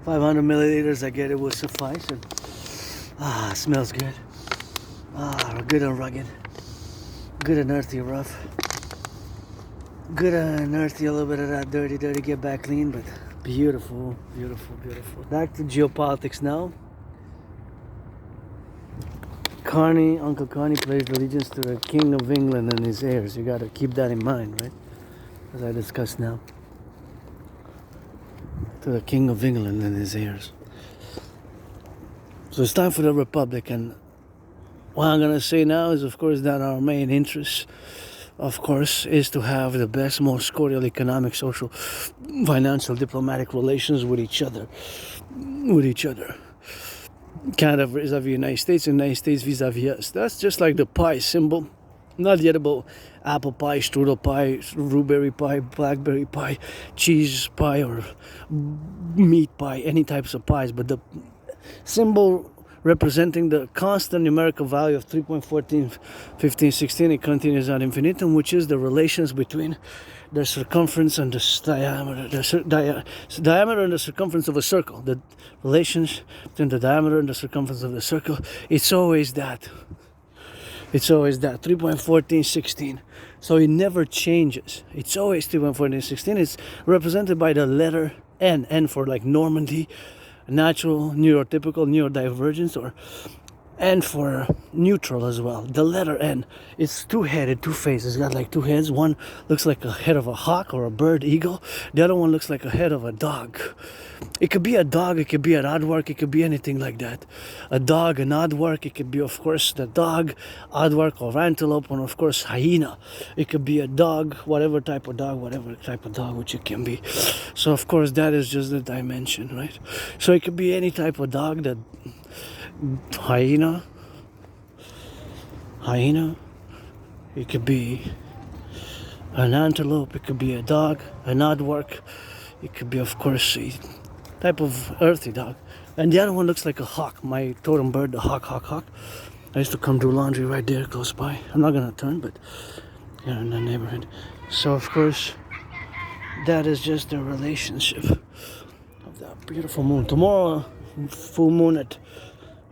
500 milliliters, I get it, will suffice. And smells good. Good and rugged. Good and earthy, rough. Good and earthy, a little bit of that dirty, get back clean, but beautiful, beautiful, beautiful. Back to geopolitics now. Uncle Carney pledged allegiance to the King of England and his heirs. You gotta keep that in mind, right? As I discuss now. To the King of England and his heirs. So it's time for the Republic, and what I'm gonna say now is, of course, that our main interest, of course, is to have the best, most cordial economic, social, financial, diplomatic relations with each other. Canada vis-a-vis United States, and United States vis-a-vis us. That's just like the pie symbol. Not yet about apple pie, strudel pie, blueberry pie, blackberry pie, cheese pie, or meat pie, any types of pies, but the symbol representing the constant numerical value of 3.14, 15, 16, it continues ad infinitum, which is the relations between the circumference and the diameter and the circumference of a circle. The relations between the diameter and the circumference of the circle, it's always that. 3.14, 16. So it never changes. It's always 3.14, 16. It's represented by the letter N. N for like Normandy, natural, neurotypical, neurodivergence, or N for neutral as well. The letter N. It's two-headed, two-faced. It's got like two heads. One looks like a head of a hawk or a bird, eagle. The other one looks like a head of a dog. It could be a dog, it could be an aardvark, it could be anything like that. A dog, an aardvark, it could be, of course, the dog, aardvark, or antelope, and of course, hyena. It could be a dog, whatever type of dog, which it can be. So, of course, that is just the dimension, right? So it could be any type of dog, that hyena. It could be an antelope, it could be a dog, an aardvark. It could be, of course, a type of earthy dog. And the other one looks like a hawk, my totem bird, the hawk. I used to come do laundry right there close by. I'm not going to turn, but yeah, in the neighborhood. So, of course, that is just the relationship of that beautiful moon. Tomorrow, full moon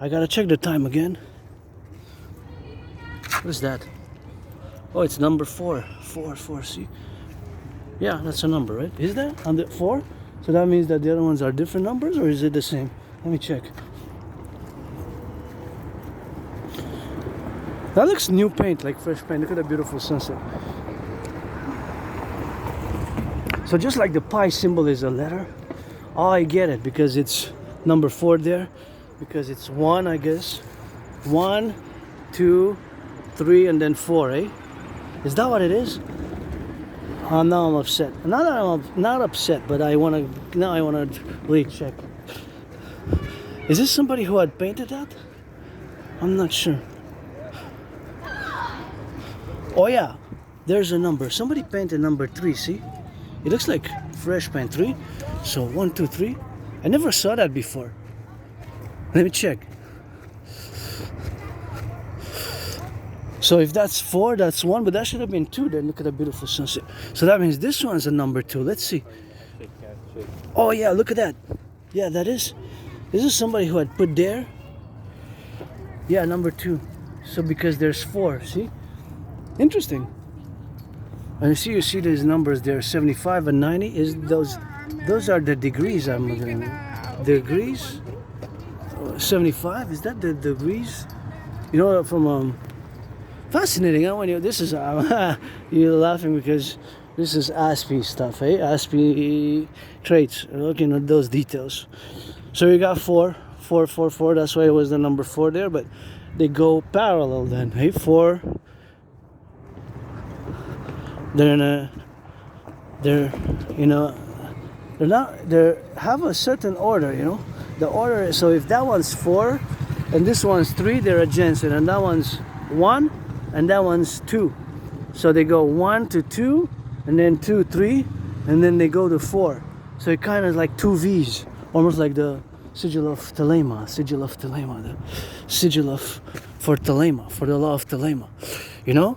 I got to check the time again. What is that? Oh, it's number 4. 4, see? Yeah, that's a number, right? Is that on the 4? So that means that the other ones are different numbers, or is it the same? Let me check. That looks new paint, like fresh paint. Look at that beautiful sunset. So just like the pi symbol is a letter, oh, I get it, because it's number 4 there, because it's 1, I guess. 1, 2, 3, and then 4, eh? Is that what it is? Now I'm upset. Not that I'm not upset, but I wanna really check. Is this somebody who had painted that? I'm not sure. Oh yeah, there's a number. Somebody painted number 3, see? It looks like fresh paint 3. So 1, 2, 3. I never saw that before. Let me check. So if that's 4, that's 1, but that should have been 2 then. Look at that beautiful sunset. So that means this one's a number 2. Let's see. Oh yeah, look at that. Yeah, that is. This is somebody who had put there. Yeah, number 2. So because there's 4, see? Interesting. And you see these numbers there, 75 and 90. Is those are the degrees I'm looking at. Degrees? 75, is that the degrees? You know, from fascinating, huh? When you, this is you're laughing because this is ASPE stuff, eh? ASPE traits, looking at those details. So you got 4, 4, 4, 4. That's why it was the number 4 there, but they go parallel then, hey? 4. They have a certain order, you know. The order is, so if that one's 4 and this one's 3, they're adjacent, and that one's 1 and that one's 2. So they go 1 to 2 and then 2, 3, and then they go to 4. So it kind of like 2 V's, almost like the sigil of Thelema, the sigil of for Thelema, for the law of Thelema, you know.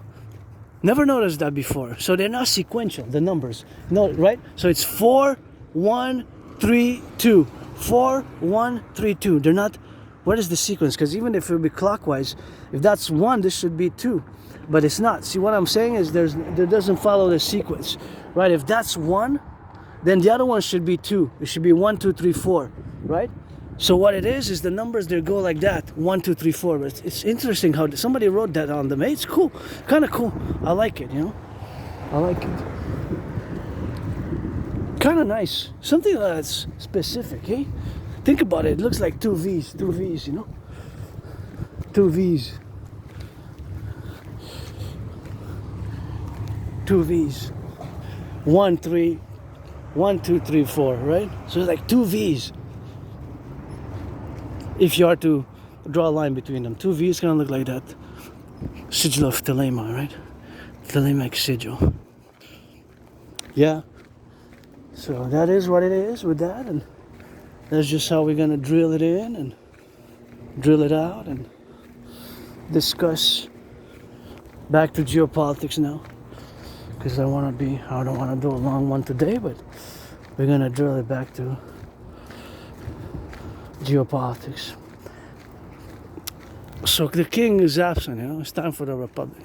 Never noticed that before. So they're not sequential, the numbers. No, right? So it's 4, 1, 3, 2. 4, 1, 3, 2. They're not. What is the sequence? Because even if it would be clockwise, if that's 1, this should be 2. But it's not. See, what I'm saying is there doesn't follow the sequence. Right? If that's 1, then the other one should be 2. It should be 1, 2, 3, 4. Right? So what it is the numbers, they go like that, 1, 2, 3, 4. But it's interesting how somebody wrote that on them. It's cool, kind of cool. I like it, you know. I like it. Kind of nice. Something that's specific, hey? Think about it. It looks like 2 V's, you know. 2 V's. 2 V's. 1, 3, 1, 2, 3, 4, right? So it's like 2 V's. If you are to draw a line between them, 2 V's gonna look like that. Sigil of Thelema, right? Thelemik sigil. Yeah. So that is what it is with that, and that's just how we're gonna drill it in and drill it out and discuss back to geopolitics now. Because I don't want to do a long one today, but we're gonna drill it back to geopolitics. So the king is absent, you know, it's time for the republic.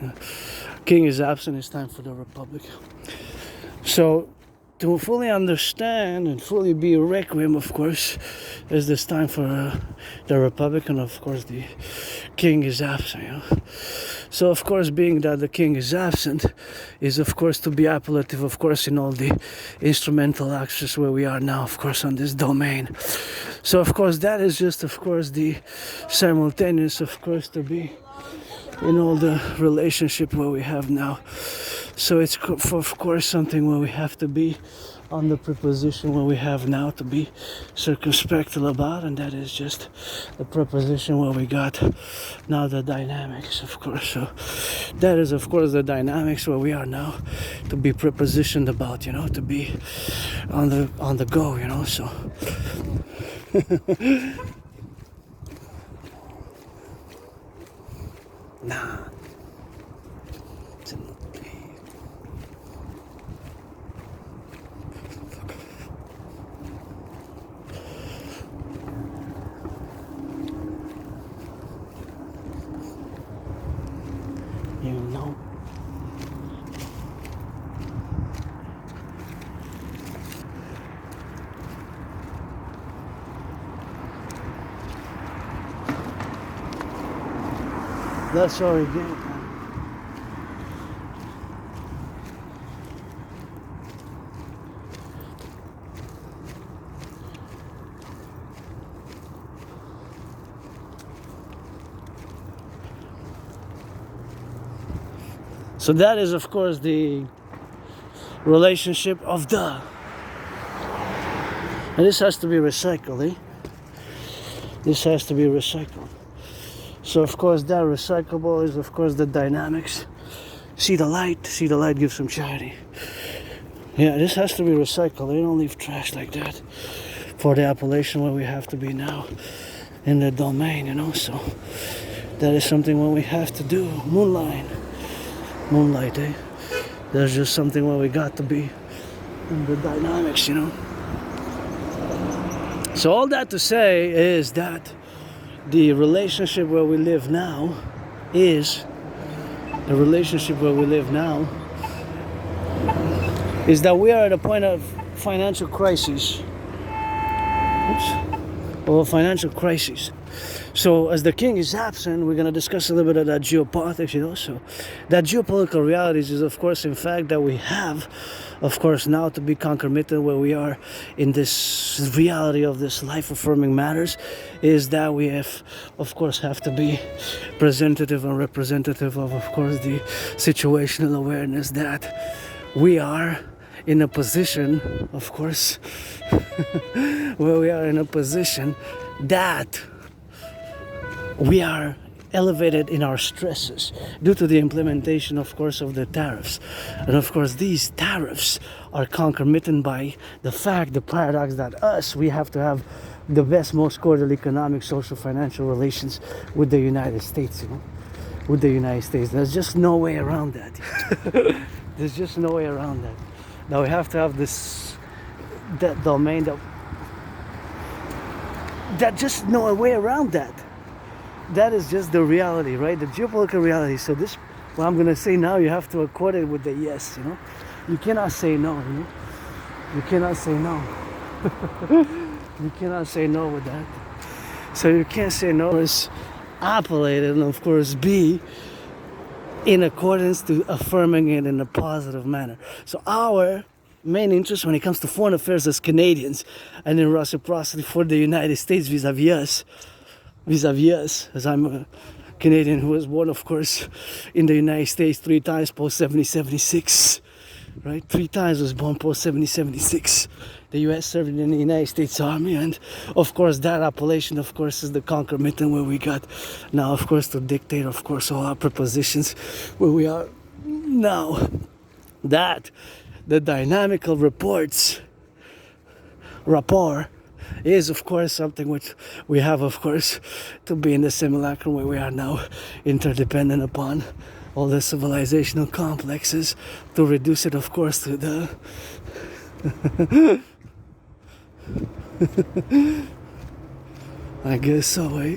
King is absent, it's time for the republic. So to fully understand and fully be a requiem, of course, is this time for the republic, and of course the king is absent, you know. So of course, being that the king is absent is of course to be appellative, of course, in all the instrumental access where we are now, of course, on this domain. So of course that is just of course the simultaneous, of course, to be in all the relationship where we have now. So it's of course something where we have to be on the preposition where we have now to be circumspect about, and that is just the preposition where we got now the dynamics, of course. So that is of course the dynamics where we are now to be prepositioned about, you know, to be on the go, you know. So nah. You know. That's our game. So that is, of course, the relationship of the. And this has to be recycled, eh? This has to be recycled. So, of course, that recyclable is, of course, the dynamics. See the light gives some charity. Yeah, this has to be recycled. They don't leave trash like that for the appellation where we have to be now in the domain, you know. So that is something what we have to do. Moonlight, eh? There's just something where we got to be in the dynamics, you know. So all that to say is that the relationship where we live now is that we are at a point of financial crisis. Of a financial crisis. So as the king is absent, we're going to discuss a little bit of that geopolitics, you know. So that geopolitical realities is, of course, in fact, that we have, of course, now to be concomitant where we are in this reality of this life-affirming matters, is that we have, of course, have to be presentative and representative of course, the situational awareness that we are in a position, of course, where we are in a position that we are elevated in our stresses due to the implementation, of course, of the tariffs. And of course, these tariffs are concomitant by the fact, the paradox that we have to have the best, most cordial economic, social, financial relations with the United States, you know, with the United States. There's just no way around that. There's just no way around that. Now we have to have that domain that just no way around that. That is just the reality, right? The geopolitical reality. So this, what I'm gonna say now, you have to accord it with the yes, you know. You cannot say no, you know. You cannot say no. You cannot say no with that. So you can't say no. It's appellated and of course be in accordance to affirming it in a positive manner. So our main interest when it comes to foreign affairs as Canadians and in reciprocity for the United States vis-a-vis us, as I'm a Canadian who was born, of course, in the United States 3 times post 1776, right? 3 times was born post 1776. The U.S. served in the United States Army, and of course that appellation, of course, is the concomitant where we got now, of course, to dictate, of course, all our prepositions where we are now. That the dynamical rapport is, of course, something which we have, of course, to be in the simulacrum where we are now, interdependent upon all the civilizational complexes, to reduce it, of course, to the I guess so, eh?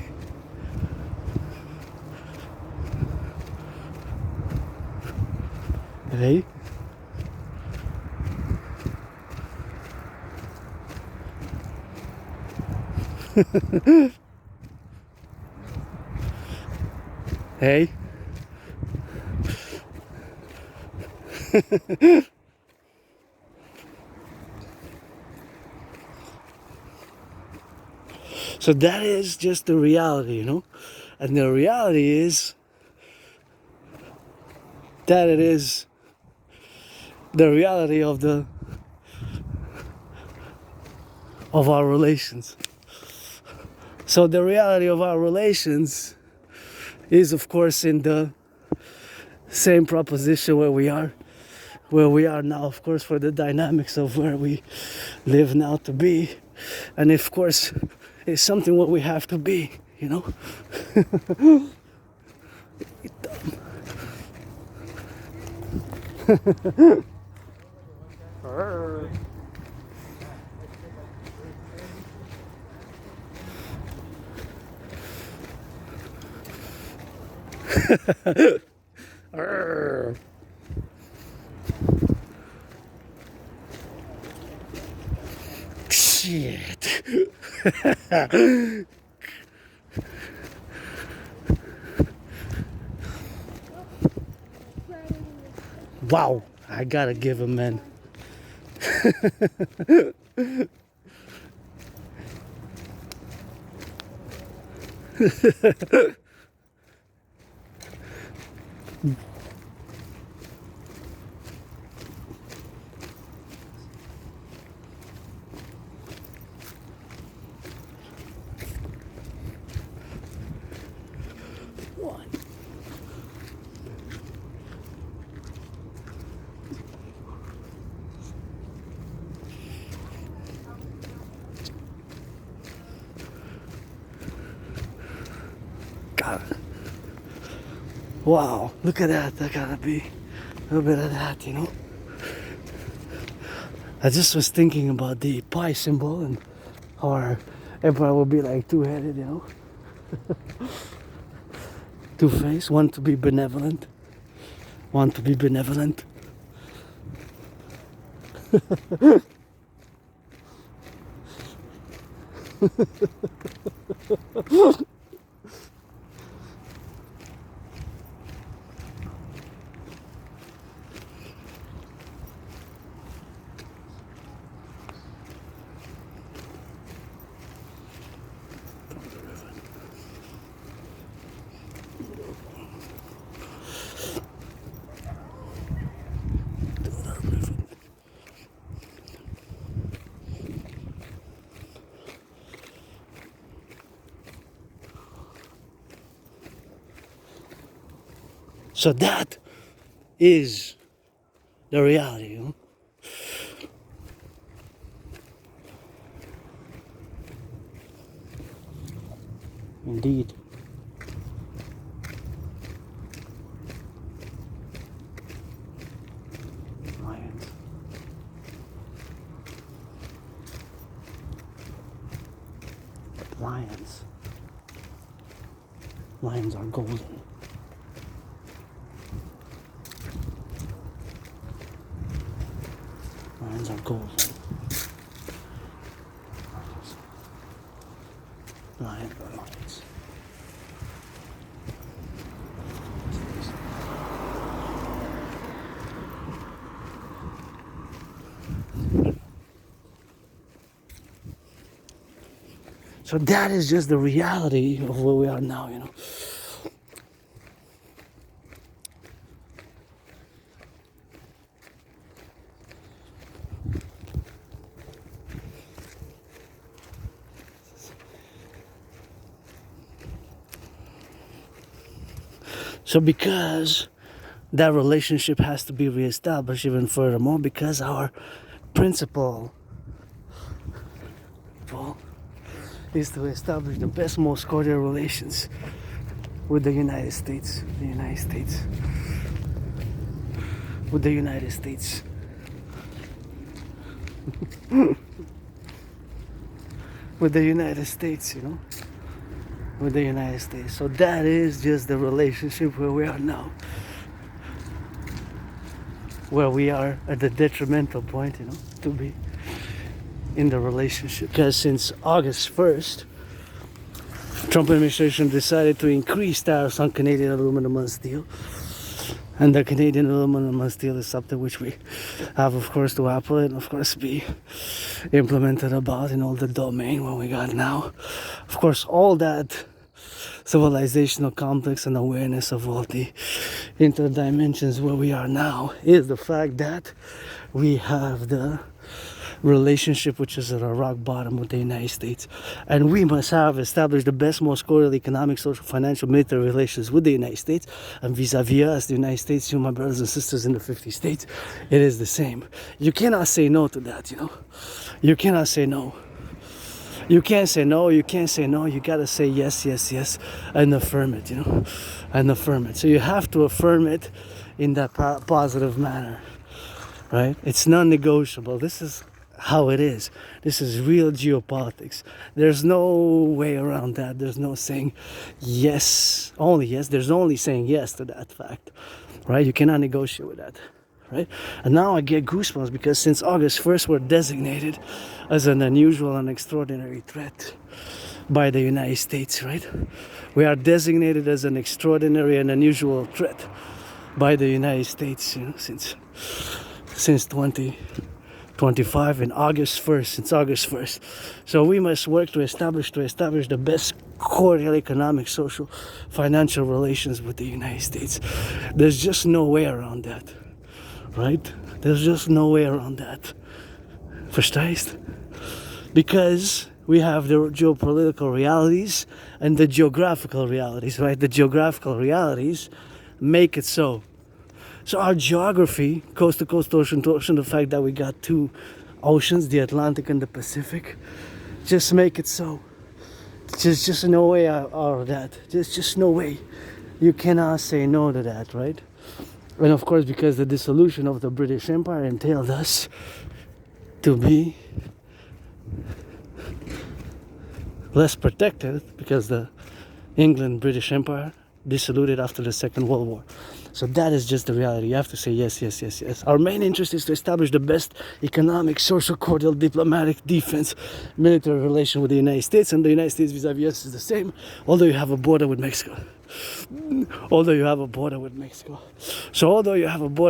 Hey? Hey? So that is just the reality, you know? And the reality is that it is the reality of our relations. So the reality of our relations is, of course, in the same proposition where we are now, of course, for the dynamics of where we live now to be. And of course, it's something what we have to be, you know? Shit. Wow, I gotta give him, man. God. Wow, look at that. That gotta be a little bit of that, you know. I just was thinking about the pi symbol and how our empire will be like two-headed, you know. Two-faced, one to be benevolent, one to be benevolent. So that is the reality, you know. Indeed. Lions. Lions. Lions are golden. Lions are golden. Lions are lions. So that is just the reality of where we are now, you know. So because that relationship has to be reestablished even furthermore, because our principle is to establish the best, most cordial relations with the United States, with the United States, with the United States, you know, with the United States. So that is just the relationship where we are now, where we are at the detrimental point, you know, to be in the relationship. Because since August 1st, Trump administration decided to increase tariffs on Canadian aluminum and steel. And the Canadian aluminum and steel is something which we have, of course, to Apple and, of course, be implemented about in all the domain what we got now. Of course, all that civilizational complex and awareness of all the interdimensions where we are now is the fact that we have the relationship which is at a rock bottom with the United States, and we must have established the best, most cordial economic, social, financial, military relations with the United States, and vis-a-vis us, the United States, you, my brothers and sisters in the 50 states, it is the same. You cannot say no to that, you know. You cannot say no. You can't say no, you can't say no, you gotta say yes, yes, yes, and affirm it, you know, and affirm it. So you have to affirm it in that positive manner, right? It's non-negotiable. This is how it is. This is real geopolitics. There's no way around that. There's no saying yes, only yes. There's only saying yes to that fact, right? You cannot negotiate with that, right? And now I get goosebumps because since August 1st, we're designated as an unusual and extraordinary threat by the United States, right? We are designated as an extraordinary and unusual threat by the United States, since 2025 in August 1st, since August 1st. So we must work to establish the best cordial economic, social, financial relations with the United States. There's just no way around that, right? There's just no way around that. Verstehst? Because we have the geopolitical realities and the geographical realities, right? The geographical realities make it so. So our geography, coast to coast, ocean to ocean, the fact that we got two oceans, the Atlantic and the Pacific, just make it so. There's just no way out of that. There's just no way. You cannot say no to that, right? And of course, because the dissolution of the British Empire entailed us to be less protected, because the England-British Empire dissolved after the Second World War. So that is just the reality. You have to say yes, yes, yes, yes. Our main interest is to establish the best economic, social, cordial, diplomatic, defense, military relation with the United States, and the United States vis-a-vis us is the same, although you have a border with Mexico. So although you have a border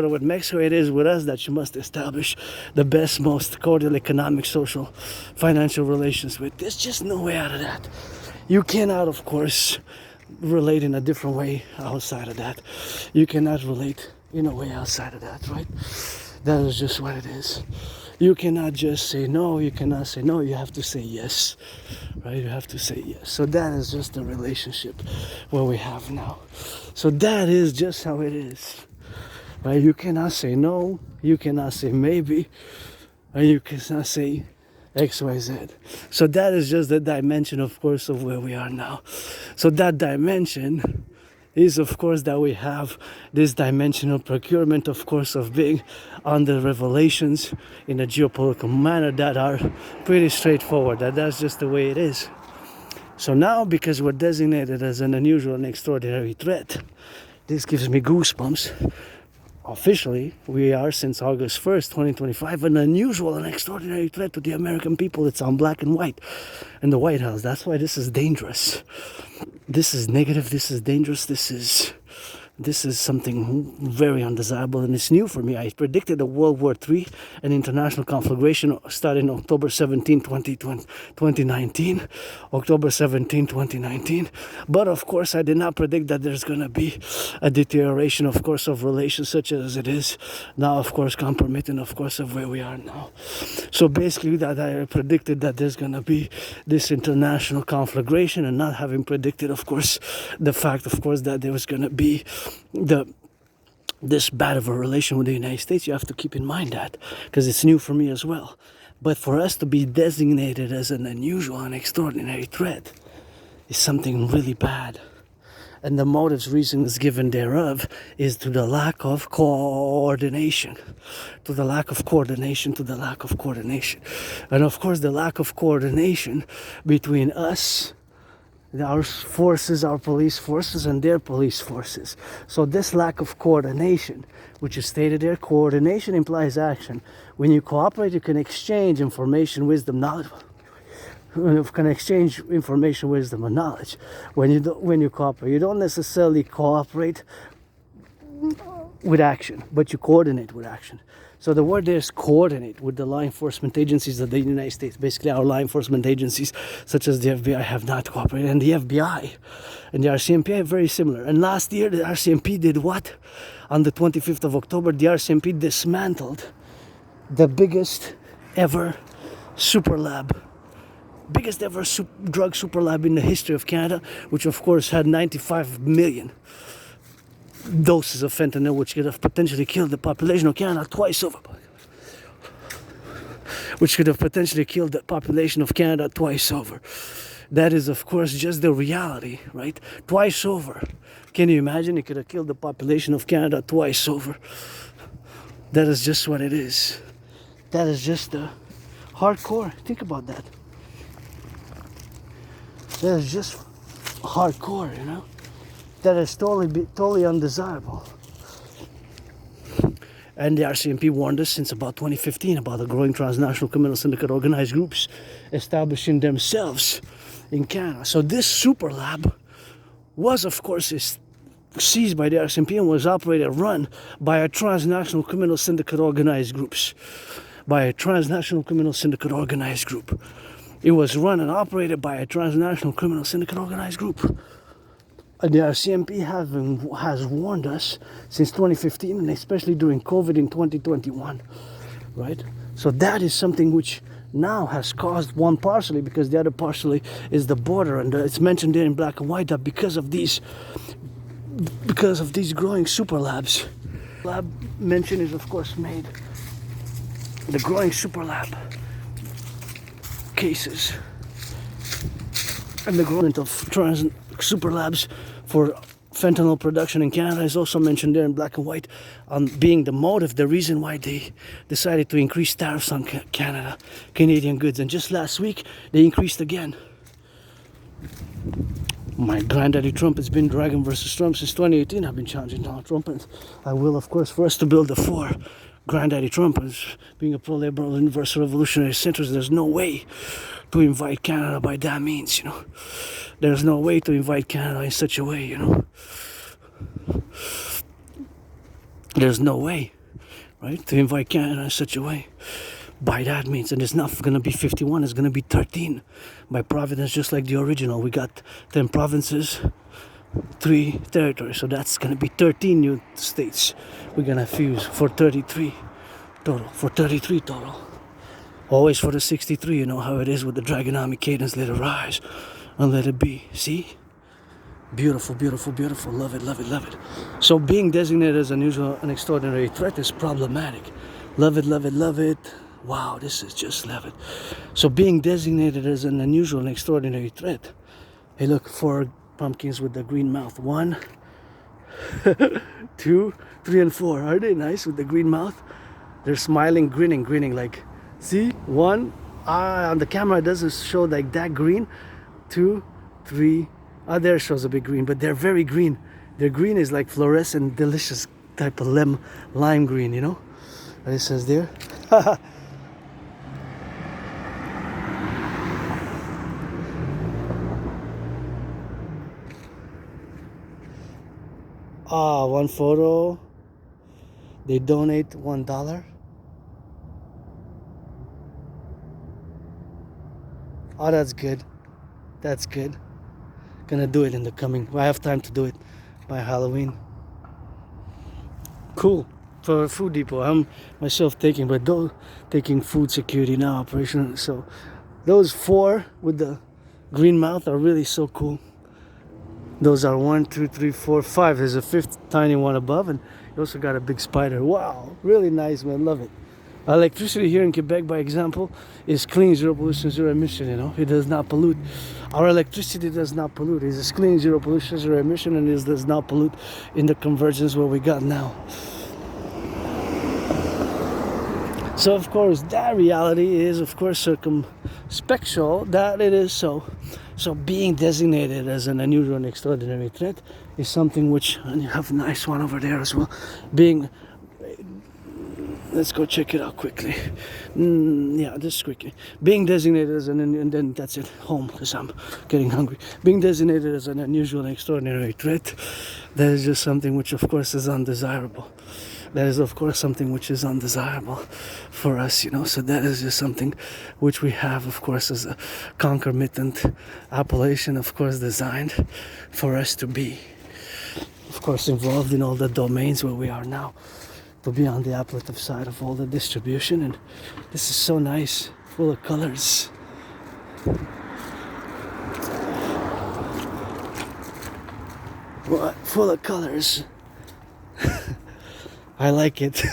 with Mexico, it is with us that you must establish the best, most cordial economic, social, financial relations with. There's just no way out of that. You cannot, of course, relate in a different way outside of that. You cannot relate in a way outside of that, right? That is just what it is. You cannot just say no, you cannot say no, you have to say yes, right? You have to say yes. So that is just the relationship what we have now. So that is just how it is, right? You cannot say no, you cannot say maybe, and you cannot say XYZ. So that is just the dimension, of course, of where we are now. So that dimension is, of course, that we have this dimensional procurement, of course, of being under revelations in a geopolitical manner that are pretty straightforward. That's just the way it is. So now, because we're designated as an unusual and extraordinary threat, this gives me goosebumps. Officially, we are, since August 1st, 2025, an unusual and extraordinary threat to the American people. It's on black and white in the White House. That's why this is dangerous. This is negative, this is dangerous, this is something very undesirable, and it's new for me. I predicted a World War III, an international conflagration starting October 17, 2019. October 17, 2019. But of course, I did not predict that there's going to be a deterioration, of course, of relations such as it is now, of course, compromising, of course, of where we are now. So basically, that I predicted that there's going to be this international conflagration, and not having predicted, of course, the fact, of course, that there was going to be this bad of a relation with the United States. You have to keep in mind that, because it's new for me as well. But for us to be designated as an unusual and extraordinary threat is something really bad. And the motives, reasons given thereof is to the lack of coordination. To the lack of coordination, to the lack of coordination. And of course, the lack of coordination between us, our forces, our police forces, and their police forces. So this lack of coordination, which is stated there, coordination implies action. When you cooperate, you can exchange information, wisdom, knowledge. You can exchange information, wisdom, and knowledge. When you cooperate, you don't necessarily cooperate with action, but you coordinate with action. So the word there is coordinate with the law enforcement agencies of the United States. Basically, our law enforcement agencies, such as the FBI, have not cooperated. And the FBI and the RCMP are very similar. And last year, the RCMP did what? On the 25th of October, the RCMP dismantled the biggest ever super lab. Biggest ever drug super lab in the history of Canada, which of course had 95 million doses of fentanyl, which could have potentially killed the population of Canada twice over. That is, of course, just the reality, right? Twice over. Can you imagine? It could have killed the population of Canada twice over. That is just what it is. That is just the hardcore. Think about that. That is just hardcore, you know? That is totally undesirable. And the RCMP warned us since about 2015 about the growing transnational criminal syndicate organized groups establishing themselves in Canada. So this super lab was, of course, seized by the RCMP and was operated, run by a transnational criminal syndicate organized groups. By a transnational criminal syndicate organized group. It was run and operated by a transnational criminal syndicate organized group. The RCMP has warned us since 2015, and especially during COVID in 2021, right? So that is something which now has caused one partially, because the other partially is the border, and it's mentioned there in black and white that because of these growing super labs. Lab mention is of course made. The growing super lab cases and the growth of super labs for fentanyl production in Canada is also mentioned there in black and white, on being the motive, the reason why they decided to increase tariffs on Canadian goods. And just last week they increased again. My granddaddy Trump has been Dragon versus Trump since 2018. I've been challenging Donald Trump, and I will, of course, for us to build a four. Granddaddy Trump is being a pro-liberal universal revolutionary centrist. There's no way to invite Canada by that means, you know. There's no way to invite Canada in such a way, you know. There's no way, right, to invite Canada in such a way. By that means, and it's not going to be 51, it's going to be 13 by province, just like the original. We got 10 provinces, 3 territories, so that's going to be 13 new states we're going to fuse for 33 total. Always for the 63, you know how it is with the Dragonomic cadence. Let it rise and let it be. See? Beautiful, beautiful, beautiful. Love it, love it, love it. So being designated as an unusual and extraordinary threat is problematic. Love it, love it, love it. Wow, this is just love it. So being designated as an unusual and extraordinary threat. Hey, look, 4 pumpkins with the green mouth. 1, 2, 3, and 4. Are they nice with the green mouth? They're smiling, grinning like, see? 1, on the camera it doesn't show like that green. 2, 3, there shows a big green, but they're very green. Their green is like fluorescent, delicious type of lime green, you know? And it says there. 1 photo. They donate $1. Oh, that's good. That's good. Gonna do it in the coming. I have time to do it by Halloween. Cool. For Food Depot, I'm myself taking food security now, operation. So those 4 with the green mouth are really so cool. Those are 1, 2, 3, 4, 5. There's a 5th tiny one above, and you also got a big spider. Wow, really nice, man. Love it. Electricity here in Quebec, by example, is clean, 0 pollution, 0 emission. You know, it does not pollute. Our electricity does not pollute. It is clean, 0 pollution, 0 emission, and it does not pollute in the convergence where we got now. So of course that reality is of course circumspectual, that it is so. So being designated as an unusual and extraordinary threat is something which, and you have a nice one over there as well, let's go check it out quickly. Yeah, just quickly. Being designated as and then that's it, home, because I'm getting hungry. Being designated as an unusual and extraordinary threat, that is just something which of course is undesirable. That is of course something which is undesirable for us, you know. So that is just something which we have, of course, as a concomitant appellation, of course, designed for us to be, of course, involved in all the domains where we are now, to be on the appellative side of all the distribution. And this is so nice, full of colors. What? Full of colors. I like it.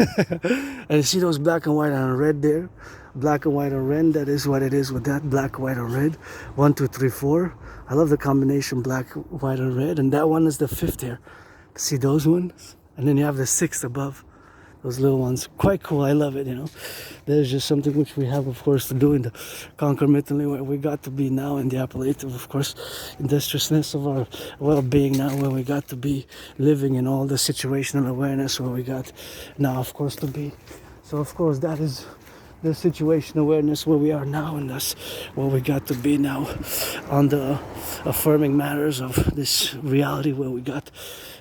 And you see those black and white and red there? Black and white and red, that is what it is with that. Black, white, and red. 1, 2, 3, 4. I love the combination black, white, and red. And that one is the 5th here. See those ones? And then you have the 6th above. Those little ones. Quite cool. I love it, you know. There's just something which we have, of course, to do in the concomitantly where we got to be now in the appellative, of course, industriousness of our well-being now, where we got to be living in all the situational awareness where we got now, of course, to be. So, of course, that is the situation awareness where we are now, and that's where we got to be now on the affirming matters of this reality where we got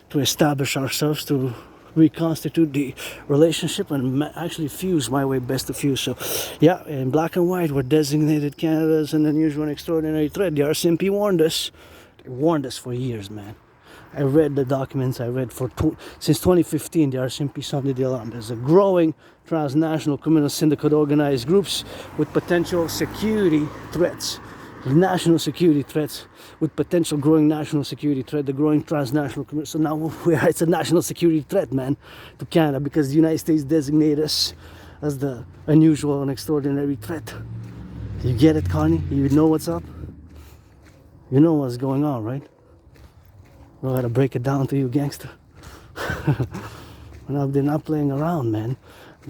to establish ourselves to reconstitute the relationship and actually fuse my way best to fuse. So yeah, in black and white we're designated Canada as an unusual and extraordinary threat. The RCMP warned us. They warned us for years, man. I read the documents. I read since 2015 the RCMP sounded the alarm. There's a growing transnational criminal syndicate organized groups with potential security threats, national security threats, with potential growing national security threat, the growing transnational criminal. So now it's a national security threat, man, to Canada, because the United States designate us as the unusual and extraordinary threat. You get it, Connie? You know what's up? You know what's going on, right? I gotta break it down to you, gangster. They're not playing around, man.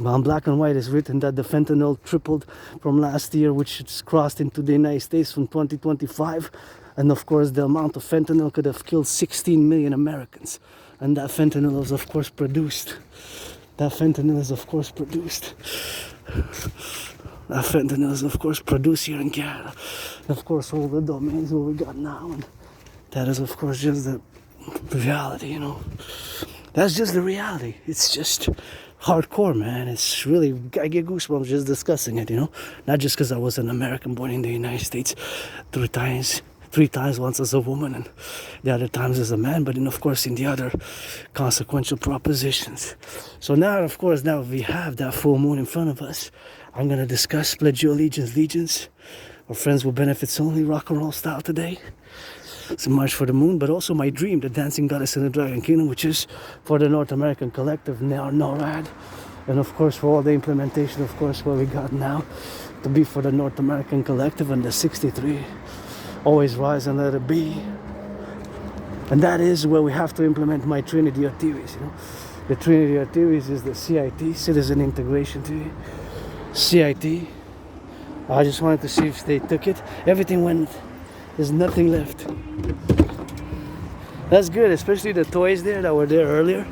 On black and white is written that the fentanyl tripled from last year, which it's crossed into the United States from 2025. And of course, the amount of fentanyl could have killed 16 million Americans. And that fentanyl is of course produced. That fentanyl is of course produced. That fentanyl is of course produced here in Canada. Of course, all the domains what we got now. And that is of course just the reality, you know. That's just the reality. It's just hardcore, man. It's really, I get goosebumps just discussing it, you know. Not just because I was an American born in the United States three times, once as a woman and the other times as a man, but then of course in the other consequential propositions. So now, of course, now we have that full moon in front of us. I'm going to discuss Pledge Your Allegiance, or Friends with Benefits Only, rock and roll style today. It's a march for the moon, but also my dream, the dancing goddess in the Dragon Kingdom, which is for the North American Collective, NORAD, and of course for all the implementation, of course, what we got now to be for the North American Collective and the 63, always rise and let it be. And that is where we have to implement my Trinity of theories, you know. The Trinity of theories is the CIT, Citizen Integration Theory, CIT. I just wanted to see if they took it. Everything went. There's nothing left. That's good, especially the toys there that were there earlier.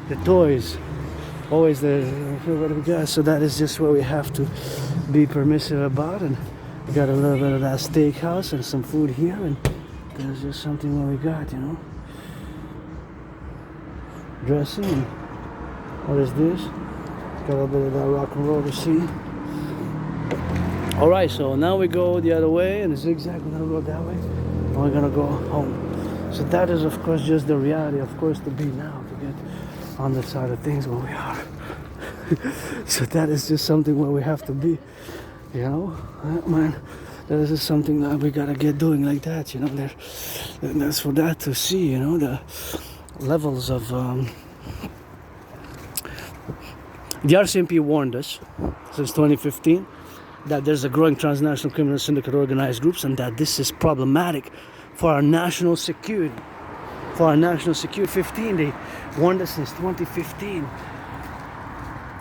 The toys, always there. What we got? So that is just what we have to be permissive about. And we got a little bit of that steakhouse and some food here, and there's just something what we got, you know. Dressing. And what is this? Got a bit of that rock and roll to see. Alright, so now we go the other way and zigzag, we're gonna go that way and we're gonna go home. So that is of course just the reality, of course, to be now, to get on the side of things where we are. So that is just something where we have to be, you know, man. That is just something that we gotta get doing like that, you know. And that's for that to see, you know, the levels of the RCMP warned us since 2015 that there's a growing transnational criminal syndicate organized groups, and that this is problematic for our national security. For our national security. 15, they warned us since 2015.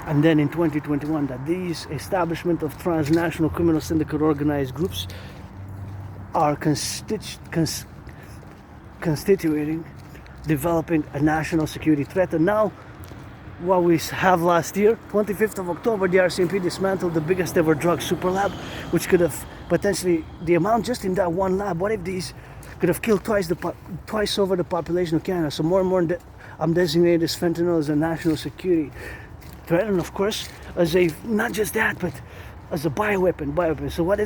And then in 2021, that these establishment of transnational criminal syndicate organized groups are constituting, developing a national security threat. And now, what we have last year, 25th of October, the RCMP dismantled the biggest ever drug super lab, which could have potentially, the amount just in that one lab, what if these could have killed twice over the population of Canada? So more and more, I'm designating this fentanyl as a national security threat, and of course, as a, not just that, but as a bioweapon. So what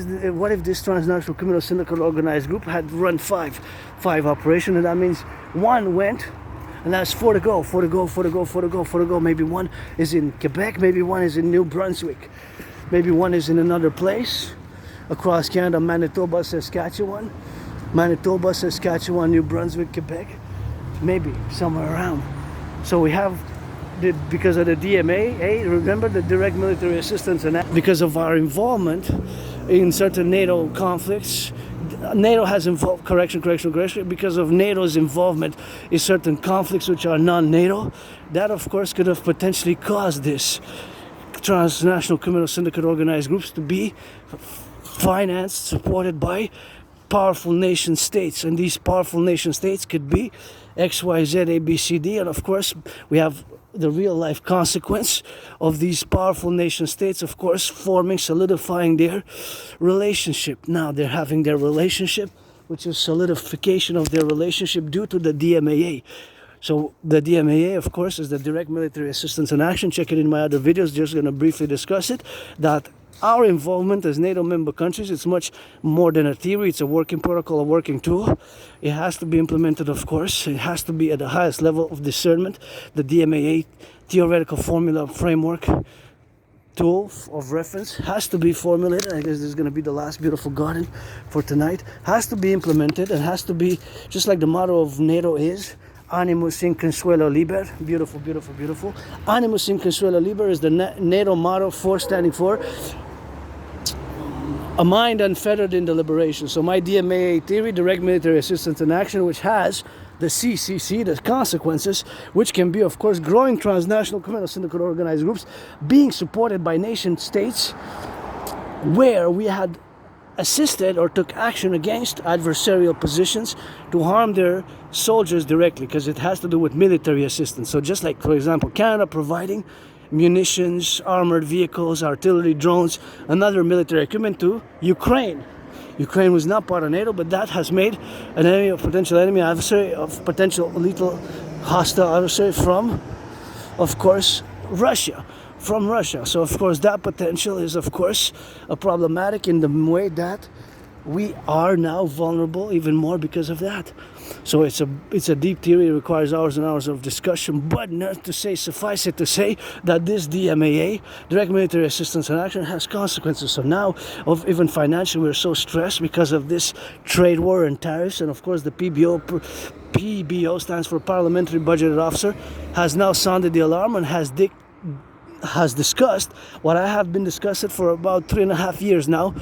if this transnational criminal syndicate organized group had run five operations, and that means one went, and that's four to go. Maybe one is in Quebec, maybe one is in New Brunswick, maybe one is in another place across Canada, Manitoba, Saskatchewan, New Brunswick, Quebec, maybe somewhere around. So we have, because of the DMA, remember the direct military assistance, and because of our involvement in certain NATO conflicts, NATO has involved, correction, because of NATO's involvement in certain conflicts which are non-NATO, that of course could have potentially caused this transnational criminal syndicate organized groups to be financed, supported by powerful nation states, and these powerful nation states could be X, Y, Z, A, B, C, D, and of course we have the real life consequence of these powerful nation states, of course, forming, solidifying their relationship. Now they're having their relationship, which is solidification of their relationship due to the DMAA. So the DMAA, of course, is the Direct Military Assistance in Action. Check it in my other videos, just going to briefly discuss it. That our involvement as NATO member countries, it's much more than a theory. It's a working protocol, a working tool. It has to be implemented, of course. It has to be at the highest level of discernment. The DMAA theoretical formula framework tool of reference has to be formulated. I guess this is going to be the last beautiful garden for tonight. Has to be implemented and has to be, just like the motto of NATO is, Animus in consuelo liber. Beautiful, beautiful, beautiful. Animus in consuelo liber is the NATO motto standing for a mind unfettered in deliberation. So my DMAA theory, direct military assistance in action, which has the CCC, the consequences, which can be, of course, growing transnational criminal syndicate organized groups being supported by nation states where we had assisted or took action against adversarial positions to harm their soldiers directly, because it has to do with military assistance. So just like, for example, Canada providing munitions, armored vehicles, artillery, drones, and other military equipment to Ukraine. Ukraine was not part of NATO, but that has made an enemy, a potential enemy adversary, of potential lethal hostile adversary from, of course, Russia. From Russia. So of course that potential is, of course, a problematic in the way that we are now vulnerable even more because of that. So it's a deep theory. It requires hours and hours of discussion, but not to say, suffice it to say that this DMAA, direct military assistance and action, has consequences. So now, of even financially, we're so stressed because of this trade war and tariffs, and of course the PBO stands for Parliamentary Budgeted Officer, has now sounded the alarm and has discussed what I have been discussing for about 3.5 years now.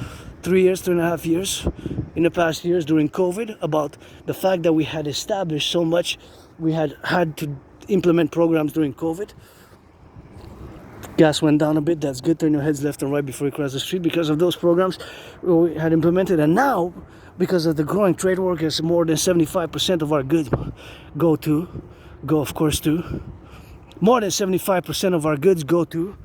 3.5 years in the past years during COVID, about the fact that we had established so much, we had to implement programs during COVID. Gas went down a bit, that's good. Turn your heads left and right before you cross the street, because of those programs we had implemented. And now, because of the growing trade war, as more than 75% of our goods more than 75% of our goods go to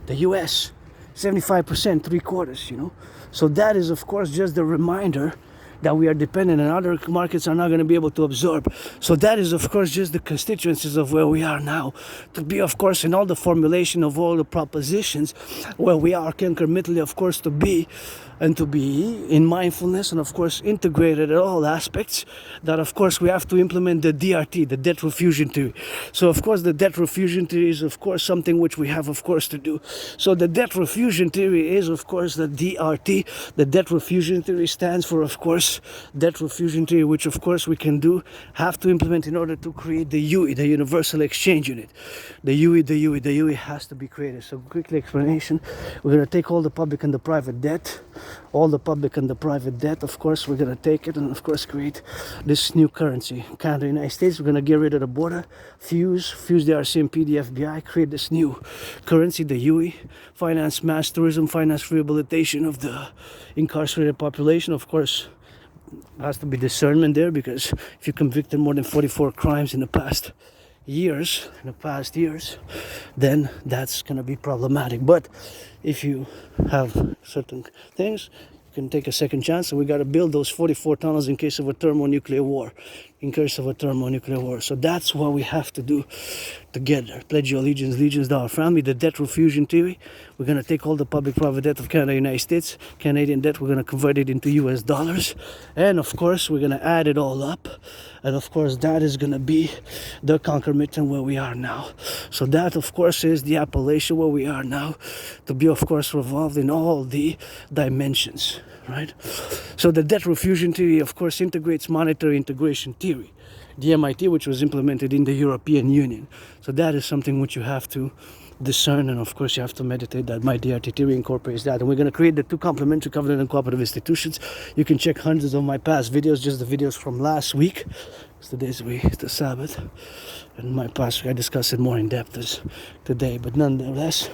the US. 75%, 3/4, you know. So that is, of course, just the reminder that we are dependent and other markets are not going to be able to absorb. So that is, of course, just the constituencies of where we are now. To be, of course, in all the formulation of all the propositions where we are concomitantly, of course, to be in mindfulness and, of course, integrated at all aspects, that, of course, we have to implement the DRT, the debt refusion theory. So, of course, the debt refusion theory is, of course, something which we have, of course, to do. So the debt refusion theory is, of course, the DRT. The debt refusion theory stands for, of course, debt refusion theory, which, of course, we have to implement in order to create the UE, the Universal Exchange Unit. The UE has to be created. So, quickly explanation, we're going to take all the public and the private debt, of course, we're going to take it and, of course, create this new currency. Canada, United States, we're going to get rid of the border, fuse the RCMP, the FBI, create this new currency, the UE, finance mass tourism, finance rehabilitation of the incarcerated population. Of course, has to be discernment there, because if you convicted more than 44 crimes in the past years, then that's going to be problematic. But if you have certain things, you can take a second chance, and we got to build those 44 tunnels in case of a thermonuclear war. So that's what we have to do together. Pledge your allegiance to our family. The debt refusion theory, we're going to take all the public-private debt of Canada, United States, Canadian debt, we're going to convert it into US dollars, and of course we're going to add it all up, and of course that is going to be the concomitant where we are now. So that, of course, is the appellation where we are now, to be, of course, revolved in all the dimensions, right? So the debt refusion theory, of course, integrates monetary integration theory, the MIT, which was implemented in the European Union. So that is something which you have to discern, and of course you have to meditate that my DRT theory incorporates that. And we're going to create the two complementary covenant and cooperative institutions. You can check hundreds of my past videos, just the videos from last week. It's the Sabbath, and my past week I discussed it more in depth as today, but nonetheless,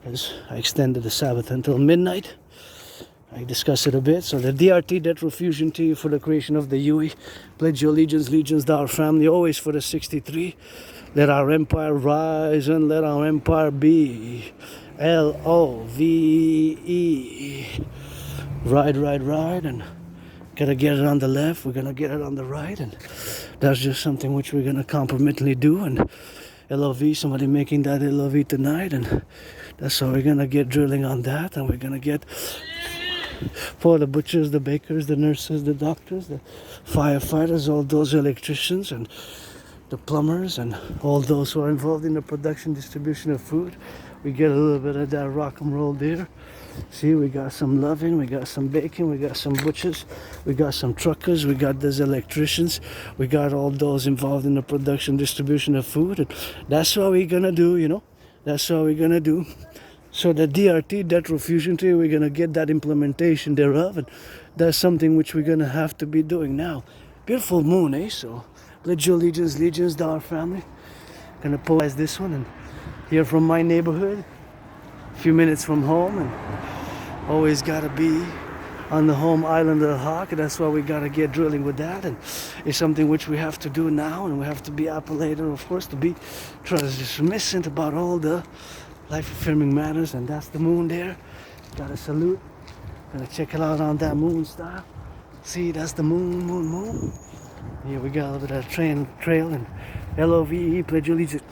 as I extended the Sabbath until midnight, I discussed it a bit. So the DRT, debt refusion to you for the creation of the UE. Pledge your allegiance, legions to our family, always for the 63. Let our empire rise and let our empire be. LOVE. Ride, and gotta get it on the left, we're gonna get it on the right, and that's just something which we're gonna compromittently do. And LOV, somebody making that LOV tonight, and that's how we're gonna get drilling on that. And we're gonna get for the butchers, the bakers, the nurses, the doctors, the firefighters, all those electricians and the plumbers and all those who are involved in the production, distribution of food. We get a little bit of that rock and roll there. See, we got some loving, we got some baking, we got some butchers, we got some truckers, we got those electricians, we got all those involved in the production, distribution of food. And that's what we're gonna do, you know. That's what we're gonna do. So the DRT, debt refusion theory, we're gonna get that implementation thereof, and that's something which we're gonna have to be doing now. Beautiful moon, eh? So pledge your allegiance, legions to our family. Gonna pose this one, and here from my neighborhood, a few minutes from home, and always gotta be on the home island of the Hawk. That's why we gotta get drilling with that, and it's something which we have to do now, and we have to be appellated, of course, to be transmissive about all the life-affirming matters. And that's the moon there. Gotta salute. Gonna check it out on that moon style. See, that's the moon. Here we got a little bit of trail and LOVE, pledge your allegiance.